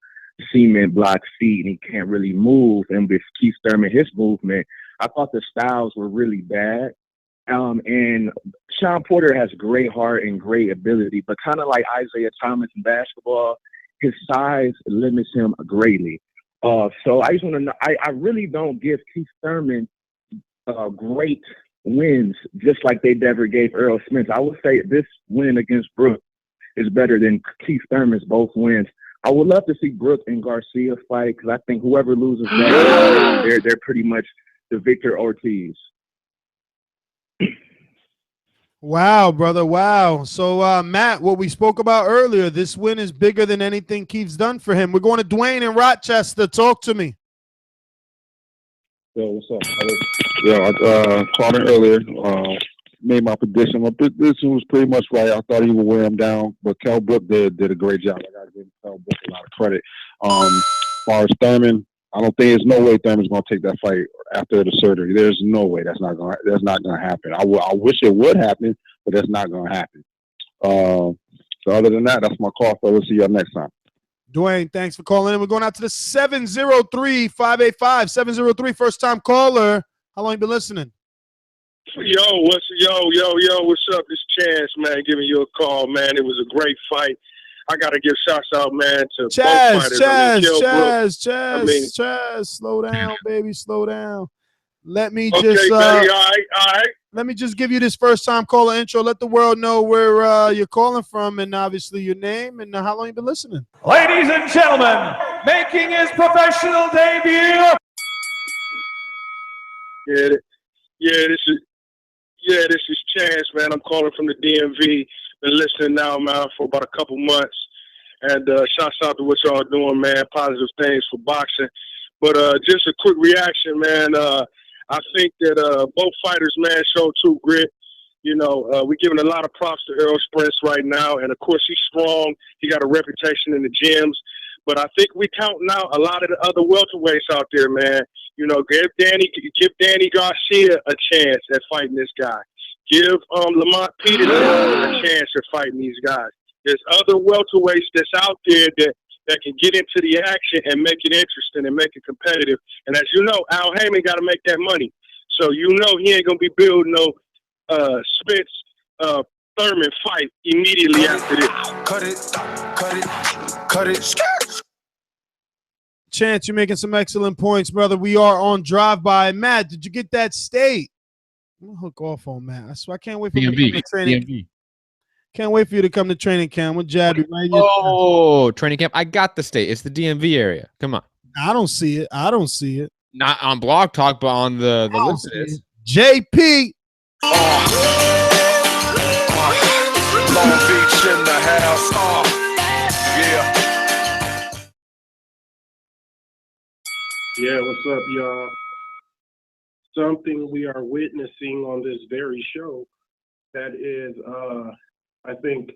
[SPEAKER 11] cement block feet and he can't really move. And with Keith Thurman, his movement, I thought the styles were really bad. And Sean Porter has great heart and great ability, but kind of like Isaiah Thomas in basketball, his size limits him greatly. So I just want to know, I really don't give Keith Thurman great wins, just like they never gave Errol Spence. I would say this win against Brook is better than Keith Thurman's both wins. I would love to see Brook and Garcia fight because I think whoever loses that, they're pretty much the Victor Ortiz.
[SPEAKER 6] Wow, brother. Wow. So, Matt, what we spoke about earlier, this win is bigger than anything Keith's done for him. We're going to Dwayne in Rochester. Talk to me.
[SPEAKER 19] Yo, what's up? I called in earlier, made my prediction. My prediction was pretty much right. I thought he would wear him down, but Kell Brook did a great job. I got to give Kell Brook a lot of credit. As far as Thurman, I don't think there's no way Thurman's going to take that fight after the surgery. There's no way that's not going to happen. I wish it would happen, but that's not going to happen. So other than that, that's my call. So we'll see y'all next time.
[SPEAKER 6] Dwayne, thanks for calling in. We're going out to the 703-585. 703, first time caller. How long you been listening?
[SPEAKER 10] Yo, what's up? This Chaz, man, giving you a call, man. It was a great fight. I gotta give shouts out, man, to both fighters.
[SPEAKER 6] Chaz, slow down, baby, slow down. Let me
[SPEAKER 10] Okay,
[SPEAKER 6] just
[SPEAKER 10] buddy, all right.
[SPEAKER 6] Let me just give you this first time caller intro. Let the world know where you're calling from and obviously your name and how long you've been listening.
[SPEAKER 13] Ladies and gentlemen, making his professional debut.
[SPEAKER 10] This is Chance, man. I'm calling from the DMV. Been listening now, man, for about a couple months. And shouts out to what y'all doing, man. Positive things for boxing. But just a quick reaction, man. I think that both fighters, man, showed true grit. You know, we're giving a lot of props to Errol Spence right now. And, of course, he's strong. He got a reputation in the gyms. But I think we counting out a lot of the other welterweights out there, man. You know, give Danny Garcia a chance at fighting this guy. Give Lamont Peterson a chance at fighting these guys. There's other welterweights that's out there that can get into the action and make it interesting and make it competitive. And as you know, Al Heyman got to make that money. So you know he ain't going to be building no Spence Thurman fight immediately after this. Cut it.
[SPEAKER 6] Chance, you're making some excellent points, brother. We are on drive-by. Matt, did you get that state? I'm gonna hook off on Matt. I can't wait for him to come to training. Can't wait for you to come to training camp. We'll jab you right in your
[SPEAKER 8] Oh, training camp. I got the state. It's the DMV area. Come on.
[SPEAKER 6] I don't see it. I don't see it.
[SPEAKER 8] Not on Blog Talk, but on the list it is.
[SPEAKER 6] JP.
[SPEAKER 4] Long Beach in the house. Yeah.
[SPEAKER 14] Yeah, what's up, y'all? Something we are witnessing on this very show that is, I think,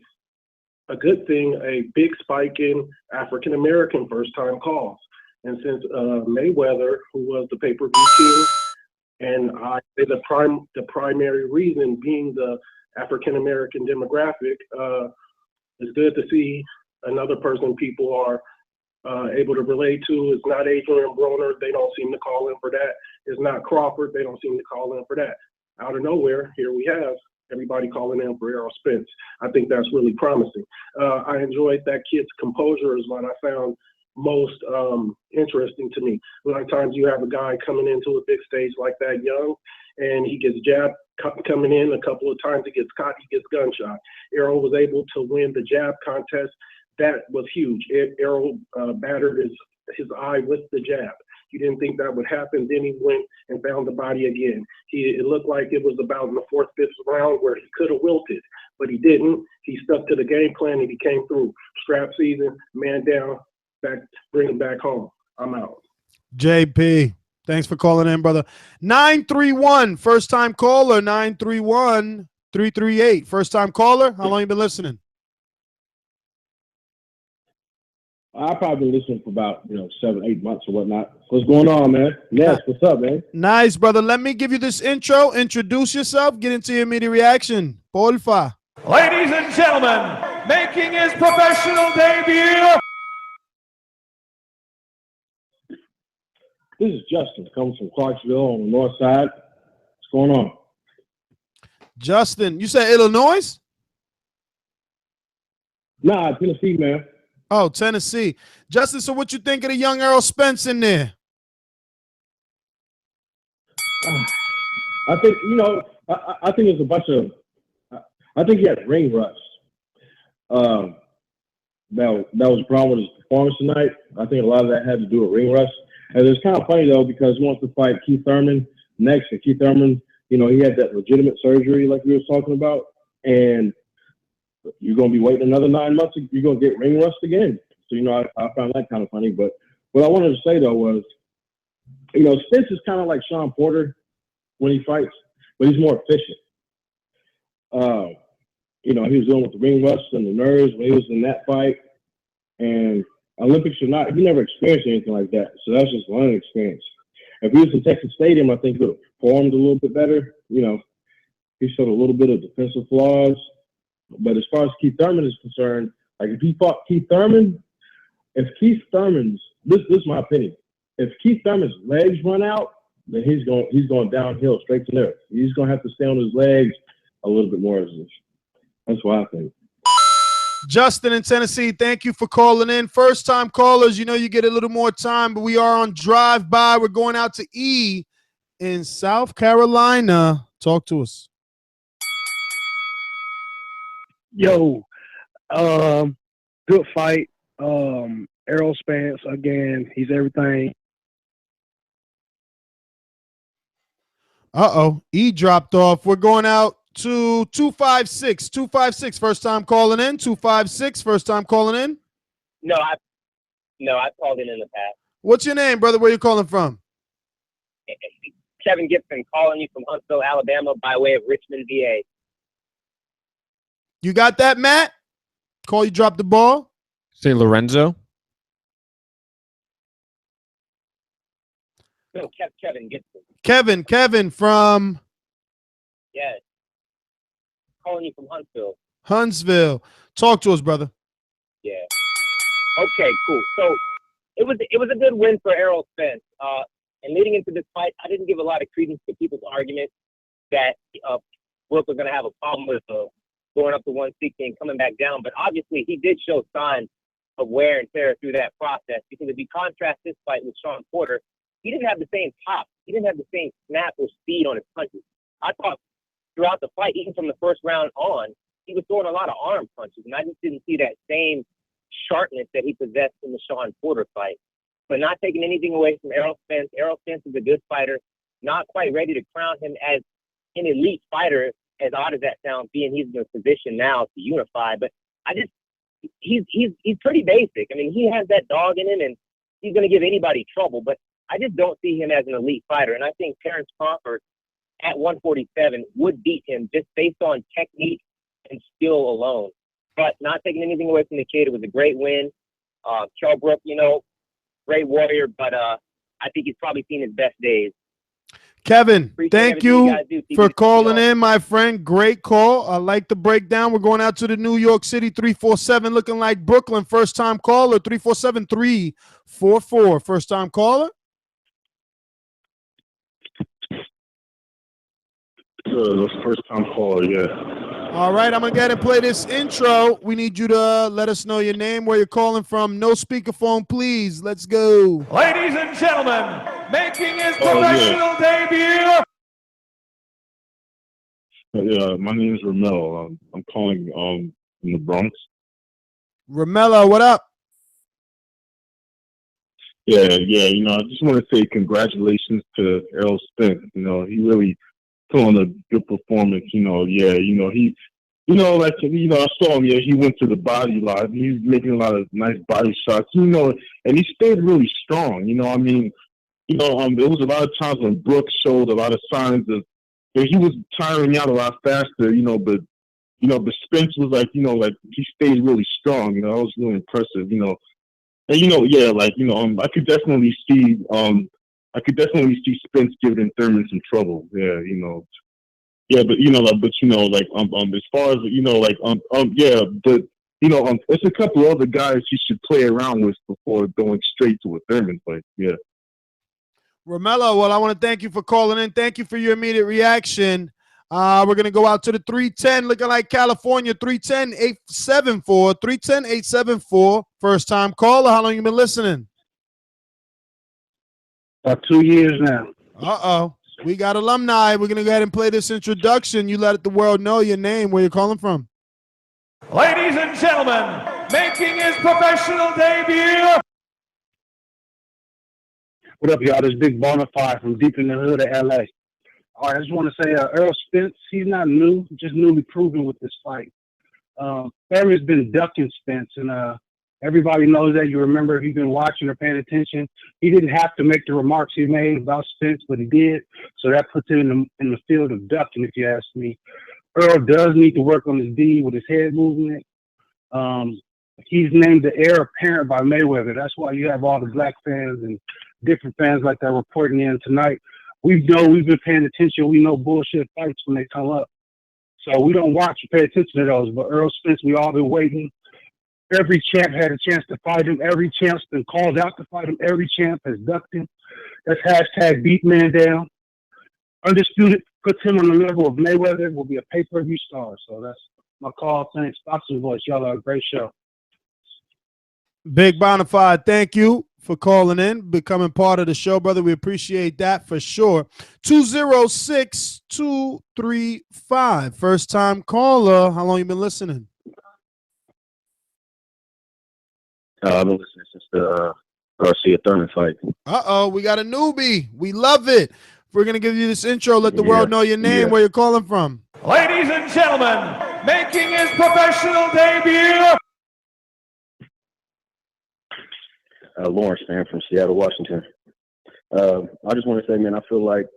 [SPEAKER 14] a good thing, a big spike in African-American first-time calls. And since Mayweather, who was the pay-per-view king, and I say the primary reason being the African-American demographic, it's good to see another person people are able to relate to. It's not Adrian Broner. They don't seem to call in for that. It's not Crawford. They don't seem to call in for that. Out of nowhere, here we have everybody calling in for Errol Spence. I think that's really promising. I enjoyed that kid's composure is what I found most interesting to me. A lot of times you have a guy coming into a big stage like that young, and he gets jabbed coming in. A couple of times he gets caught, he gets gunshot. Errol was able to win the jab contest. That was huge. Errol battered his eye with the jab. He didn't think that would happen. Then he went and found the body again. It looked like it was about in the fourth, fifth round where he could have wilted, but he didn't. He stuck to the game plan and he came through. Strap season, man down, back, bring him back home. I'm out.
[SPEAKER 6] JP, thanks for calling in, brother. 931, first time caller. 931-338, first time caller. How long you been listening?
[SPEAKER 15] I've probably been listening for about 7-8 months or whatnot. What's going on, man? Yes, what's up, man?
[SPEAKER 6] Nice, brother. Let me give you this intro. Introduce yourself. Get into your immediate reaction. Porfa.
[SPEAKER 13] Ladies and gentlemen, making his professional debut.
[SPEAKER 15] This is Justin, coming from Clarksville on the north side. What's going on?
[SPEAKER 6] Justin, you said Illinois?
[SPEAKER 15] Nah, Tennessee, man.
[SPEAKER 6] Oh, Tennessee. Justin, so what you think of the young Errol Spence in there?
[SPEAKER 15] I think, I think it's a bunch of – I think he had ring rust. That was a problem with his performance tonight. I think a lot of that had to do with ring rust. And it's kind of funny, though, because he wants to fight Keith Thurman next. And Keith Thurman, he had that legitimate surgery like we were talking about. And you're going to be waiting another 9 months. You're going to get ring rust again. So, I found that kind of funny. But what I wanted to say, though, was, Spence is kind of like Sean Porter when he fights, but he's more efficient. He was dealing with the ring rust and the nerves when he was in that fight. And Olympics or not, he never experienced anything like that. So that's just one experience. If he was in Texas Stadium, I think he would have performed a little bit better. He showed a little bit of defensive flaws. But as far as Keith Thurman is concerned, like if he fought Keith Thurman, this is my opinion. If Keith Thurman's legs run out, then he's going downhill straight to there. He's going to have to stay on his legs a little bit more. That's what I think.
[SPEAKER 6] Justin in Tennessee, thank you for calling in. First time callers, you get a little more time, but we are on drive by. We're going out to E in South Carolina. Talk to us.
[SPEAKER 24] Yo, good fight. Errol Spence, again, he's everything.
[SPEAKER 6] E dropped off. We're going out to 256. 256, first time calling in. 256, first time calling in.
[SPEAKER 22] No, I've called in the past.
[SPEAKER 6] What's your name, brother? Where you calling from?
[SPEAKER 22] Kevin Gibson, calling you from Huntsville, Alabama, by way of Richmond, VA.
[SPEAKER 6] You got that, Matt? Call you drop the ball.
[SPEAKER 8] Say Lorenzo.
[SPEAKER 22] No, Kevin Gibson.
[SPEAKER 6] Kevin from?
[SPEAKER 22] Yes. Calling you from
[SPEAKER 6] Huntsville. Talk to us, brother.
[SPEAKER 22] Yeah. Okay, cool. So it was a good win for Errol Spence. And leading into this fight, I didn't give a lot of credence to people's argument that Brook was going to have a problem with going up to 160 and coming back down. But obviously, he did show signs of wear and tear through that process. Because if you contrast this fight with Sean Porter, he didn't have the same pop. He didn't have the same snap or speed on his punches. I thought throughout the fight, even from the first round on, he was throwing a lot of arm punches, and I just didn't see that same sharpness that he possessed in the Sean Porter fight. But not taking anything away from Errol Spence. Errol Spence is a good fighter, not quite ready to crown him as an elite fighter, as odd as that sounds, being he's in a position now to unify. But he's pretty basic. I mean, he has that dog in him, and he's going to give anybody trouble. But I just don't see him as an elite fighter. And I think Terrence Crawford at 147 would beat him just based on technique and skill alone. But not taking anything away from the kid, it was a great win. Kell Brook, great warrior, but I think he's probably seen his best days.
[SPEAKER 6] Kevin,
[SPEAKER 22] Appreciate
[SPEAKER 6] thank you
[SPEAKER 22] do.
[SPEAKER 6] for calling in, my friend. Great call. I like the breakdown. We're going out to the New York City 347, looking like Brooklyn. First-time caller, 347-344. First-time caller.
[SPEAKER 19] First-time caller, yeah.
[SPEAKER 6] All right, I'm going to go ahead and play this intro. We need you to let us know your name, where you're calling from. No speakerphone, please. Let's go.
[SPEAKER 13] Ladies and gentlemen, making his professional debut.
[SPEAKER 19] Yeah, my name is Ramel. I'm calling from the Bronx.
[SPEAKER 6] Ramela, what up?
[SPEAKER 19] Yeah. I just want to say congratulations to Errol Spence. He really put on a good performance. I saw him. Yeah, he went to the body a lot. He was making a lot of nice body shots. And he stayed really strong. There was a lot of times when Brooks showed a lot of signs of he was tiring out a lot faster. But Spence was like he stayed really strong. That was really impressive. I could definitely see Spence giving Thurman some trouble. Yeah, as far as it's a couple other guys he should play around with before going straight to a Thurman fight. Yeah.
[SPEAKER 6] Ramela, well, I want to thank you for calling in. Thank you for your immediate reaction. We're going to go out to the 310, looking like California, 310-874, 310-874. First-time caller. How long you been listening?
[SPEAKER 11] About 2 years now.
[SPEAKER 6] Uh-oh. We got alumni. We're going to go ahead and play this introduction. You let the world know your name, where you're calling from.
[SPEAKER 13] Ladies and gentlemen, making his professional debut.
[SPEAKER 11] What up, y'all? This is Big Bonafide from deep in the hood of L.A. All right, I just want to say Errol Spence, he's not new, just newly proven with this fight. Barry's been ducking Spence, and everybody knows that. You remember if you've been watching or paying attention, he didn't have to make the remarks he made about Spence, but he did. So that puts him in the field of ducking, if you ask me. Errol does need to work on his D with his head movement. He's named the heir apparent by Mayweather. That's why you have all the black fans and different fans like that reporting in tonight. We've been paying attention. We know bullshit fights when they come up. So we don't watch or pay attention to those. But Errol Spence, we all been waiting. Every champ had a chance to fight him. Every champ's been called out to fight him. Every champ has ducked him. That's hashtag beat man down. Undisputed puts him on the level of Mayweather, will be a pay-per-view star. So that's my call. Thanks. Boxing Voice. Y'all are a great show.
[SPEAKER 6] Big Bonafide, thank you for calling in, becoming part of the show, brother. We appreciate that for sure. 206-235. First time caller. How long you been listening?
[SPEAKER 1] I've been listening since the Garcia Thurman fight.
[SPEAKER 6] Uh-oh, we got a newbie. We love it. We're going to give you this intro. Let the world know your name, where you're calling from.
[SPEAKER 13] Ladies and gentlemen, making his professional debut.
[SPEAKER 1] Lawrence, fan from Seattle, Washington. I just want to say, man, I feel like,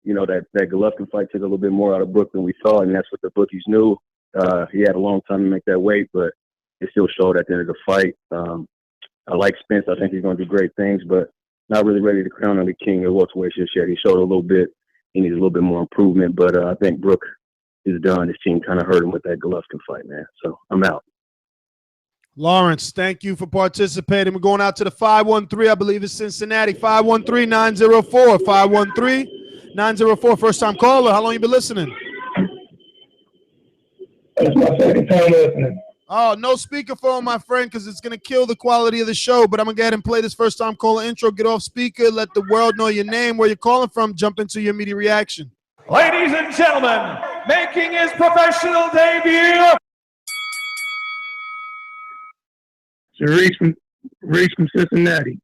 [SPEAKER 1] that Golovkin fight took a little bit more out of Brook than we thought, and that's what the bookies knew. He had a long time to make that weight, but it still showed at the end of the fight. I like Spence. I think he's going to do great things, but not really ready to crown him the king of welterweight just yet. He showed a little bit. He needs a little bit more improvement, but I think Brook is done. His team kind of hurt him with that Golovkin fight, man. So I'm out.
[SPEAKER 6] Lawrence, thank you for participating. We're going out to the 513, I believe it's Cincinnati. 513-904. 513-904. First time caller. How long you been listening?
[SPEAKER 9] It's my second time listening.
[SPEAKER 6] Oh, no speakerphone, my friend, because it's going to kill the quality of the show. But I'm going to go ahead and play this first time caller intro. Get off speaker. Let the world know your name, where you're calling from. Jump into your immediate reaction.
[SPEAKER 13] Ladies and gentlemen, making his professional debut.
[SPEAKER 9] Reese from Cincinnati.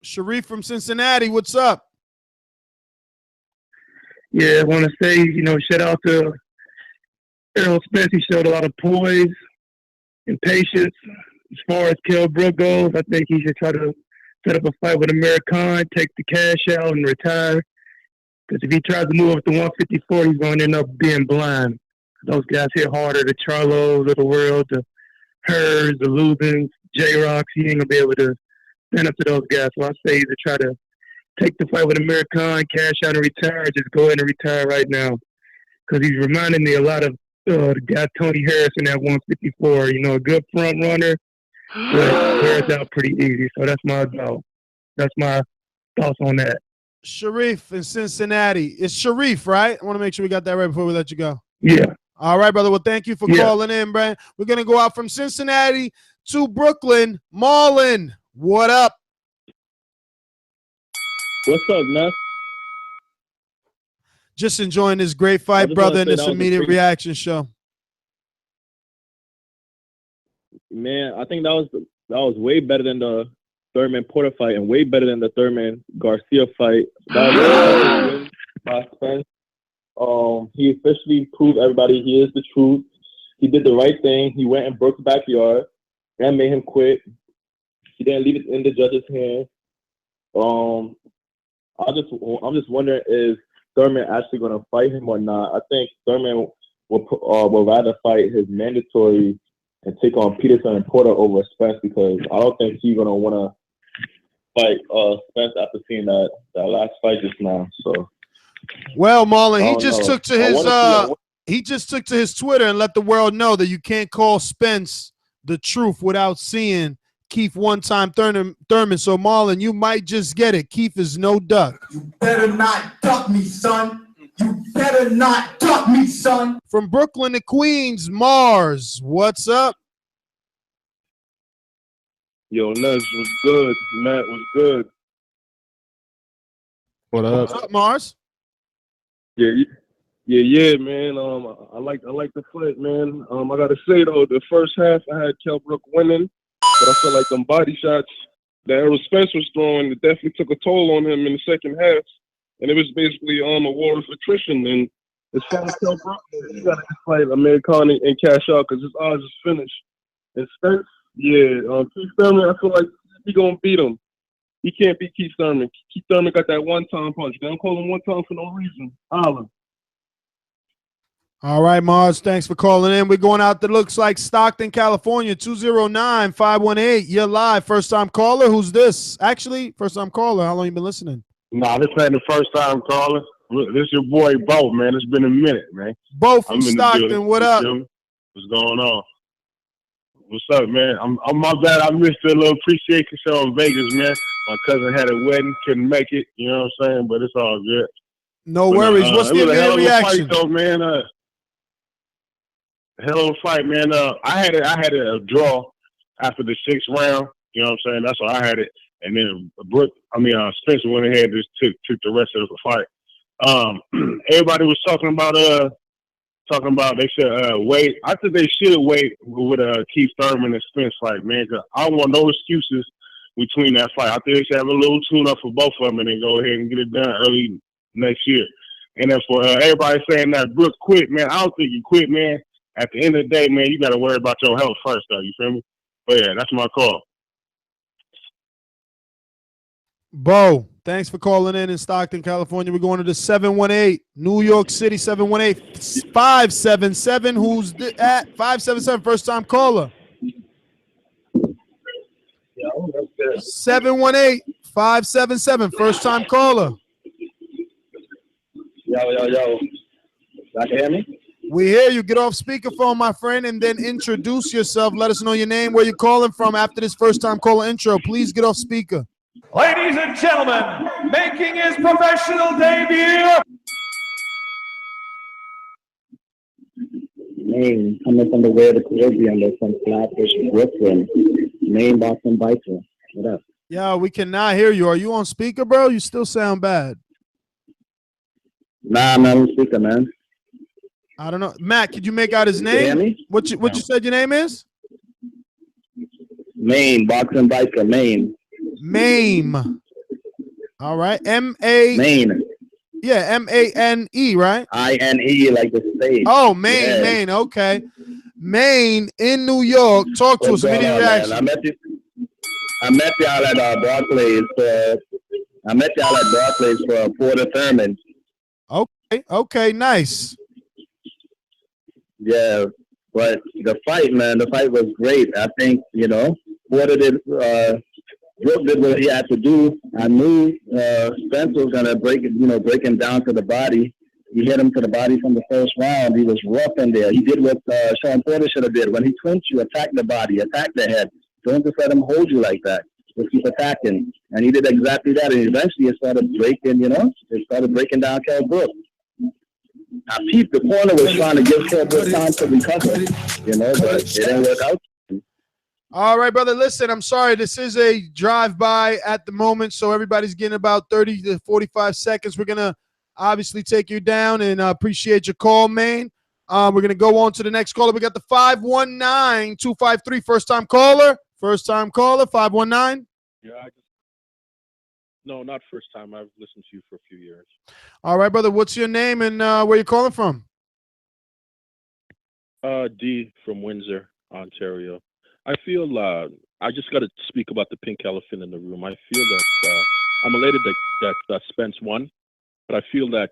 [SPEAKER 6] Sharif from Cincinnati, what's up?
[SPEAKER 9] Yeah, I want to say, shout out to Errol Spence. He showed a lot of poise and patience. As far as Kell Brook goes, I think he should try to set up a fight with American, take the cash out, and retire. Because if he tries to move up to 154, he's going to end up being blind. Those guys hit harder. The Charlos of the world, the Hers, the Lubins, J-Rocks. He ain't going to be able to stand up to those guys. So I say to try to take the fight with American, cash out, and retire. Just go ahead and retire right now. Because he's reminding me a lot of the guy Tony Harrison at 154. A good front runner, but wears out pretty easy. So that's my thought. That's my thoughts on that.
[SPEAKER 6] Sharif in Cincinnati. It's Sharif, right? I want to make sure we got that right before we let you go.
[SPEAKER 9] Yeah.
[SPEAKER 6] All right, brother. Well, thank you for calling in, Brent. We're going to go out from Cincinnati to Brooklyn. Marlon, what up?
[SPEAKER 3] What's up, Ness?
[SPEAKER 6] Just enjoying this great fight, brother, in this immediate reaction show.
[SPEAKER 3] Man, I think that was way better than the Thurman Porter fight and way better than the Thurman Garcia fight. That was by Spence. He officially proved everybody he is the truth. He did the right thing. He went in Brook's backyard and made him quit. He didn't leave it in the judge's hands. I'm just wondering, is Thurman actually going to fight him or not? I think Thurman will rather fight his mandatory and take on Peterson and Porter over Spence, because I don't think he's going to want to fight Spence after seeing that last fight just now. So,
[SPEAKER 6] well, Marlon, he just took to his Twitter and let the world know that you can't call Spence the truth without seeing Keith one-time Thurman. So, Marlon, you might just get it. Keith is no duck.
[SPEAKER 17] You better not duck me, son. You better not duck me, son.
[SPEAKER 6] From Brooklyn to Queens, Mars, what's up?
[SPEAKER 15] Yo, Les was good. Matt was good.
[SPEAKER 8] What up?
[SPEAKER 6] What's up, Mars?
[SPEAKER 15] Yeah, man. I like the fight, man. I gotta say though, the first half I had Kell Brook winning, but I feel like them body shots that Errol Spence was throwing, it definitely took a toll on him in the second half, and it was basically a war of attrition. And as far as Kell Brook, he gotta fight American and cash out because his odds is finished. And Spence, Keith Thurman, I feel like he gonna beat him. He can't beat Keith Thurman. Keith Thurman got that one-time punch. They don't call him one-time for no reason. Holla.
[SPEAKER 6] All right, Mars, thanks for calling in. We're going out that looks like Stockton, California, 209-518. You're live. First-time caller. Who's this? Actually, first-time caller. How long you been listening?
[SPEAKER 19] Nah, this ain't the first-time caller. This your boy, Bo, man. It's been a minute, man.
[SPEAKER 6] Bo from Stockton, what up?
[SPEAKER 19] What's going on? What's up, man? I'm my bad. I missed a little appreciation show in Vegas, man. My cousin had a wedding, couldn't make it. You know what I'm saying? But it's all good.
[SPEAKER 6] No worries. What's the immediate reaction?
[SPEAKER 19] Fight, though, man. Hell of a fight, man. I had a draw after the 6th round. You know what I'm saying? That's why I had it. And then Spencer went ahead and just took the rest of the fight. Everybody was talking about they said wait. I think they should wait with Keith Thurman and Spence fight, man. Cause I don't want no excuses between that fight. I think they should have a little tune-up for both of them and then go ahead and get it done early next year. And then for everybody saying that Brook quit, man, I don't think he quit, man. At the end of the day, man, you got to worry about your health first, though. You feel me? But yeah, that's my call.
[SPEAKER 6] Bo, thanks for calling in Stockton, California. We're going to the 718, New York City, 718-577. Who's at 577? First-time caller. 718-577. First-time caller.
[SPEAKER 12] Yo. Y'all can hear me?
[SPEAKER 6] We hear you. Get off speakerphone, my friend, and then introduce yourself. Let us know your name, where you're calling from after this first-time caller intro. Please get off speaker.
[SPEAKER 13] Ladies and gentlemen, making his professional debut.
[SPEAKER 12] Name coming from the way of the Caribbean. They're from Flatbush, Brooklyn. Name Boston Biker. What up?
[SPEAKER 6] Yeah, we cannot hear you. Are you on speaker, bro? You still sound bad.
[SPEAKER 12] Nah, I'm not on speaker, man.
[SPEAKER 6] I don't know. Matt, could you make out his name?
[SPEAKER 12] hear me?
[SPEAKER 6] What you said your name is?
[SPEAKER 12] Maine, boxing biker, Maine.
[SPEAKER 6] Mame. All right. M-A.
[SPEAKER 12] Maine.
[SPEAKER 6] Yeah, M-A-N-E, right?
[SPEAKER 12] I-N-E, like the state.
[SPEAKER 6] Oh, Maine,
[SPEAKER 12] Yeah.
[SPEAKER 6] Maine. Okay. Maine in New York. Talk to us. Immediate reaction.
[SPEAKER 12] I met y'all at Barclays. I met y'all at Barclays for Porter Thurman.
[SPEAKER 6] Okay, nice.
[SPEAKER 12] Yeah, but the fight was great. I think, Porter did, Brook did what he had to do. I knew Spence was going to break him down to the body. He hit him to the body from the first round. He was rough in there. He did what Sean Porter should have did. When he clinched you, attack the body, attack the head. Don't just let him hold you like that. Just keep attacking. And he did exactly that. And eventually it started breaking, it started breaking down Kell Brook. I peeped, the corner was trying to give Kell Brook time to recover, but it didn't work out.
[SPEAKER 6] All right, brother. Listen, I'm sorry. This is a drive-by at the moment, so everybody's getting about 30 to 45 seconds. We're going to obviously take you down and appreciate your call, Maine. We're going to go on to the next caller. We got the 519-253 first-time caller. First-time caller, 519.
[SPEAKER 2] Yeah, no, not first time. I've listened to you for a few years.
[SPEAKER 6] All right, brother. What's your name and where you calling from?
[SPEAKER 2] D from Windsor, Ontario. I feel I just got to speak about the pink elephant in the room. I feel that I'm elated that Spence won, but I feel that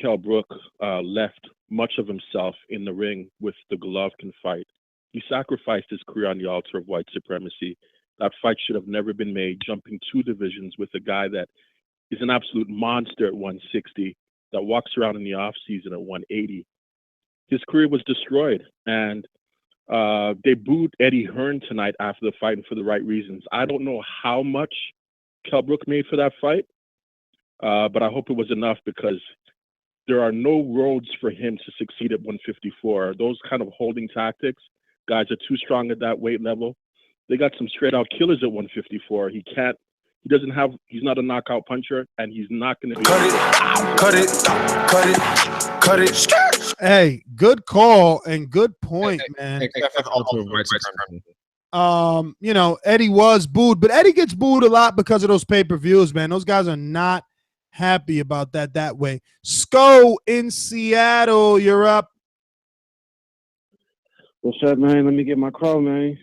[SPEAKER 2] Kell Brook left much of himself in the ring with the Golovkin fight. He sacrificed his career on the altar of white supremacy. That fight should have never been made, jumping 2 divisions with a guy that is an absolute monster at 160, that walks around in the offseason at 180. His career was destroyed, and they booed Eddie Hearn tonight after the fight, and for the right reasons. I don't know how much Kell Brook made for that fight, but I hope it was enough, because there are no roads for him to succeed at 154. Those kind of holding tactics, guys are too strong at that weight level. They got some straight out killers at 154. He's not a knockout puncher, and he's not going to be.
[SPEAKER 6] Cut it. Hey, good call and good point, man. Eddie was booed, but Eddie gets booed a lot because of those pay-per-views, man. Those guys are not happy about that way. Sco in Seattle, you're up.
[SPEAKER 11] What's up, man? Let me get my call, man.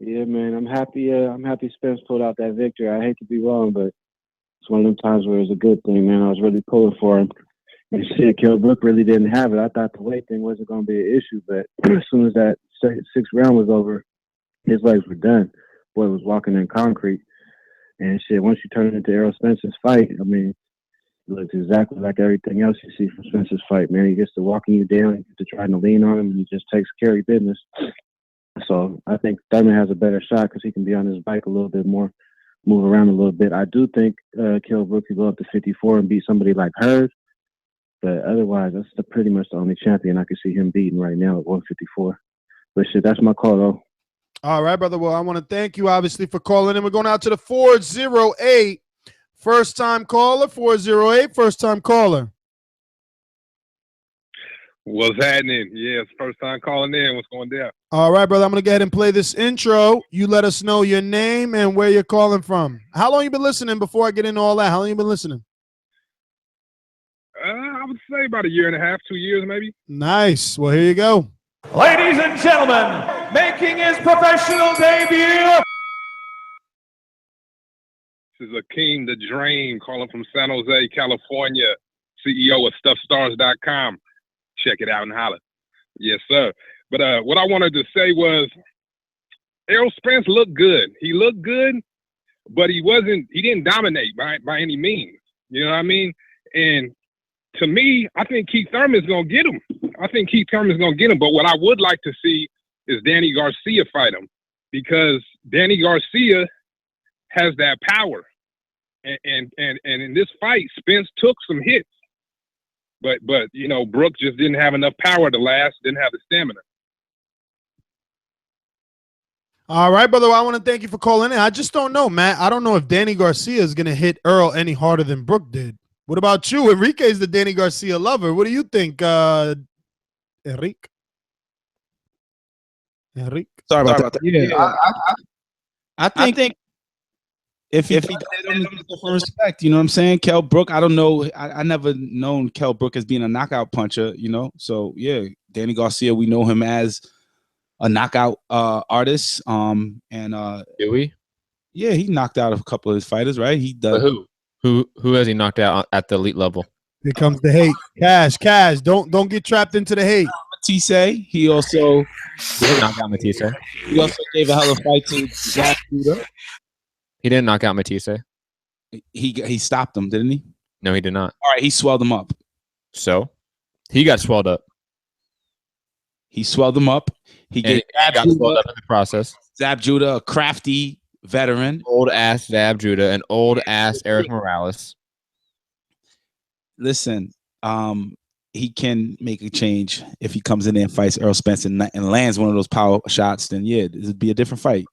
[SPEAKER 11] Yeah, man, I'm happy. I'm happy Spence pulled out that victory. I hate to be wrong, but it's one of them times where it's a good thing, man. I was really pulling for him. And shit, Kell Brook really didn't have it. I thought the weight thing wasn't going to be an issue, but as soon as that 6th round was over, his legs were done. Boy was walking in concrete. And shit, once you turn it into Errol Spence's fight, I mean, it looks exactly like everything else you see from Spence's fight, man. He gets to walking you down, he gets to trying to lean on him, and he just takes care of business. So I think Thurman has a better shot because he can be on his bike a little bit more, move around a little bit. I do think Kell Brook could go up to 54 and beat somebody like Hurd, but otherwise, that's pretty much the only champion I can see him beating right now at 154. But shit, that's my call, though.
[SPEAKER 6] All right, brother. Well, I want to thank you, obviously, for calling in. We're going out to the 408. First-time caller, 408, first-time caller.
[SPEAKER 18] What's happening? Yes, first time calling in. What's going down?
[SPEAKER 6] All right, brother. I'm going to go ahead and play this intro. You let us know your name and where you're calling from. How long you been listening before I get into all that? How long you been listening?
[SPEAKER 18] I would say about 1.5 years, 2 years maybe.
[SPEAKER 6] Nice. Well, here you go.
[SPEAKER 13] Ladies and gentlemen, making his professional debut.
[SPEAKER 18] This is Akeem the Dream calling from San Jose, California, CEO of StuffStars.com. Check it out and holler. Yes, sir. But what I wanted to say was Errol Spence looked good. He looked good, but he didn't dominate by any means. You know what I mean? And to me, I think Keith Thurman's going to get him. But what I would like to see is Danny Garcia fight him, because Danny Garcia has that power. And in this fight, Spence took some hits. But Brook just didn't have enough power to last, didn't have the stamina.
[SPEAKER 6] All right, brother. Well, I want to thank you for calling in. I just don't know, Matt. I don't know if Danny Garcia is going to hit Earl any harder than Brook did. What about you? Enrique's the Danny Garcia lover. What do you think, Enrique?
[SPEAKER 5] Sorry about that. Yeah, I think if he did him for respect, you know what I'm saying? Kell Brook, I don't know. I never known Kell Brook as being a knockout puncher, you know? So, yeah, Danny Garcia, we know him as a knockout artist. Do
[SPEAKER 8] we?
[SPEAKER 5] Yeah, he knocked out a couple of his fighters, right? He does.
[SPEAKER 8] But who has he knocked out at the elite level?
[SPEAKER 6] Here comes the hate. Cash. Don't get trapped into the hate.
[SPEAKER 5] Matisse, he also
[SPEAKER 8] didn't knock out Matisse.
[SPEAKER 5] He also gave a hell of a fight to Zab Judah.
[SPEAKER 8] He didn't knock out Matisse.
[SPEAKER 5] He stopped him, didn't he?
[SPEAKER 8] No, he did not.
[SPEAKER 5] All right, he swelled him up.
[SPEAKER 8] So he got swelled up.
[SPEAKER 5] He swelled him up. He got
[SPEAKER 8] swelled up in the process.
[SPEAKER 5] Zab Judah, a crafty veteran.
[SPEAKER 8] Old ass Zab Judah and old ass Eric Morales.
[SPEAKER 5] Listen, he can make a change if he comes in there and fights Errol Spence and lands one of those power shots. Then yeah, this would be a different fight.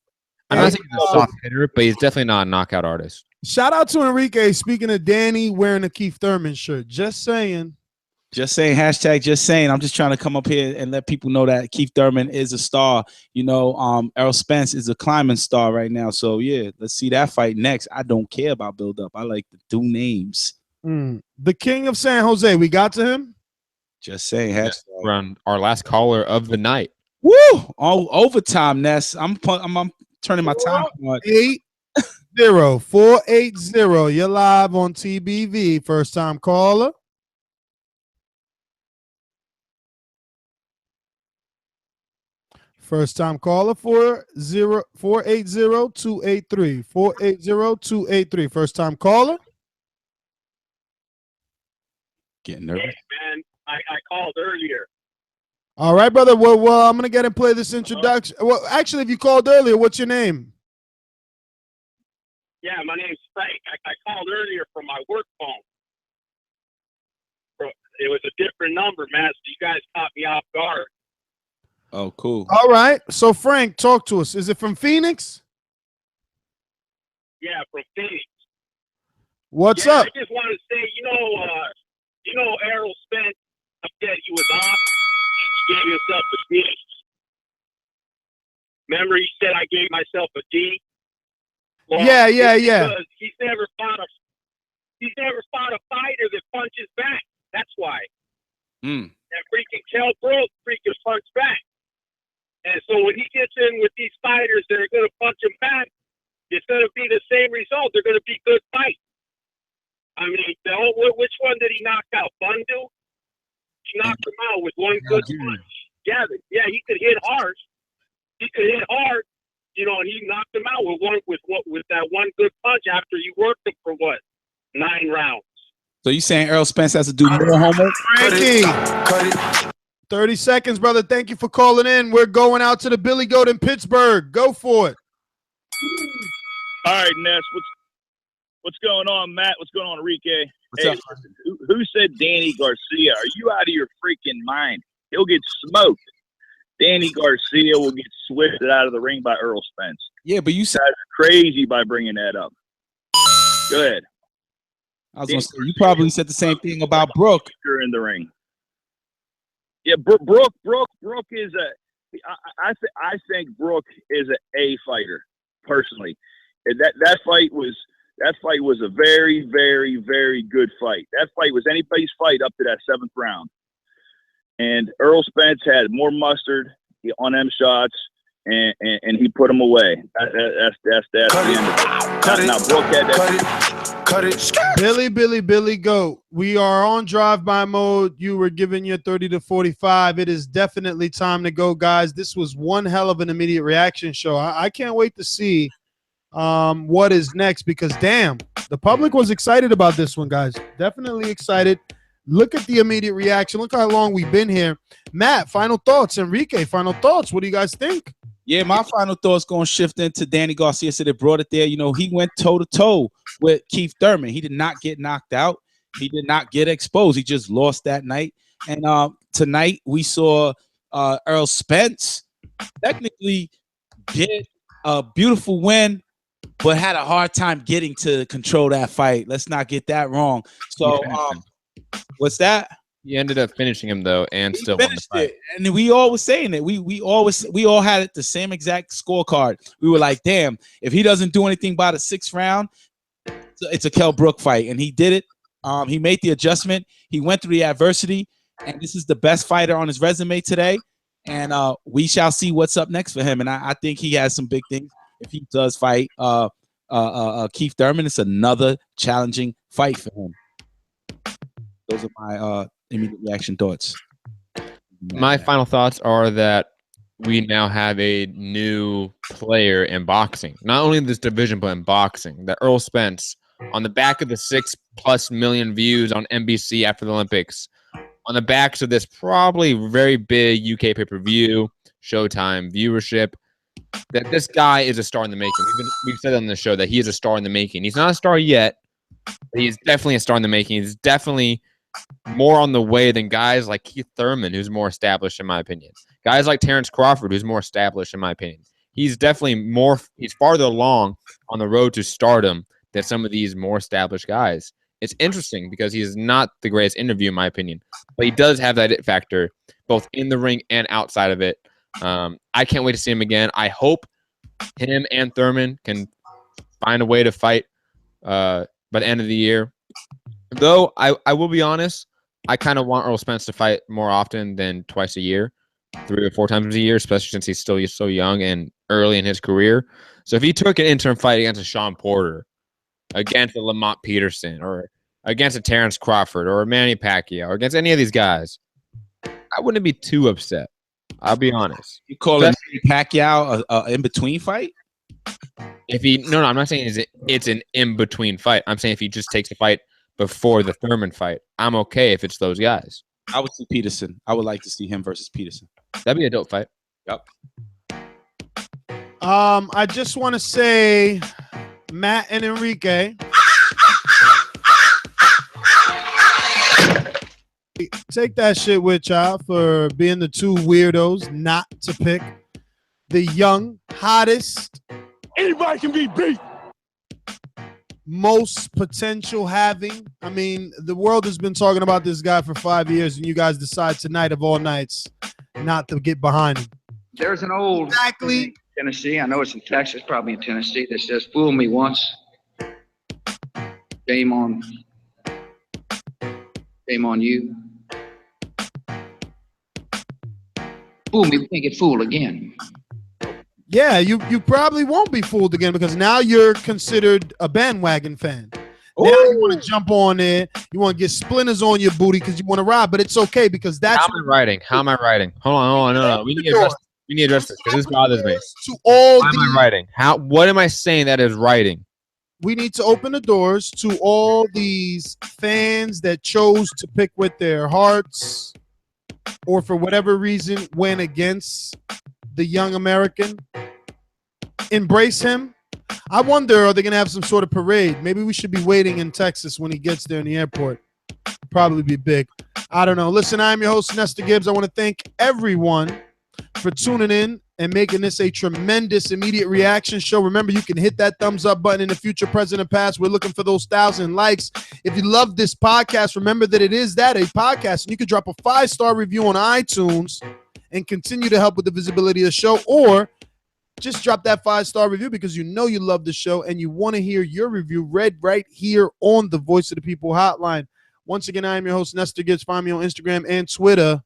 [SPEAKER 8] I'm not saying he's a soft hitter, but he's definitely not a knockout artist.
[SPEAKER 6] Shout out to Enrique. Speaking of Danny wearing a Keith Thurman shirt, just saying.
[SPEAKER 5] Hashtag just saying. I'm just trying to come up here and let people know that Keith Thurman is a star. You know, Errol Spence is a climbing star right now. So yeah, let's see that fight next. I don't care about build up. I like the two names.
[SPEAKER 6] The King of San Jose. We got to him.
[SPEAKER 5] Just saying. Hashtag.
[SPEAKER 8] We're on our last caller of the night.
[SPEAKER 5] Woo! All overtime, Ness. I'm turning my time on.
[SPEAKER 6] 480. You're live on TBV. First time caller. First time caller 480-283. 480-283. First time caller.
[SPEAKER 5] Getting nervous.
[SPEAKER 16] Hey, man, I called earlier.
[SPEAKER 6] All right, brother. Well, I'm gonna get and play this introduction. Well, actually, if you called earlier, what's your name?
[SPEAKER 16] Yeah, my name's Frank. I called earlier from my work phone. It was a different number, man. So you guys caught me off guard.
[SPEAKER 5] Oh, cool.
[SPEAKER 6] All right. So, Frank, talk to us. Is it from Phoenix?
[SPEAKER 16] Yeah, from Phoenix.
[SPEAKER 6] What's up?
[SPEAKER 16] I just wanted to say, you know, Errol Spence said he was off. He gave himself a D. Remember, he said I gave myself a D. Well,
[SPEAKER 6] yeah.
[SPEAKER 16] Because he's never fought a fighter that punches back. That's why. And freaking Kell Brook freaking punch back. And so when he gets in with these fighters that are going to punch him back, it's going to be the same result. They're going to be good fights. I mean, which one did he knock out? Bundu? He knocked him out with one good punch. Yeah, he could hit hard. You know, and he knocked him out with that one good punch after you worked him for 9 rounds.
[SPEAKER 5] So you saying Errol Spence has to do more homework?
[SPEAKER 6] Frankie, 30 seconds, brother. Thank you for calling in. We're going out to the Billy Goat in Pittsburgh. Go for it.
[SPEAKER 21] All right, Ness. What's going on, Matt? What's going on, Enrique?
[SPEAKER 5] What's up?
[SPEAKER 21] Listen, who said Danny Garcia? Are you out of your freaking mind? He'll get smoked. Danny Garcia will get swifted out of the ring by Errol Spence.
[SPEAKER 5] Yeah, but you
[SPEAKER 21] guys are crazy by bringing that up. Go ahead.
[SPEAKER 5] I was going to say, you probably said the same thing about Brook.
[SPEAKER 21] You're in the ring. Yeah, Brook is I think Brook is an A fighter, personally. That fight was a very, very, very good fight. That fight was anybody's fight up to that 7th round. And Errol Spence had more mustard on them shots, and he put them away. That's the end of it. Now Brook had that.
[SPEAKER 6] Cut it. Billy Goat. We are on drive-by mode. You were giving your 30 to 45. It is definitely time to go, guys. This was one hell of an immediate reaction show. I can't wait to see what is next, because damn, the public was excited about this one, guys. Definitely excited. Look at the immediate reaction. Look how long we've been here. Matt, final thoughts. Enrique, final thoughts. What do you guys think?
[SPEAKER 5] Yeah, my final thoughts going to shift into Danny Garcia. So they brought it there. You know, he went toe-to-toe with Keith Thurman. He did not get knocked out. He did not get exposed. He just lost that night. And tonight we saw Errol Spence technically get a beautiful win, but had a hard time getting to control that fight. Let's not get that wrong. So, what's that?
[SPEAKER 8] He ended up finishing him though, and still won the fight.
[SPEAKER 5] And we all was saying it. We all had it the same exact scorecard. We were like, damn, if he doesn't do anything by the 6th round, it's a Kell Brook fight, and he did it. He made the adjustment. He went through the adversity, and this is the best fighter on his resume today. And we shall see what's up next for him. And I think he has some big things if he does fight Keith Thurman. It's another challenging fight for him. Those are my immediate reaction thoughts.
[SPEAKER 8] My final thoughts are that we now have a new player in boxing, not only in this division, but in boxing. That Errol Spence, on the back of the 6+ million views on NBC after the Olympics, on the backs of this probably very big UK pay-per-view, Showtime viewership, that this guy is a star in the making. We've said on the show that he is a star in the making. He's not a star yet, but he's definitely a star in the making. He's definitely more on the way than guys like Keith Thurman, who's more established, in my opinion. Guys like Terrence Crawford, who's more established, in my opinion. He's definitely he's farther along on the road to stardom than some of these more established guys. It's interesting because he's not the greatest interview, in my opinion, but he does have that it factor both in the ring and outside of it. I can't wait to see him again. I hope him and Thurman can find a way to fight by the end of the year. Though I will be honest, I kind of want Errol Spence to fight more often than twice a year, 3 or 4 times a year, especially since he's still so young and early in his career. So if he took an interim fight against a Sean Porter, against a Lamont Peterson, or against a Terrence Crawford, or a Manny Pacquiao, or against any of these guys, I wouldn't be too upset. I'll be honest.
[SPEAKER 5] You call it Pacquiao a in-between fight?
[SPEAKER 8] If he no, I'm not saying it's an in-between fight. I'm saying if he just takes a fight before the Thurman fight, I'm okay if it's those guys.
[SPEAKER 5] I would see Peterson. I would like to see him versus Peterson.
[SPEAKER 8] That'd be a dope fight.
[SPEAKER 5] Yep.
[SPEAKER 6] I just want to say, Matt and Enrique, take that shit with y'all for being the 2 weirdos not to pick the young, hottest,
[SPEAKER 24] anybody can be beat,
[SPEAKER 6] most potential having. I mean, the world has been talking about this guy for 5 years, and you guys decide tonight of all nights not to get behind him.
[SPEAKER 7] There's an old Tennessee. I know it's in Texas, probably in Tennessee, that says, "Fool me once, shame on you. Fool me, we can't get fooled again."
[SPEAKER 6] Yeah, you probably won't be fooled again because now you're considered a bandwagon fan. Ooh. Now you want to jump on there. You want to get splinters on your booty because you want to ride, but it's okay because that's—
[SPEAKER 8] How am I writing? Hold on. No. We need to address this because this bothers me.
[SPEAKER 6] To all
[SPEAKER 8] How am I writing? What am I saying that is writing?
[SPEAKER 6] We need to open the doors to all these fans that chose to pick with their hearts or for whatever reason went against the young American. Embrace him. I wonder, are they going to have some sort of parade? Maybe we should be waiting in Texas when he gets there in the airport. Probably be big. I don't know. Listen, I'm your host, Nestor Gibbs. I want to thank everyone for tuning in and making this a tremendous immediate reaction show. Remember, you can hit that thumbs up button in the future, present, and past. We're looking for those 1,000 likes. If you love this podcast, remember that it is a podcast, and you can drop a 5-star review on iTunes and continue to help with the visibility of the show, or just drop that 5-star review because you know you love the show and you want to hear your review read right here on the Voice of the People hotline. Once again, I am your host, Nestor Gibbs. Find me on Instagram and Twitter.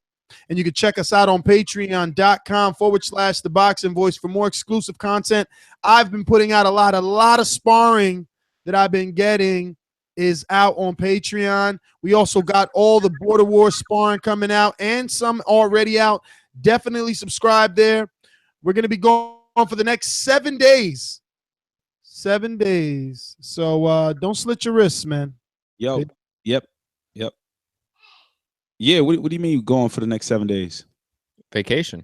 [SPEAKER 6] And you can check us out on patreon.com/ThaBoxingVoice for more exclusive content. I've been putting out a lot of sparring that I've been getting is out on Patreon. We also got all the Border War sparring coming out and some already out. Definitely subscribe there. We're going to be going for the next 7 days. 7 days. So don't slit your wrists, man.
[SPEAKER 5] Yo, yep. Yeah, what do you mean you're going for the next 7 days?
[SPEAKER 8] Vacation.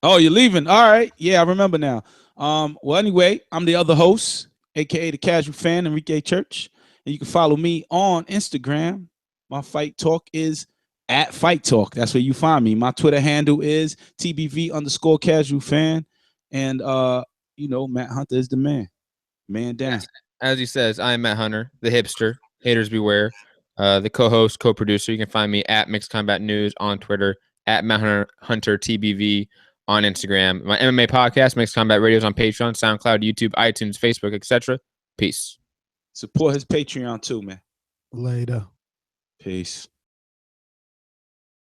[SPEAKER 5] Oh, you're leaving. All right. Yeah, I remember now. Well, anyway, I'm the other host, aka the casual fan, Enrique Church. And you can follow me on Instagram. My fight talk is @FightTalk. That's where you find me. My Twitter handle is TBV_casual fan. And Matt Hunter is the man. Man down.
[SPEAKER 8] As he says, I am Matt Hunter, the hipster. Haters beware. The co-host, co-producer. You can find me at Mixed Combat News on Twitter, at Matt Hunter TBV on Instagram. My MMA podcast, Mixed Combat Radio, is on Patreon, SoundCloud, YouTube, iTunes, Facebook, etc. Peace.
[SPEAKER 5] Support his Patreon too, man.
[SPEAKER 6] Later.
[SPEAKER 5] Peace.